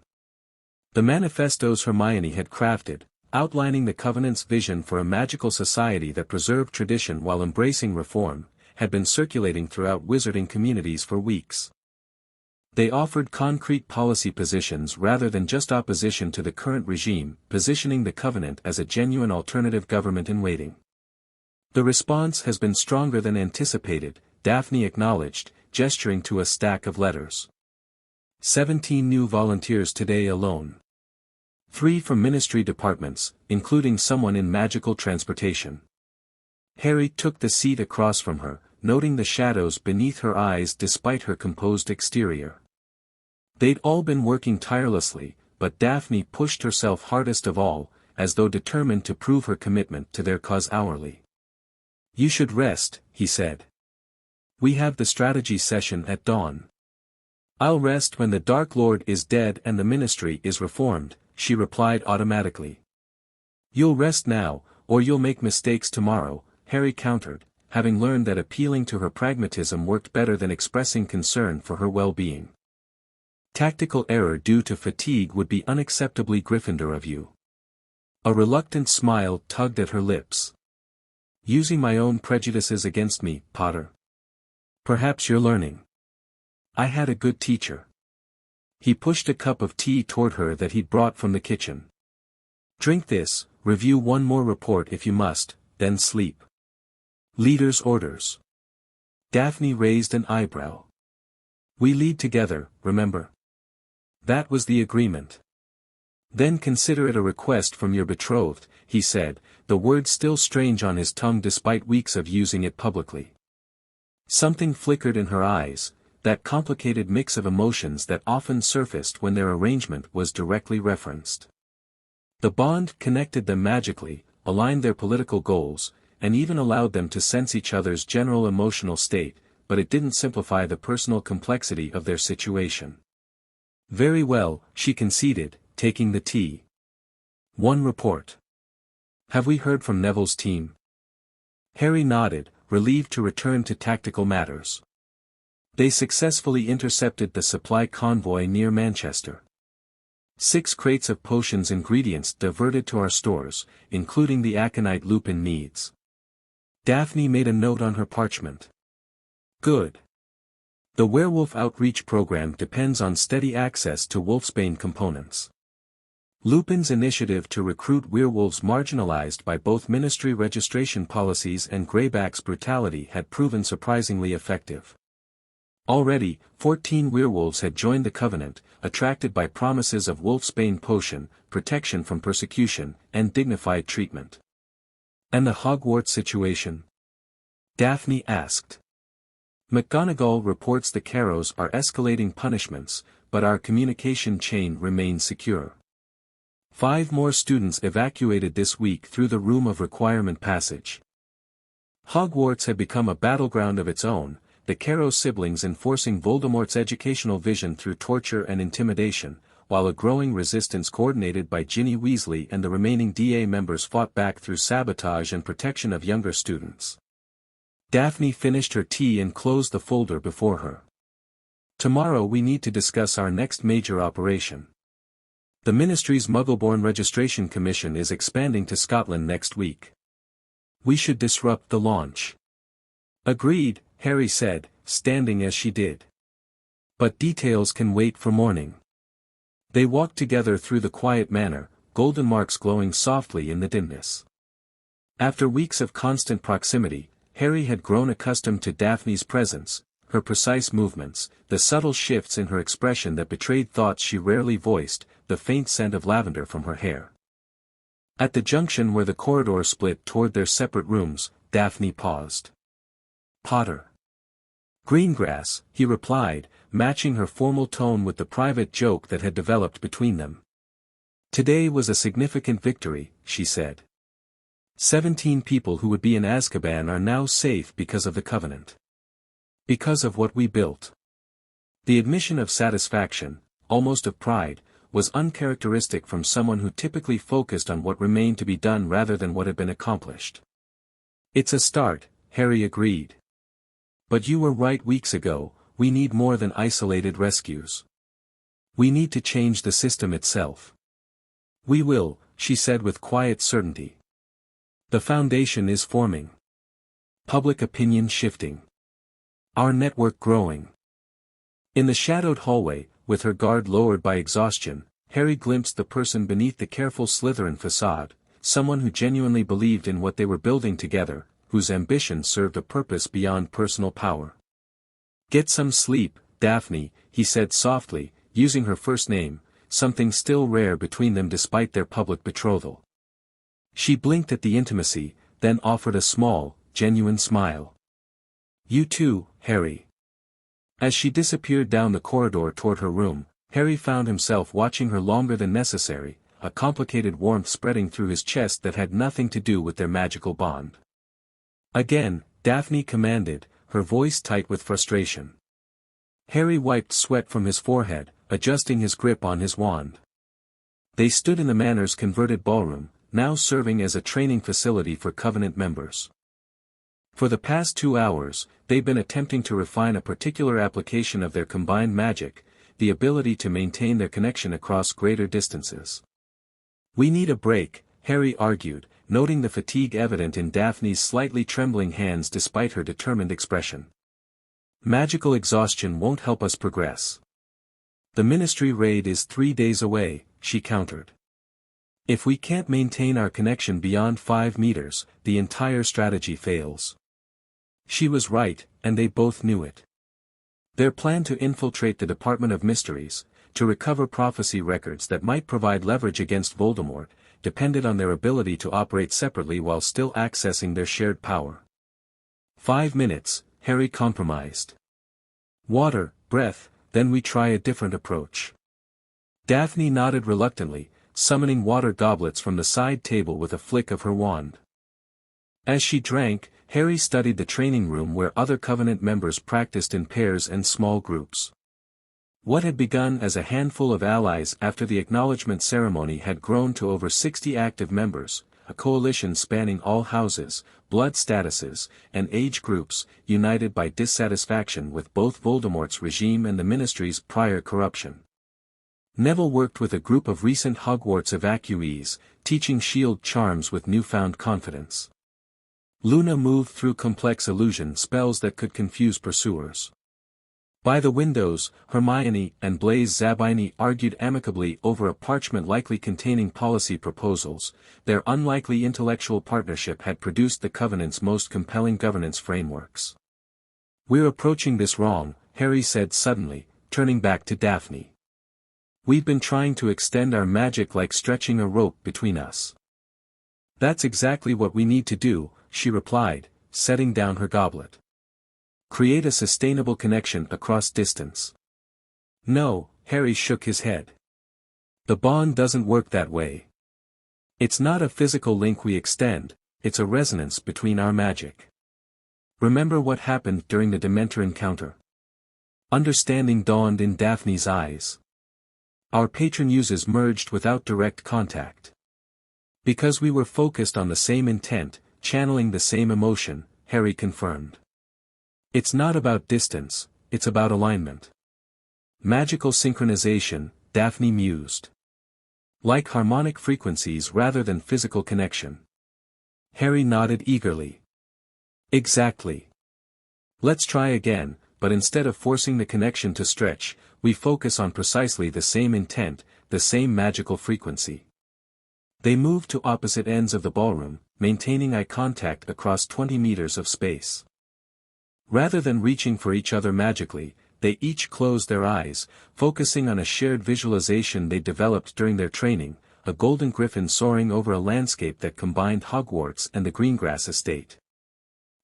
The manifestos Hermione had crafted, outlining the Covenant's vision for a magical society that preserved tradition while embracing reform, had been circulating throughout wizarding communities for weeks. They offered concrete policy positions rather than just opposition to the current regime, positioning the Covenant as a genuine alternative government in waiting. "The response has been stronger than anticipated," Daphne acknowledged, gesturing to a stack of letters. 17 new volunteers today alone. 3 from ministry departments, including someone in magical transportation. Harry took the seat across from her, noting the shadows beneath her eyes despite her composed exterior. They'd all been working tirelessly, but Daphne pushed herself hardest of all, as though determined to prove her commitment to their cause hourly. "You should rest," he said. "We have the strategy session at dawn." "I'll rest when the Dark Lord is dead and the ministry is reformed," she replied automatically. "You'll rest now, or you'll make mistakes tomorrow," Harry countered, having learned that appealing to her pragmatism worked better than expressing concern for her well-being. "Tactical error due to fatigue would be unacceptably Gryffindor of you." A reluctant smile tugged at her lips. "Using my own prejudices against me, Potter. Perhaps you're learning. I had a good teacher." He pushed a cup of tea toward her that he'd brought from the kitchen. "Drink this, review one more report if you must, then sleep." "Leader's orders." Daphne raised an eyebrow. "We lead together, remember?" That was the agreement. Then consider it a request from your betrothed, he said, the word still strange on his tongue despite weeks of using it publicly. Something flickered in her eyes, that complicated mix of emotions that often surfaced when their arrangement was directly referenced. The bond connected them magically, aligned their political goals, and even allowed them to sense each other's general emotional state, but it didn't simplify the personal complexity of their situation. Very well, she conceded, taking the tea. One report. Have we heard from Neville's team? Harry nodded, relieved to return to tactical matters. They successfully intercepted the supply convoy near Manchester. 6 crates of potions ingredients diverted to our stores, including the aconite Lupin needs. Daphne made a note on her parchment. Good. The werewolf outreach program depends on steady access to wolfsbane components. Lupin's initiative to recruit werewolves marginalized by both ministry registration policies and Greyback's brutality had proven surprisingly effective. Already, 14 werewolves had joined the Covenant, attracted by promises of wolfsbane potion, protection from persecution, and dignified treatment. And the Hogwarts situation? Daphne asked. McGonagall reports the Carrows are escalating punishments, but our communication chain remains secure. 5 more students evacuated this week through the Room of Requirement passage. Hogwarts had become a battleground of its own, the Carrow siblings enforcing Voldemort's educational vision through torture and intimidation, while a growing resistance coordinated by Ginny Weasley and the remaining DA members fought back through sabotage and protection of younger students. Daphne finished her tea and closed the folder before her. Tomorrow we need to discuss our next major operation. The Ministry's Muggleborn Registration Commission is expanding to Scotland next week. We should disrupt the launch. Agreed, Harry said, standing as she did. But details can wait for morning. They walked together through the quiet manor, golden marks glowing softly in the dimness. After weeks of constant proximity, Harry had grown accustomed to Daphne's presence, her precise movements, the subtle shifts in her expression that betrayed thoughts she rarely voiced, the faint scent of lavender from her hair. At the junction where the corridor split toward their separate rooms, Daphne paused. Potter. Greengrass, he replied, matching her formal tone with the private joke that had developed between them. Today was a significant victory, she said. 17 people who would be in Azkaban are now safe because of the Covenant. Because of what we built. The admission of satisfaction, almost of pride, was uncharacteristic from someone who typically focused on what remained to be done rather than what had been accomplished. It's a start, Harry agreed. But you were right weeks ago, we need more than isolated rescues. We need to change the system itself. We will, she said with quiet certainty. The foundation is forming. Public opinion shifting. Our network growing. In the shadowed hallway, with her guard lowered by exhaustion, Harry glimpsed the person beneath the careful Slytherin facade, someone who genuinely believed in what they were building together, whose ambition served a purpose beyond personal power. Get some sleep, Daphne, he said softly, using her first name, something still rare between them despite their public betrothal. She blinked at the intimacy, then offered a small, genuine smile. You too, Harry. As she disappeared down the corridor toward her room, Harry found himself watching her longer than necessary, a complicated warmth spreading through his chest that had nothing to do with their magical bond. Again, Daphne commanded, her voice tight with frustration. Harry wiped sweat from his forehead, adjusting his grip on his wand. They stood in the manor's converted ballroom, now serving as a training facility for Covenant members. For the past 2 hours, they've been attempting to refine a particular application of their combined magic, the ability to maintain their connection across greater distances. We need a break, Harry argued, noting the fatigue evident in Daphne's slightly trembling hands despite her determined expression. Magical exhaustion won't help us progress. The Ministry raid is 3 days away, she countered. If we can't maintain our connection beyond 5 meters, the entire strategy fails. She was right, and they both knew it. Their plan to infiltrate the Department of Mysteries, to recover prophecy records that might provide leverage against Voldemort, depended on their ability to operate separately while still accessing their shared power. 5 minutes, Harry compromised. Water, breath, then we try a different approach. Daphne nodded reluctantly, summoning water goblets from the side table with a flick of her wand. As she drank, Harry studied the training room where other Covenant members practiced in pairs and small groups. What had begun as a handful of allies after the acknowledgement ceremony had grown to over 60 active members, a coalition spanning all houses, blood statuses, and age groups, united by dissatisfaction with both Voldemort's regime and the Ministry's prior corruption. Neville worked with a group of recent Hogwarts evacuees, teaching shield charms with newfound confidence. Luna moved through complex illusion spells that could confuse pursuers. By the windows, Hermione and Blaise Zabini argued amicably over a parchment likely containing policy proposals. Their unlikely intellectual partnership had produced the Covenant's most compelling governance frameworks. "We're approaching this wrong," Harry said suddenly, turning back to Daphne. "We've been trying to extend our magic like stretching a rope between us." "That's exactly what we need to do," she replied, setting down her goblet. "Create a sustainable connection across distance." "No," Harry shook his head. "The bond doesn't work that way. It's not a physical link we extend, it's a resonance between our magic. Remember what happened during the Dementor encounter?" Understanding dawned in Daphne's eyes. "Our patron uses merged without direct contact. Because we were focused on the same intent, channeling the same emotion," Harry confirmed. "It's not about distance, it's about alignment. Magical synchronization," Daphne mused. "Like harmonic frequencies rather than physical connection." Harry nodded eagerly. "Exactly. Let's try again, but instead of forcing the connection to stretch, we focus on precisely the same intent, the same magical frequency." They moved to opposite ends of the ballroom, maintaining eye contact across 20 meters of space. Rather than reaching for each other magically, they each closed their eyes, focusing on a shared visualization they developed during their training, a golden griffin soaring over a landscape that combined Hogwarts and the Greengrass estate.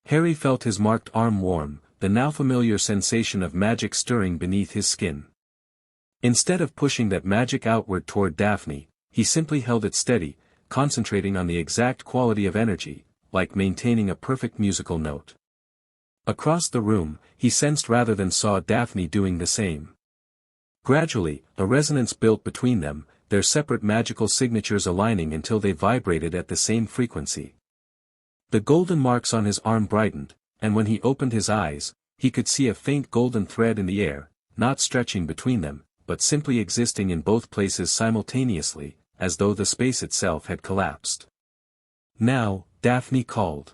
Harry felt his marked arm warm, the now familiar sensation of magic stirring beneath his skin. Instead of pushing that magic outward toward Daphne, he simply held it steady, concentrating on the exact quality of energy, like maintaining a perfect musical note. Across the room, he sensed rather than saw Daphne doing the same. Gradually, a resonance built between them, their separate magical signatures aligning until they vibrated at the same frequency. The golden marks on his arm brightened, and when he opened his eyes, he could see a faint golden thread in the air, not stretching between them, but simply existing in both places simultaneously, as though the space itself had collapsed. "Now," Daphne called.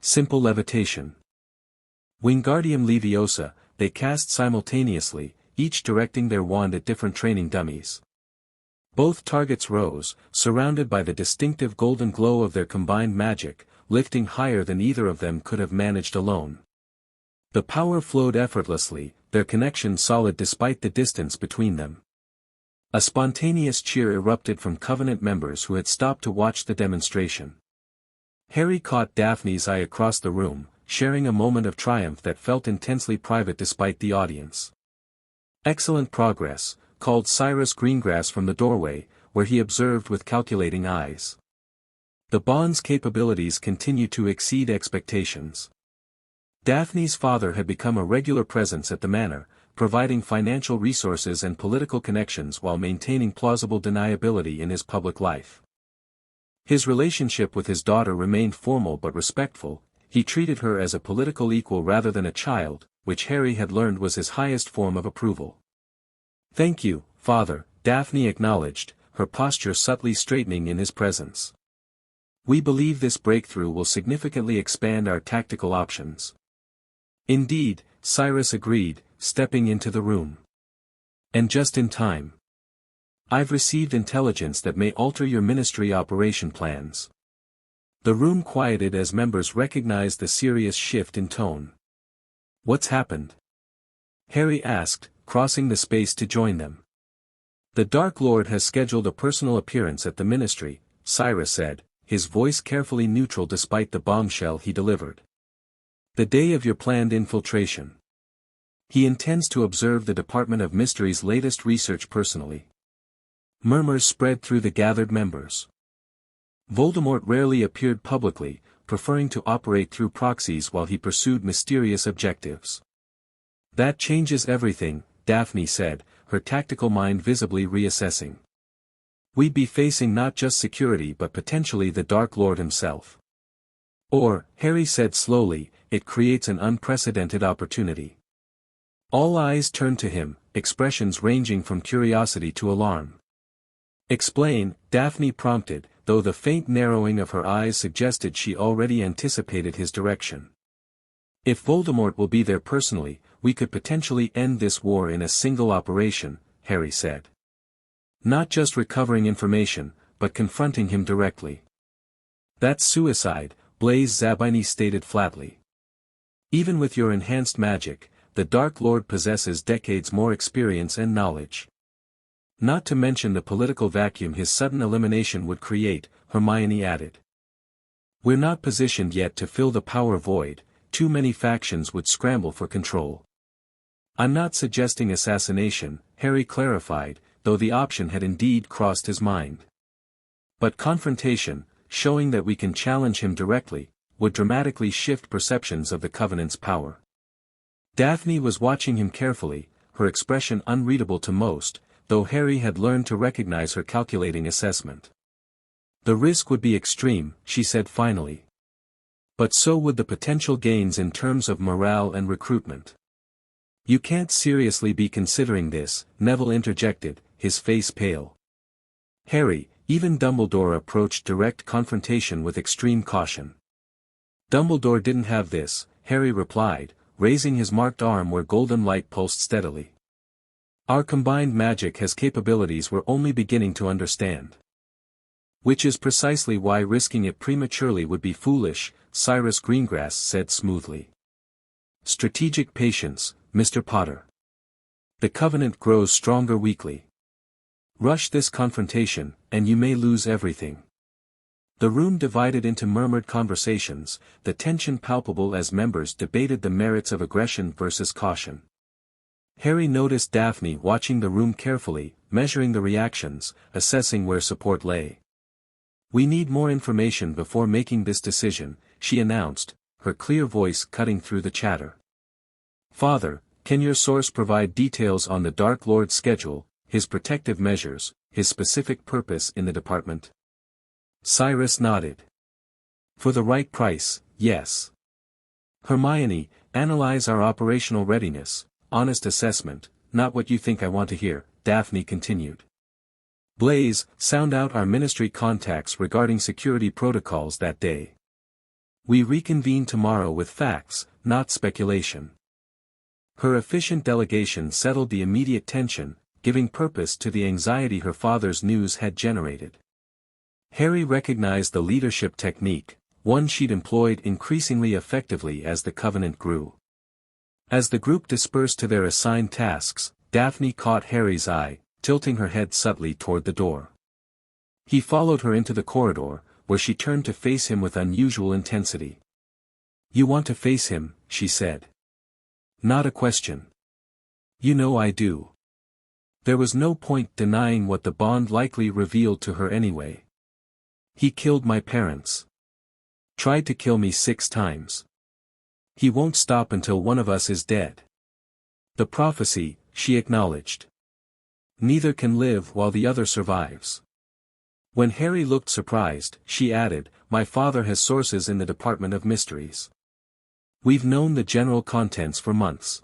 Simple levitation. Wingardium Leviosa, they cast simultaneously, each directing their wand at different training dummies. Both targets rose, surrounded by the distinctive golden glow of their combined magic, lifting higher than either of them could have managed alone. The power flowed effortlessly, their connection solid despite the distance between them. A spontaneous cheer erupted from Covenant members who had stopped to watch the demonstration. Harry caught Daphne's eye across the room, sharing a moment of triumph that felt intensely private despite the audience. "Excellent progress," called Cyrus Greengrass from the doorway, where he observed with calculating eyes. "The bond's capabilities continue to exceed expectations." Daphne's father had become a regular presence at the manor, providing financial resources and political connections while maintaining plausible deniability in his public life. His relationship with his daughter remained formal but respectful. He treated her as a political equal rather than a child, which Harry had learned was his highest form of approval. "Thank you, Father," Daphne acknowledged, her posture subtly straightening in his presence. "We believe this breakthrough will significantly expand our tactical options." "Indeed," Cyrus agreed, stepping into the room. "And just in time. I've received intelligence that may alter your ministry operation plans." The room quieted as members recognized the serious shift in tone. "What's happened?" Harry asked, crossing the space to join them. The Dark Lord has scheduled a personal appearance at the ministry, Cyrus said, his voice carefully neutral despite the bombshell he delivered. The day of your planned infiltration. He intends to observe the Department of Mystery's latest research personally. Murmurs spread through the gathered members. Voldemort rarely appeared publicly, preferring to operate through proxies while he pursued mysterious objectives. That changes everything, Daphne said, her tactical mind visibly reassessing. We'd be facing not just security but potentially the Dark Lord himself. Or, Harry said slowly, it creates an unprecedented opportunity. All eyes turned to him, expressions ranging from curiosity to alarm. Explain, Daphne prompted, though the faint narrowing of her eyes suggested she already anticipated his direction. If Voldemort will be there personally, we could potentially end this war in a single operation, Harry said. Not just recovering information, but confronting him directly. That's suicide, Blaise Zabini stated flatly. Even with your enhanced magic, the Dark Lord possesses decades more experience and knowledge. Not to mention the political vacuum his sudden elimination would create, Hermione added. We're not positioned yet to fill the power void, too many factions would scramble for control. I'm not suggesting assassination, Harry clarified, though the option had indeed crossed his mind. But confrontation, showing that we can challenge him directly, would dramatically shift perceptions of the Covenant's power. Daphne was watching him carefully, her expression unreadable to most, though Harry had learned to recognize her calculating assessment. The risk would be extreme, she said finally. But so would the potential gains in terms of morale and recruitment. You can't seriously be considering this, Neville interjected, his face pale. Harry, even Dumbledore approached direct confrontation with extreme caution. Dumbledore didn't have this, Harry replied, raising his marked arm where golden light pulsed steadily. Our combined magic has capabilities we're only beginning to understand. Which is precisely why risking it prematurely would be foolish, Cyrus Greengrass said smoothly. Strategic patience, Mr. Potter. The Covenant grows stronger weekly. Rush this confrontation, and you may lose everything. The room divided into murmured conversations, the tension palpable as members debated the merits of aggression versus caution. Harry noticed Daphne watching the room carefully, measuring the reactions, assessing where support lay. We need more information before making this decision, she announced, her clear voice cutting through the chatter. Father, can your source provide details on the Dark Lord's schedule, his protective measures, his specific purpose in the department? Cyrus nodded. For the right price, yes. Hermione, analyze our operational readiness, honest assessment, not what you think I want to hear, Daphne continued. Blaise, sound out our ministry contacts regarding security protocols that day. We reconvene tomorrow with facts, not speculation. Her efficient delegation settled the immediate tension, giving purpose to the anxiety her father's news had generated. Harry recognized the leadership technique, one she'd employed increasingly effectively as the Covenant grew. As the group dispersed to their assigned tasks, Daphne caught Harry's eye, tilting her head subtly toward the door. He followed her into the corridor, where she turned to face him with unusual intensity. You want to face him, she said. Not a question. You know I do. There was no point denying what the bond likely revealed to her anyway. He killed my parents. Tried to kill me 6 times. He won't stop until one of us is dead. The prophecy, she acknowledged. Neither can live while the other survives. When Harry looked surprised, she added, my father has sources in the Department of Mysteries. We've known the general contents for months.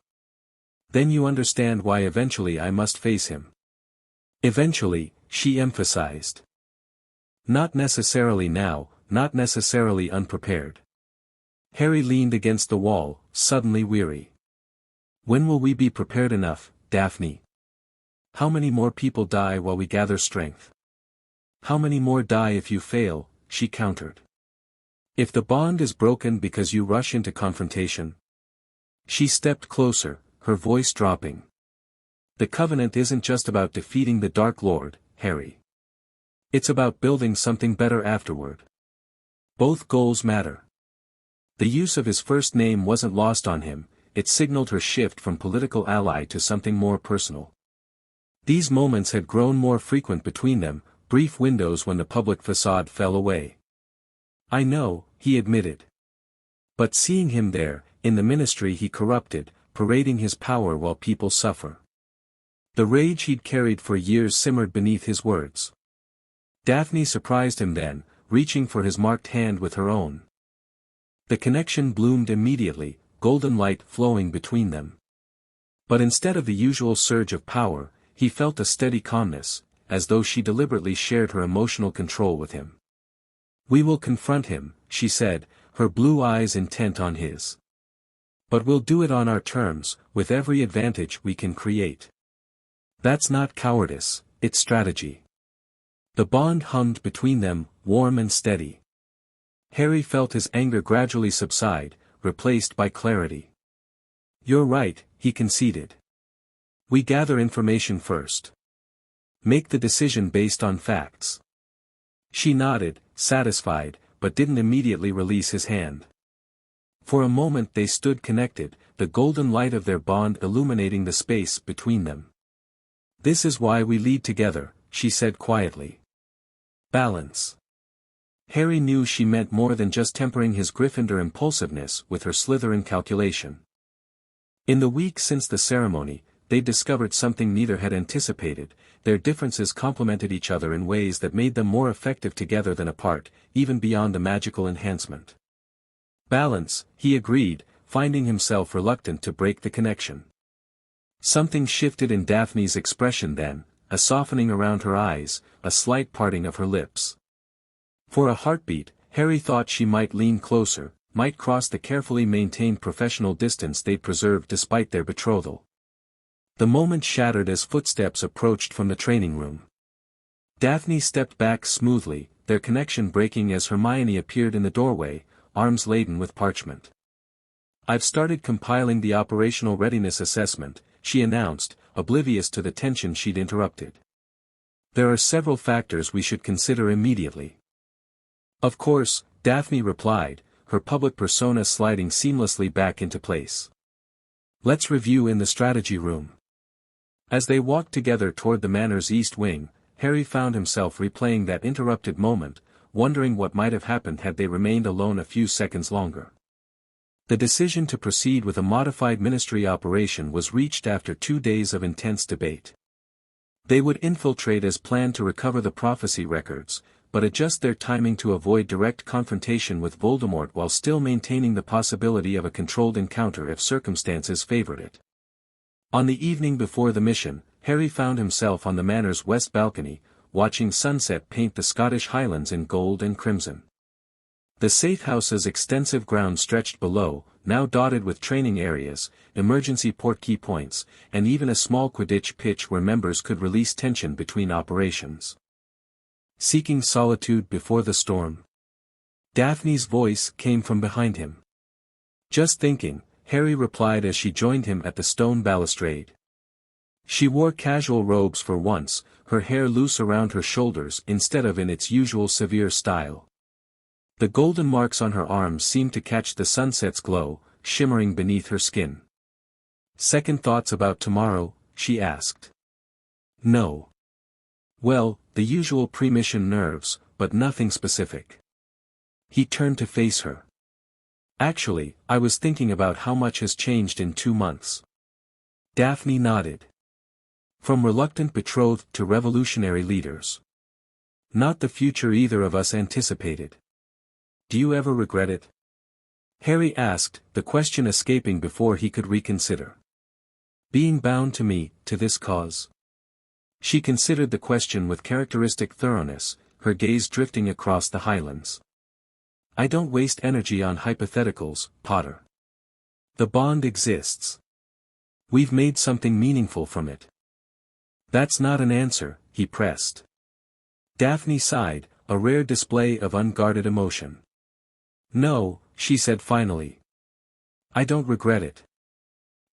Then you understand why eventually I must face him. Eventually, she emphasized. Not necessarily now, not necessarily unprepared. Harry leaned against the wall, suddenly weary. When will we be prepared enough, Daphne? How many more people die while we gather strength? How many more die if you fail, she countered. If the bond is broken because you rush into confrontation? She stepped closer, her voice dropping. The covenant isn't just about defeating the Dark Lord, Harry. It's about building something better afterward. Both goals matter. The use of his first name wasn't lost on him, it signaled her shift from political ally to something more personal. These moments had grown more frequent between them, brief windows when the public facade fell away. I know, he admitted. But seeing him there, in the ministry he corrupted, parading his power while people suffer. The rage he'd carried for years simmered beneath his words. Daphne surprised him then, reaching for his marked hand with her own. The connection bloomed immediately, golden light flowing between them. But instead of the usual surge of power, he felt a steady calmness, as though she deliberately shared her emotional control with him. We will confront him, she said, her blue eyes intent on his. But we'll do it on our terms, with every advantage we can create. That's not cowardice, it's strategy. The bond hummed between them, warm and steady. Harry felt his anger gradually subside, replaced by clarity. You're right, he conceded. We gather information first. Make the decision based on facts. She nodded, satisfied, but didn't immediately release his hand. For a moment they stood connected, the golden light of their bond illuminating the space between them. This is why we lead together, she said quietly. Balance. Harry knew she meant more than just tempering his Gryffindor impulsiveness with her Slytherin calculation. In the weeks since the ceremony, they discovered something neither had anticipated: their differences complemented each other in ways that made them more effective together than apart, even beyond the magical enhancement. Balance, he agreed, finding himself reluctant to break the connection. Something shifted in Daphne's expression then, a softening around her eyes, a slight parting of her lips. For a heartbeat, Harry thought she might lean closer, might cross the carefully maintained professional distance they'd preserved despite their betrothal. The moment shattered as footsteps approached from the training room. Daphne stepped back smoothly, their connection breaking as Hermione appeared in the doorway, arms laden with parchment. I've started compiling the operational readiness assessment, she announced, oblivious to the tension she'd interrupted. There are several factors we should consider immediately. Of course, Daphne replied, her public persona sliding seamlessly back into place. Let's review in the strategy room. As they walked together toward the manor's east wing, Harry found himself replaying that interrupted moment, wondering what might have happened had they remained alone a few seconds longer. The decision to proceed with a modified ministry operation was reached after 2 days of intense debate. They would infiltrate as planned to recover the prophecy records, but adjust their timing to avoid direct confrontation with Voldemort while still maintaining the possibility of a controlled encounter if circumstances favored it. On the evening before the mission, Harry found himself on the manor's west balcony, watching sunset paint the Scottish Highlands in gold and crimson. The safe house's extensive grounds stretched below, now dotted with training areas, emergency portkey points, and even a small Quidditch pitch where members could release tension between operations. Seeking solitude before the storm. Daphne's voice came from behind him. Just thinking, Harry replied as she joined him at the stone balustrade. She wore casual robes for once, her hair loose around her shoulders instead of in its usual severe style. The golden marks on her arms seemed to catch the sunset's glow, shimmering beneath her skin. Second thoughts about tomorrow, she asked. No. Well, the usual pre-mission nerves, but nothing specific. He turned to face her. Actually, I was thinking about how much has changed in 2 months. Daphne nodded. From reluctant betrothed to revolutionary leaders. Not the future either of us anticipated. Do you ever regret it? Harry asked, the question escaping before he could reconsider. Being bound to me, to this cause? She considered the question with characteristic thoroughness, her gaze drifting across the Highlands. I don't waste energy on hypotheticals, Potter. The bond exists. We've made something meaningful from it. That's not an answer, he pressed. Daphne sighed, a rare display of unguarded emotion. No, she said finally. I don't regret it.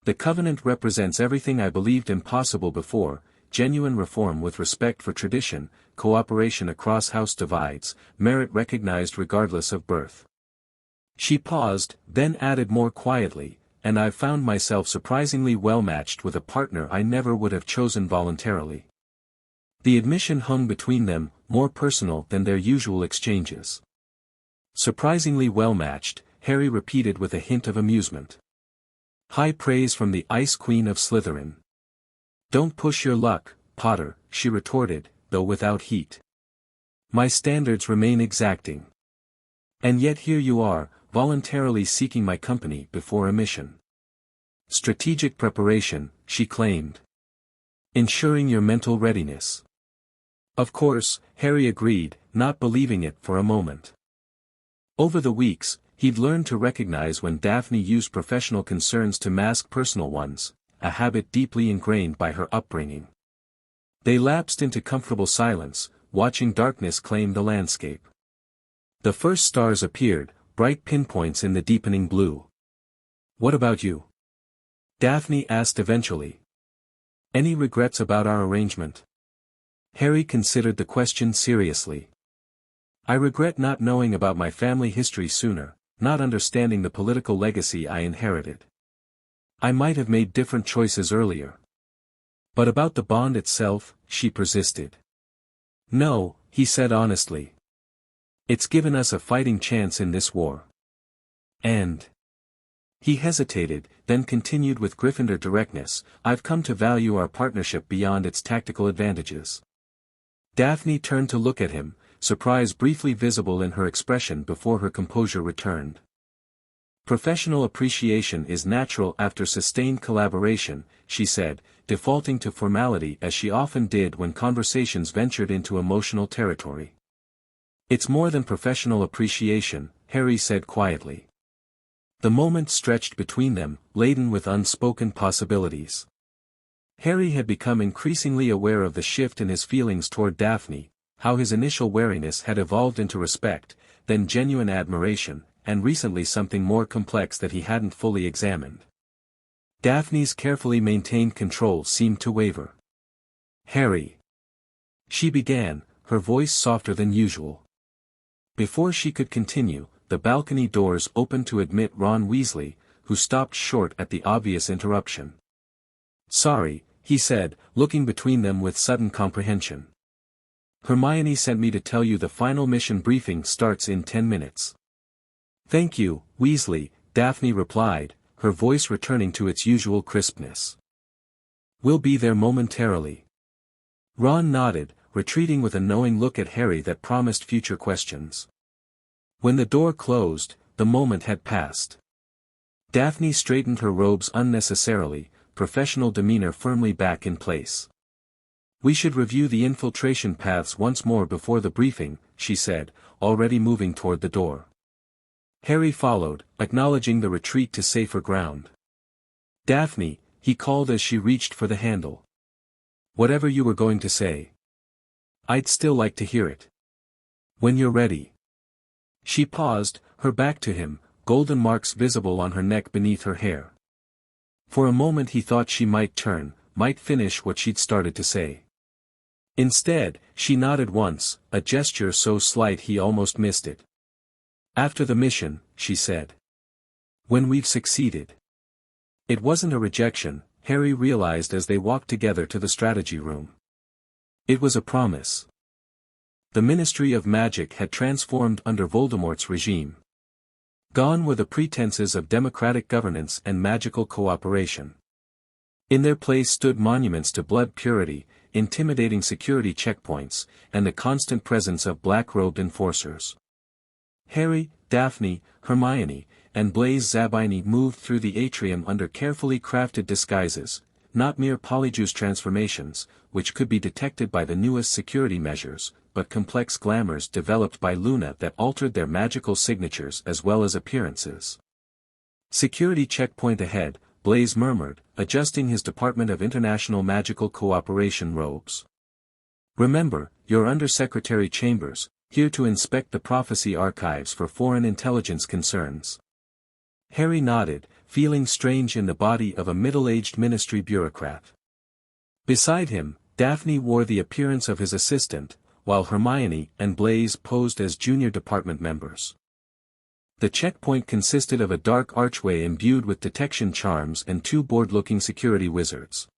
The covenant represents everything I believed impossible before: genuine reform with respect for tradition, cooperation across house divides, merit recognized regardless of birth. She paused, then added more quietly, and I've found myself surprisingly well matched with a partner I never would have chosen voluntarily. The admission hung between them, more personal than their usual exchanges. Surprisingly well matched, Harry repeated with a hint of amusement. High praise from the Ice Queen of Slytherin. Don't push your luck, Potter, she retorted, though without heat. My standards remain exacting. And yet here you are, voluntarily seeking my company before a mission. Strategic preparation, she claimed. Ensuring your mental readiness. Of course, Harry agreed, not believing it for a moment. Over the weeks, he'd learned to recognize when Daphne used professional concerns to mask personal ones, a habit deeply ingrained by her upbringing. They lapsed into comfortable silence, watching darkness claim the landscape. The first stars appeared, bright pinpoints in the deepening blue. What about you? Daphne asked eventually. Any regrets about our arrangement? Harry considered the question seriously. I regret not knowing about my family history sooner, not understanding the political legacy I inherited. I might have made different choices earlier. But about the bond itself, she persisted. No, he said honestly. It's given us a fighting chance in this war. And... He hesitated, then continued with Gryffindor directness, I've come to value our partnership beyond its tactical advantages. Daphne turned to look at him, surprise briefly visible in her expression before her composure returned. Professional appreciation is natural after sustained collaboration, she said, defaulting to formality as she often did when conversations ventured into emotional territory. It's more than professional appreciation, Harry said quietly. The moment stretched between them, laden with unspoken possibilities. Harry had become increasingly aware of the shift in his feelings toward Daphne, how his initial wariness had evolved into respect, then genuine admiration, and recently something more complex that he hadn't fully examined. Daphne's carefully maintained control seemed to waver. Harry. She began, her voice softer than usual. Before she could continue, the balcony doors opened to admit Ron Weasley, who stopped short at the obvious interruption. Sorry, he said, looking between them with sudden comprehension. Hermione sent me to tell you the final mission briefing starts in 10 minutes. Thank you, Weasley, Daphne replied, her voice returning to its usual crispness. We'll be there momentarily. Ron nodded, retreating with a knowing look at Harry that promised future questions. When the door closed, the moment had passed. Daphne straightened her robes unnecessarily, professional demeanor firmly back in place. We should review the infiltration paths once more before the briefing, she said, already moving toward the door. Harry followed, acknowledging the retreat to safer ground. Daphne, he called as she reached for the handle. Whatever you were going to say. I'd still like to hear it. When you're ready. She paused, her back to him, golden marks visible on her neck beneath her hair. For a moment he thought she might turn, might finish what she'd started to say. Instead, she nodded once, a gesture so slight he almost missed it. After the mission, she said. When we've succeeded. It wasn't a rejection, Harry realized as they walked together to the strategy room. It was a promise. The Ministry of Magic had transformed under Voldemort's regime. Gone were the pretenses of democratic governance and magical cooperation. In their place stood monuments to blood purity, intimidating security checkpoints, and the constant presence of black-robed enforcers. Harry, Daphne, Hermione, and Blaise Zabini moved through the atrium under carefully crafted disguises, not mere polyjuice transformations, which could be detected by the newest security measures, but complex glamours developed by Luna that altered their magical signatures as well as appearances. Security checkpoint ahead, Blaise murmured, adjusting his Department of International Magical Cooperation robes. Remember, you're Undersecretary Chambers, here to inspect the prophecy archives for foreign intelligence concerns. Harry nodded, feeling strange in the body of a middle-aged ministry bureaucrat. Beside him, Daphne wore the appearance of his assistant, while Hermione and Blaise posed as junior department members. The checkpoint consisted of a dark archway imbued with detection charms and two bored-looking security wizards.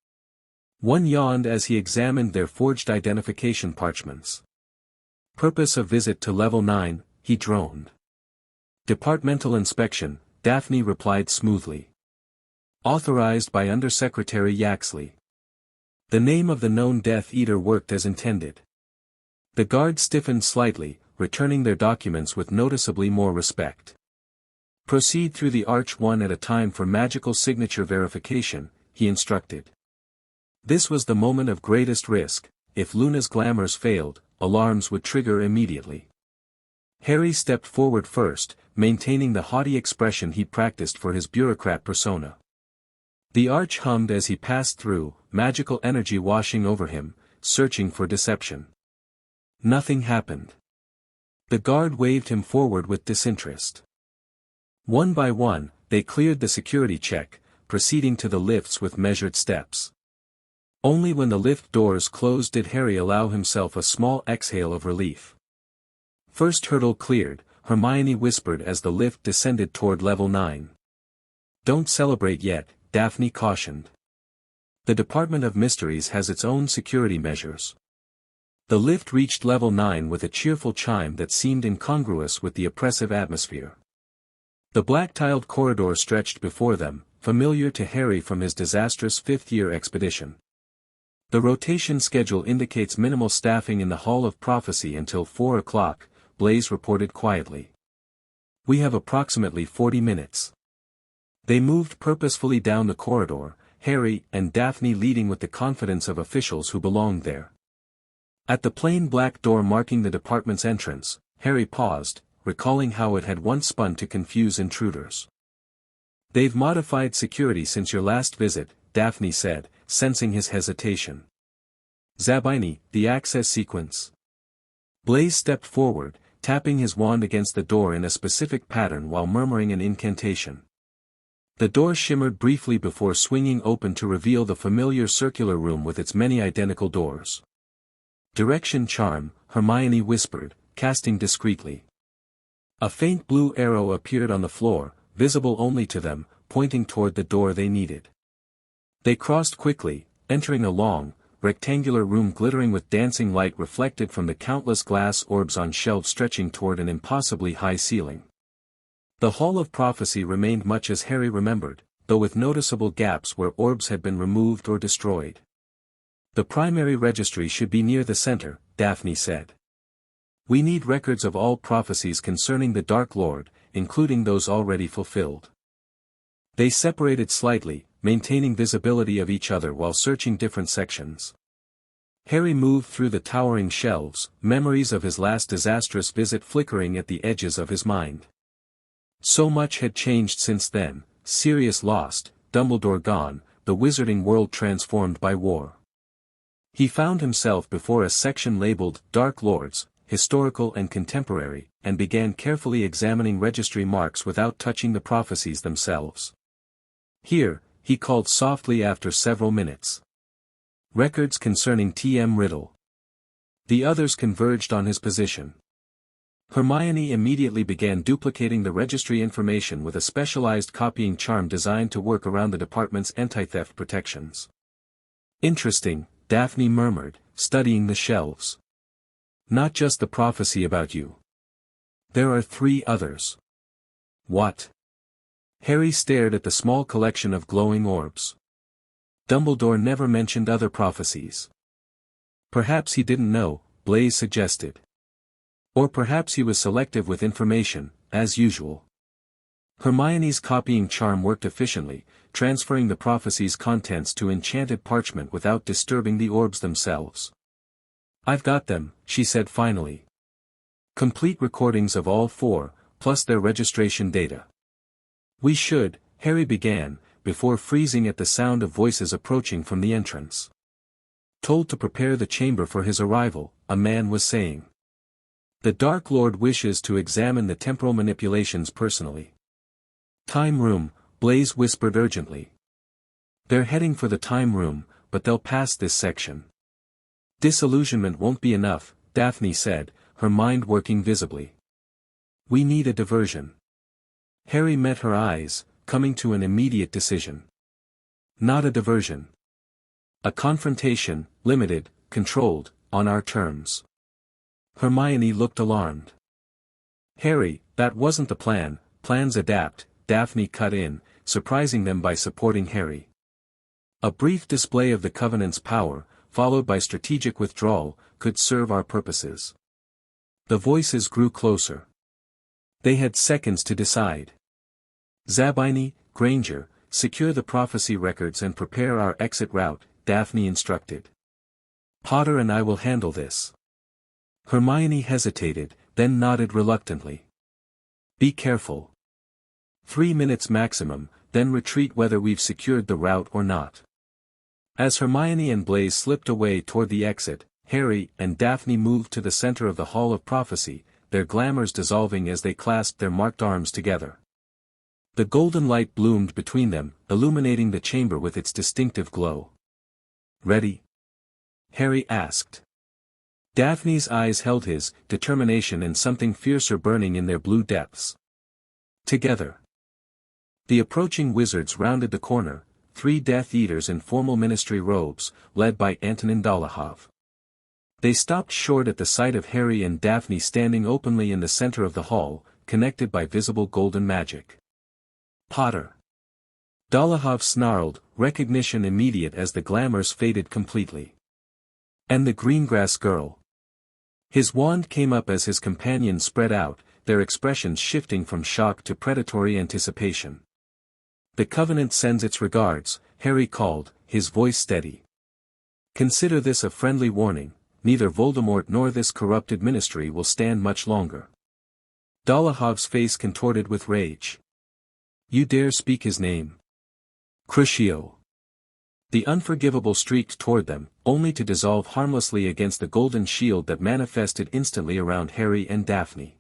One yawned as he examined their forged identification parchments. Purpose of visit to level 9, he droned. Departmental inspection, Daphne replied smoothly. Authorized by Undersecretary Yaxley. The name of the known Death Eater worked as intended. The guard stiffened slightly, returning their documents with noticeably more respect. Proceed through the arch one at a time for magical signature verification, he instructed. This was the moment of greatest risk. If Luna's glamours failed, alarms would trigger immediately. Harry stepped forward first, maintaining the haughty expression he practiced for his bureaucrat persona. The arch hummed as he passed through, magical energy washing over him, searching for deception. Nothing happened. The guard waved him forward with disinterest. One by one, they cleared the security check, proceeding to the lifts with measured steps. Only when the lift doors closed did Harry allow himself a small exhale of relief. First hurdle cleared, Hermione whispered as the lift descended toward level 9. Don't celebrate yet, Daphne cautioned. The Department of Mysteries has its own security measures. The lift reached level 9 with a cheerful chime that seemed incongruous with the oppressive atmosphere. The black-tiled corridor stretched before them, familiar to Harry from his disastrous fifth-year expedition. The rotation schedule indicates minimal staffing in the Hall of Prophecy until 4 o'clock, Blaise reported quietly. We have approximately 40 minutes. They moved purposefully down the corridor, Harry and Daphne leading with the confidence of officials who belonged there. At the plain black door marking the department's entrance, Harry paused, recalling how it had once spun to confuse intruders. They've modified security since your last visit, Daphne said, sensing his hesitation. Zabini, the access sequence. Blaise stepped forward, tapping his wand against the door in a specific pattern while murmuring an incantation. The door shimmered briefly before swinging open to reveal the familiar circular room with its many identical doors. Direction charm, Hermione whispered, casting discreetly. A faint blue arrow appeared on the floor, visible only to them, pointing toward the door they needed. They crossed quickly, entering a long, rectangular room glittering with dancing light reflected from the countless glass orbs on shelves stretching toward an impossibly high ceiling. The Hall of Prophecy remained much as Harry remembered, though with noticeable gaps where orbs had been removed or destroyed. The primary registry should be near the center, Daphne said. We need records of all prophecies concerning the Dark Lord, including those already fulfilled. They separated slightly, maintaining visibility of each other while searching different sections. Harry moved through the towering shelves, memories of his last disastrous visit flickering at the edges of his mind. So much had changed since then, Sirius lost, Dumbledore gone, the wizarding world transformed by war. He found himself before a section labeled Dark Lords, Historical and Contemporary, and began carefully examining registry marks without touching the prophecies themselves. Here, he called softly after several minutes. Records concerning T.M. Riddle. The others converged on his position. Hermione immediately began duplicating the registry information with a specialized copying charm designed to work around the department's anti-theft protections. Interesting, Daphne murmured, studying the shelves. Not just the prophecy about you. There are 3 others. What? Harry stared at the small collection of glowing orbs. Dumbledore never mentioned other prophecies. Perhaps he didn't know, Blaise suggested. Or perhaps he was selective with information, as usual. Hermione's copying charm worked efficiently, transferring the prophecy's contents to enchanted parchment without disturbing the orbs themselves. I've got them, she said finally. Complete recordings of all 4, plus their registration data. We should, Harry began, before freezing at the sound of voices approaching from the entrance. Told to prepare the chamber for his arrival, a man was saying. The Dark Lord wishes to examine the temporal manipulations personally. Time room, Blaze whispered urgently. They're heading for the time room, but they'll pass this section. Disillusionment won't be enough, Daphne said, her mind working visibly. We need a diversion. Harry met her eyes, coming to an immediate decision. Not a diversion. A confrontation, limited, controlled, on our terms. Hermione looked alarmed. Harry, that wasn't the plan, plans adapt, Daphne cut in, surprising them by supporting Harry. A brief display of the Covenant's power, followed by strategic withdrawal, could serve our purposes. The voices grew closer. They had seconds to decide. Zabini, Granger, secure the prophecy records and prepare our exit route, Daphne instructed. Potter and I will handle this. Hermione hesitated, then nodded reluctantly. Be careful. 3 minutes maximum, then retreat whether we've secured the route or not. As Hermione and Blaze slipped away toward the exit, Harry and Daphne moved to the center of the Hall of Prophecy, their glamours dissolving as they clasped their marked arms together. The golden light bloomed between them, illuminating the chamber with its distinctive glow. Ready? Harry asked. Daphne's eyes held his, determination and something fiercer burning in their blue depths. Together. The approaching wizards rounded the corner, 3 Death Eaters in formal ministry robes, led by Antonin Dolohov. They stopped short at the sight of Harry and Daphne standing openly in the center of the hall, connected by visible golden magic. Potter. Dolohov snarled, recognition immediate as the glamours faded completely. And the Greengrass girl. His wand came up as his companions spread out, their expressions shifting from shock to predatory anticipation. The Covenant sends its regards, Harry called, his voice steady. Consider this a friendly warning, neither Voldemort nor this corrupted ministry will stand much longer. Dolohov's face contorted with rage. You dare speak his name? Crucio. The unforgivable streaked toward them, only to dissolve harmlessly against the golden shield that manifested instantly around Harry and Daphne.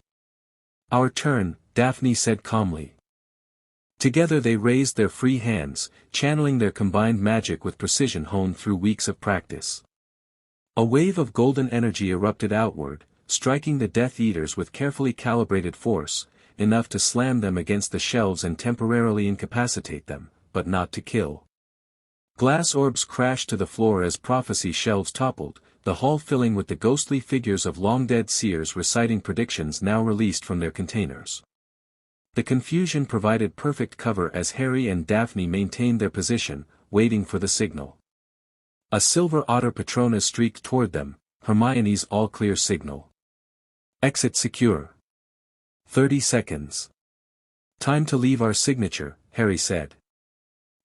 Our turn, Daphne said calmly. Together they raised their free hands, channeling their combined magic with precision honed through weeks of practice. A wave of golden energy erupted outward, striking the Death Eaters with carefully calibrated force, enough to slam them against the shelves and temporarily incapacitate them, but not to kill. Glass orbs crashed to the floor as prophecy shelves toppled, the hall filling with the ghostly figures of long-dead seers reciting predictions now released from their containers. The confusion provided perfect cover as Harry and Daphne maintained their position, waiting for the signal. A silver otter Patronus streaked toward them, Hermione's all-clear signal. Exit secure. 30 seconds. Time to leave our signature, Harry said.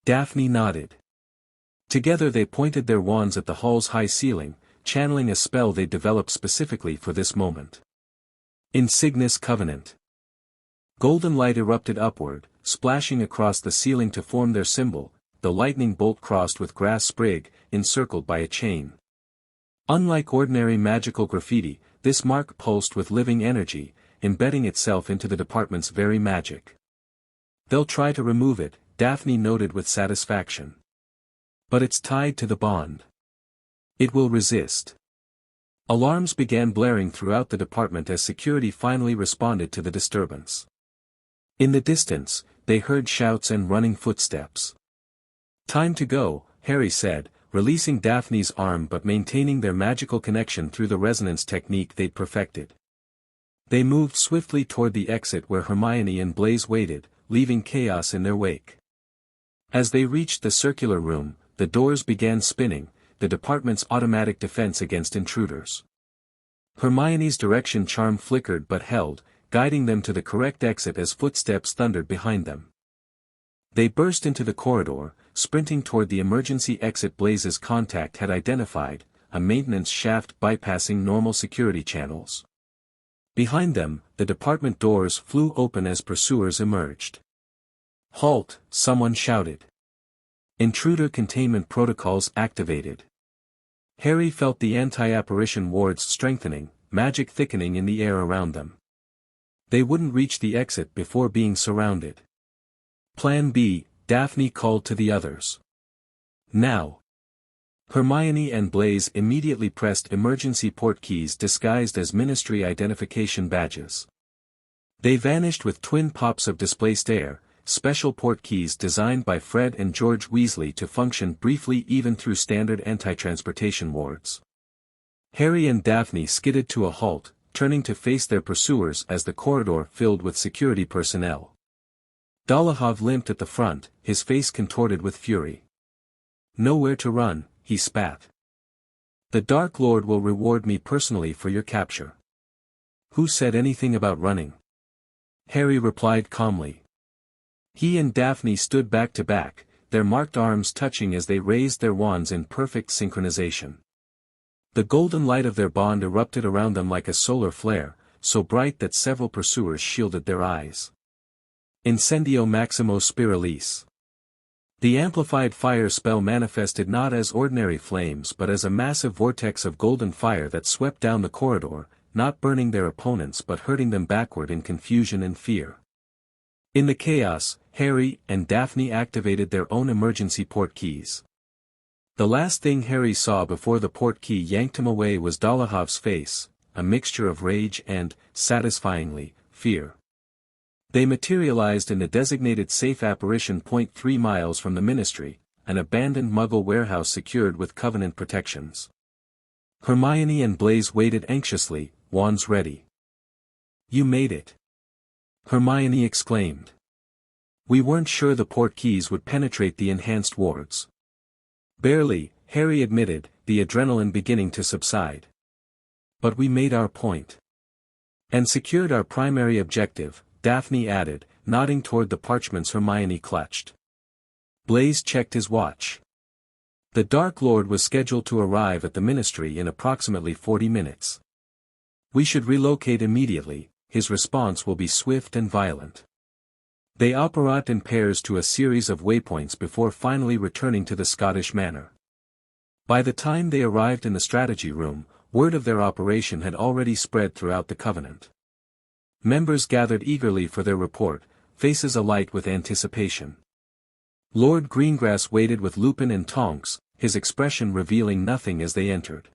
Daphne nodded. Together they pointed their wands at the hall's high ceiling, channeling a spell they developed specifically for this moment. Insignis Covenant. Golden light erupted upward, splashing across the ceiling to form their symbol, the lightning bolt crossed with grass sprig, encircled by a chain. Unlike ordinary magical graffiti, this mark pulsed with living energy, embedding itself into the department's very magic. They'll try to remove it, Daphne noted with satisfaction. But it's tied to the bond. It will resist. Alarms began blaring throughout the department as security finally responded to the disturbance. In the distance, they heard shouts and running footsteps. Time to go, Harry said, releasing Daphne's arm but maintaining their magical connection through the resonance technique they'd perfected. They moved swiftly toward the exit where Hermione and Blaze waited, leaving chaos in their wake. As they reached the circular room, the doors began spinning, the department's automatic defense against intruders. Hermione's direction charm flickered but held, guiding them to the correct exit as footsteps thundered behind them. They burst into the corridor, sprinting toward the emergency exit Blaze's contact had identified, a maintenance shaft bypassing normal security channels. Behind them, the department doors flew open as pursuers emerged. Halt, someone shouted. Intruder containment protocols activated. Harry felt the anti-apparition wards strengthening, magic thickening in the air around them. They wouldn't reach the exit before being surrounded. Plan B, Daphne called to the others. Now. Hermione and Blaise immediately pressed emergency port keys disguised as ministry identification badges. They vanished with twin pops of displaced air, special port keys designed by Fred and George Weasley to function briefly even through standard anti-transportation wards. Harry and Daphne skidded to a halt, turning to face their pursuers as the corridor filled with security personnel. Dolohov limped at the front, his face contorted with fury. "Nowhere to run," he spat. "The Dark Lord will reward me personally for your capture." "Who said anything about running?" Harry replied calmly. He and Daphne stood back to back, their marked arms touching as they raised their wands in perfect synchronization. The golden light of their bond erupted around them like a solar flare, so bright that several pursuers shielded their eyes. Incendio Maximo Spiralis. The amplified fire spell manifested not as ordinary flames but as a massive vortex of golden fire that swept down the corridor, not burning their opponents but hurting them backward in confusion and fear. In the chaos, Harry and Daphne activated their own emergency port keys. The last thing Harry saw before the port key yanked him away was Dolohov's face, a mixture of rage and, satisfyingly, fear. They materialized in the designated safe apparition point 3 miles from the Ministry, an abandoned Muggle warehouse secured with Covenant protections. Hermione and Blaise waited anxiously, wands ready. "You made it!" Hermione exclaimed. "We weren't sure the port keys would penetrate the enhanced wards." "Barely," Harry admitted, the adrenaline beginning to subside. "But we made our point. And secured our primary objective," Daphne added, nodding toward the parchments Hermione clutched. Blaise checked his watch. The Dark Lord was scheduled to arrive at the Ministry in approximately 40 minutes. "We should relocate immediately, his response will be swift and violent." They operate in pairs to a series of waypoints before finally returning to the Scottish manor. By the time they arrived in the strategy room, word of their operation had already spread throughout the Covenant. Members gathered eagerly for their report, faces alight with anticipation. Lord Greengrass waited with Lupin and Tonks, his expression revealing nothing as they entered.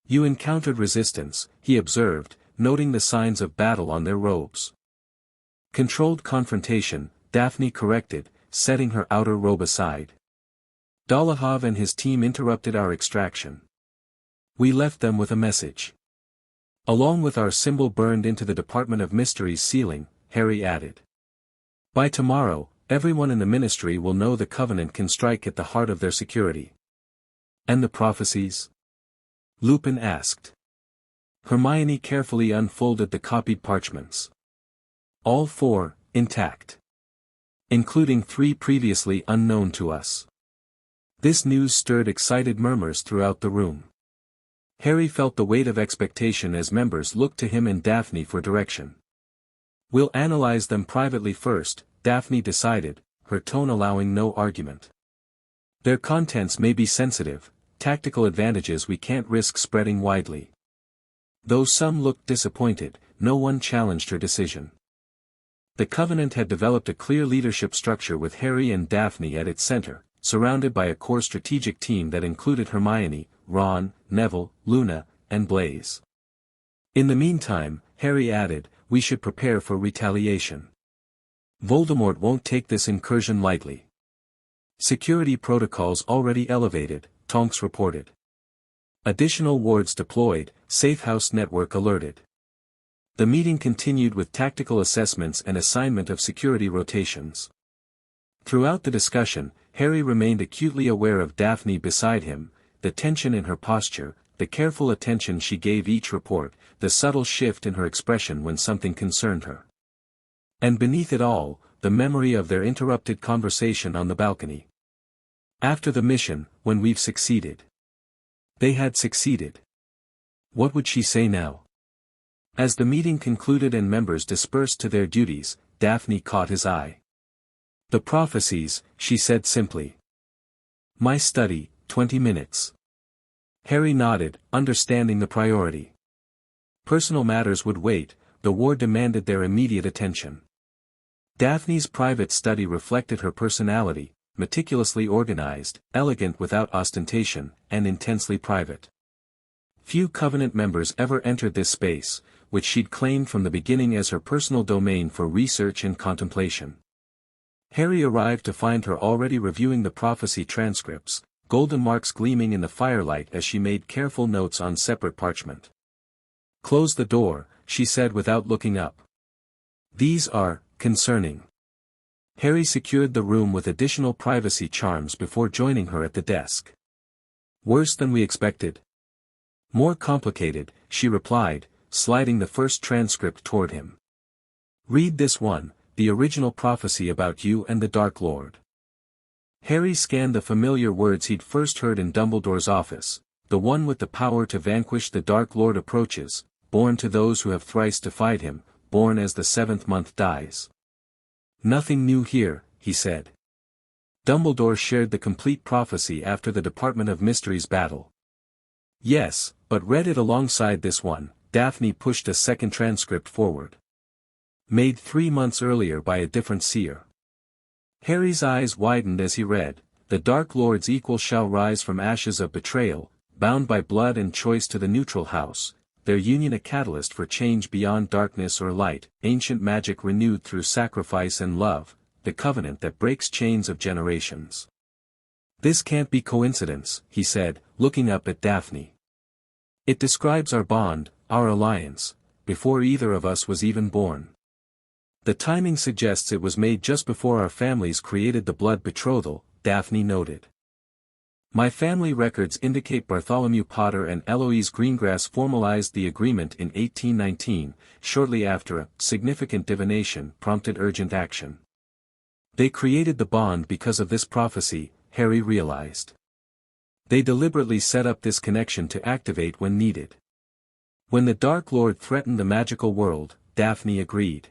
"You encountered resistance," he observed, noting the signs of battle on their robes. "Controlled confrontation," Daphne corrected, setting her outer robe aside. "Dolohov and his team interrupted our extraction. We left them with a message. Along with our symbol burned into the Department of Mysteries ceiling," Harry added. "By tomorrow, everyone in the Ministry will know the Covenant can strike at the heart of their security." "And the prophecies?" Lupin asked. Hermione carefully unfolded the copied parchments. "All 4, intact. Including 3 previously unknown to us." This news stirred excited murmurs throughout the room. Harry felt the weight of expectation as members looked to him and Daphne for direction. "We'll analyze them privately first," Daphne decided, her tone allowing no argument. "Their contents may be sensitive, tactical advantages we can't risk spreading widely." Though some looked disappointed, no one challenged her decision. The Covenant had developed a clear leadership structure with Harry and Daphne at its center, surrounded by a core strategic team that included Hermione, Ron, Neville, Luna, and Blaise. In the meantime, Harry added, "we should prepare for retaliation. Voldemort won't take this incursion lightly." "Security protocols already elevated," Tonks reported. "Additional wards deployed, safe house network alerted." The meeting continued with tactical assessments and assignment of security rotations. Throughout the discussion, Harry remained acutely aware of Daphne beside him, the tension in her posture, the careful attention she gave each report, the subtle shift in her expression when something concerned her. And beneath it all, the memory of their interrupted conversation on the balcony. "After the mission, when we've succeeded." They had succeeded. What would she say now? As the meeting concluded and members dispersed to their duties, Daphne caught his eye. "The prophecies," she said simply. "My study, 20 minutes." Harry nodded, understanding the priority. Personal matters would wait, the war demanded their immediate attention. Daphne's private study reflected her personality, meticulously organized, elegant without ostentation, and intensely private. Few Covenant members ever entered this space, which she'd claimed from the beginning as her personal domain for research and contemplation. Harry arrived to find her already reviewing the prophecy transcripts, golden marks gleaming in the firelight as she made careful notes on separate parchment. "Close the door," she said without looking up. "These are concerning." Harry secured the room with additional privacy charms before joining her at the desk. "Worse than we expected?" "More complicated," she replied, sliding the first transcript toward him. "Read this one, the original prophecy about you and the Dark Lord." Harry scanned the familiar words he'd first heard in Dumbledore's office. "The one with the power to vanquish the Dark Lord approaches, born to those who have thrice defied him, born as the seventh month dies." "Nothing new here," he said. Dumbledore shared the complete prophecy after the Department of Mysteries battle. "Yes, but read it alongside this one." Daphne pushed a second transcript forward. "Made 3 months earlier by a different seer." Harry's eyes widened as he read, "The Dark Lord's equal shall rise from ashes of betrayal, bound by blood and choice to the neutral house, their union a catalyst for change beyond darkness or light, ancient magic renewed through sacrifice and love, the covenant that breaks chains of generations." "This can't be coincidence," he said, looking up at Daphne. "It describes our bond, our alliance, before either of us was even born. The timing suggests it was made just before our families created the blood betrothal," Daphne noted. "My family records indicate Bartholomew Potter and Eloise Greengrass formalized the agreement in 1819, shortly after a significant divination prompted urgent action. They created the bond because of this prophecy," Harry realized. "They deliberately set up this connection to activate when needed." "When the Dark Lord threatened the magical world," Daphne agreed.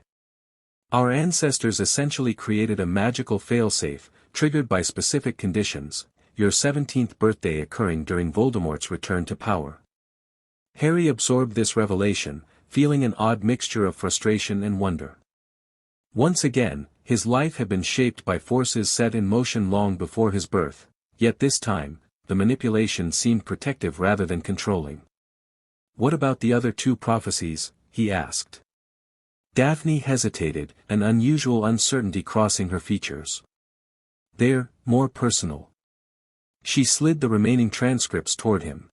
"Our ancestors essentially created a magical failsafe, triggered by specific conditions, your 17th birthday occurring during Voldemort's return to power." Harry absorbed this revelation, feeling an odd mixture of frustration and wonder. Once again, his life had been shaped by forces set in motion long before his birth, yet this time, the manipulation seemed protective rather than controlling. "What about the other 2 prophecies?" he asked. Daphne hesitated, an unusual uncertainty crossing her features. "They're more personal." She slid the remaining transcripts toward him.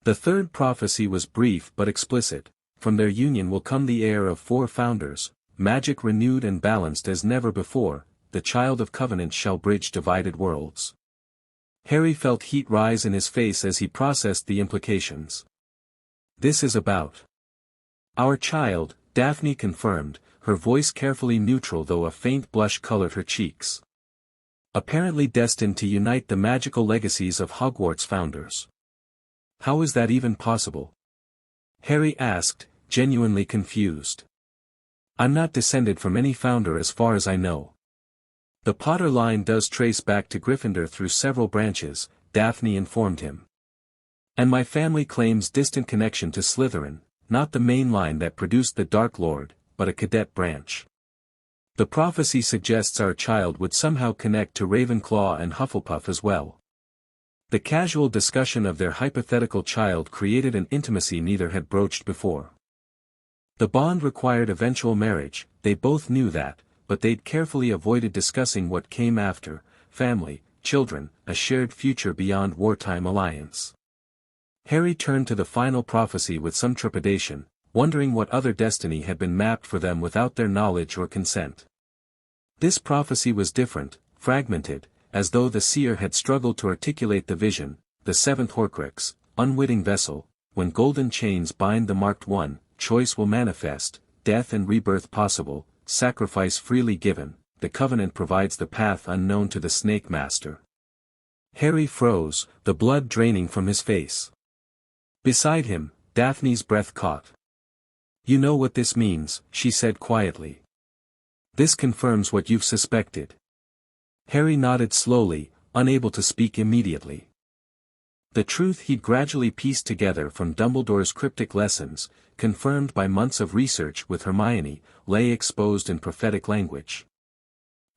"The third prophecy was brief but explicit. From their union will come the heir of 4 founders, magic renewed and balanced as never before, the child of covenant shall bridge divided worlds." Harry felt heat rise in his face as he processed the implications. "This is about our child," Daphne confirmed, her voice carefully neutral though a faint blush colored her cheeks. "Apparently destined to unite the magical legacies of Hogwarts founders." "How is that even possible?" Harry asked, genuinely confused. "I'm not descended from any founder as far as I know. The Potter line does trace back to Gryffindor through several branches," Daphne informed him. "And my family claims distant connection to Slytherin, not the main line that produced the Dark Lord, but a cadet branch. The prophecy suggests our child would somehow connect to Ravenclaw and Hufflepuff as well." The casual discussion of their hypothetical child created an intimacy neither had broached before. The bond required eventual marriage, they both knew that, but they'd carefully avoided discussing what came after: family, children, a shared future beyond wartime alliance. Harry turned to the final prophecy with some trepidation, wondering what other destiny had been mapped for them without their knowledge or consent. This prophecy was different, fragmented, as though the seer had struggled to articulate the vision. "The 7th Horcrux, unwitting vessel, when golden chains bind the marked one, choice will manifest, death and rebirth possible, sacrifice freely given, the covenant provides the path unknown to the Snake Master." Harry froze, the blood draining from his face. Beside him, Daphne's breath caught. "You know what this means," she said quietly. "This confirms what you've suspected." Harry nodded slowly, unable to speak immediately. The truth he'd gradually pieced together from Dumbledore's cryptic lessons, confirmed by months of research with Hermione, lay exposed in prophetic language.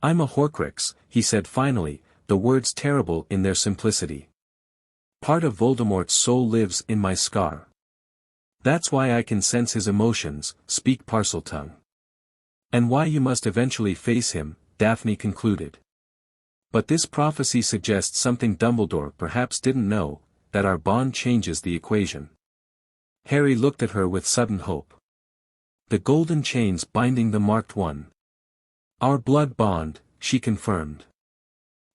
"I'm a Horcrux," he said finally, the words terrible in their simplicity. "Part of Voldemort's soul lives in my scar. That's why I can sense his emotions, speak Parseltongue. And why you must eventually face him," Daphne concluded. "But this prophecy suggests something Dumbledore perhaps didn't know, that our bond changes the equation." Harry looked at her with sudden hope. "The golden chains binding the marked one. Our blood bond," she confirmed.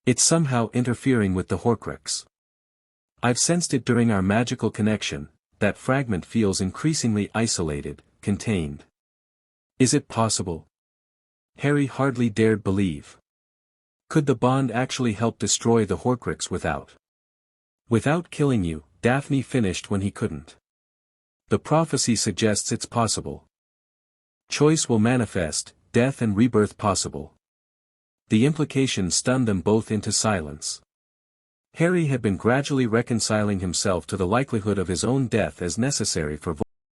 "It's somehow interfering with the Horcrux. I've sensed it during our magical connection, that fragment feels increasingly isolated, contained. Is it possible?" Harry hardly dared believe. Could the bond actually help destroy the Horcrux without killing you? Daphne finished when he couldn't. "The prophecy suggests it's possible. Choice will manifest, death and rebirth possible." The implication stunned them both into silence. Harry had been gradually reconciling himself to the likelihood of his own death as necessary for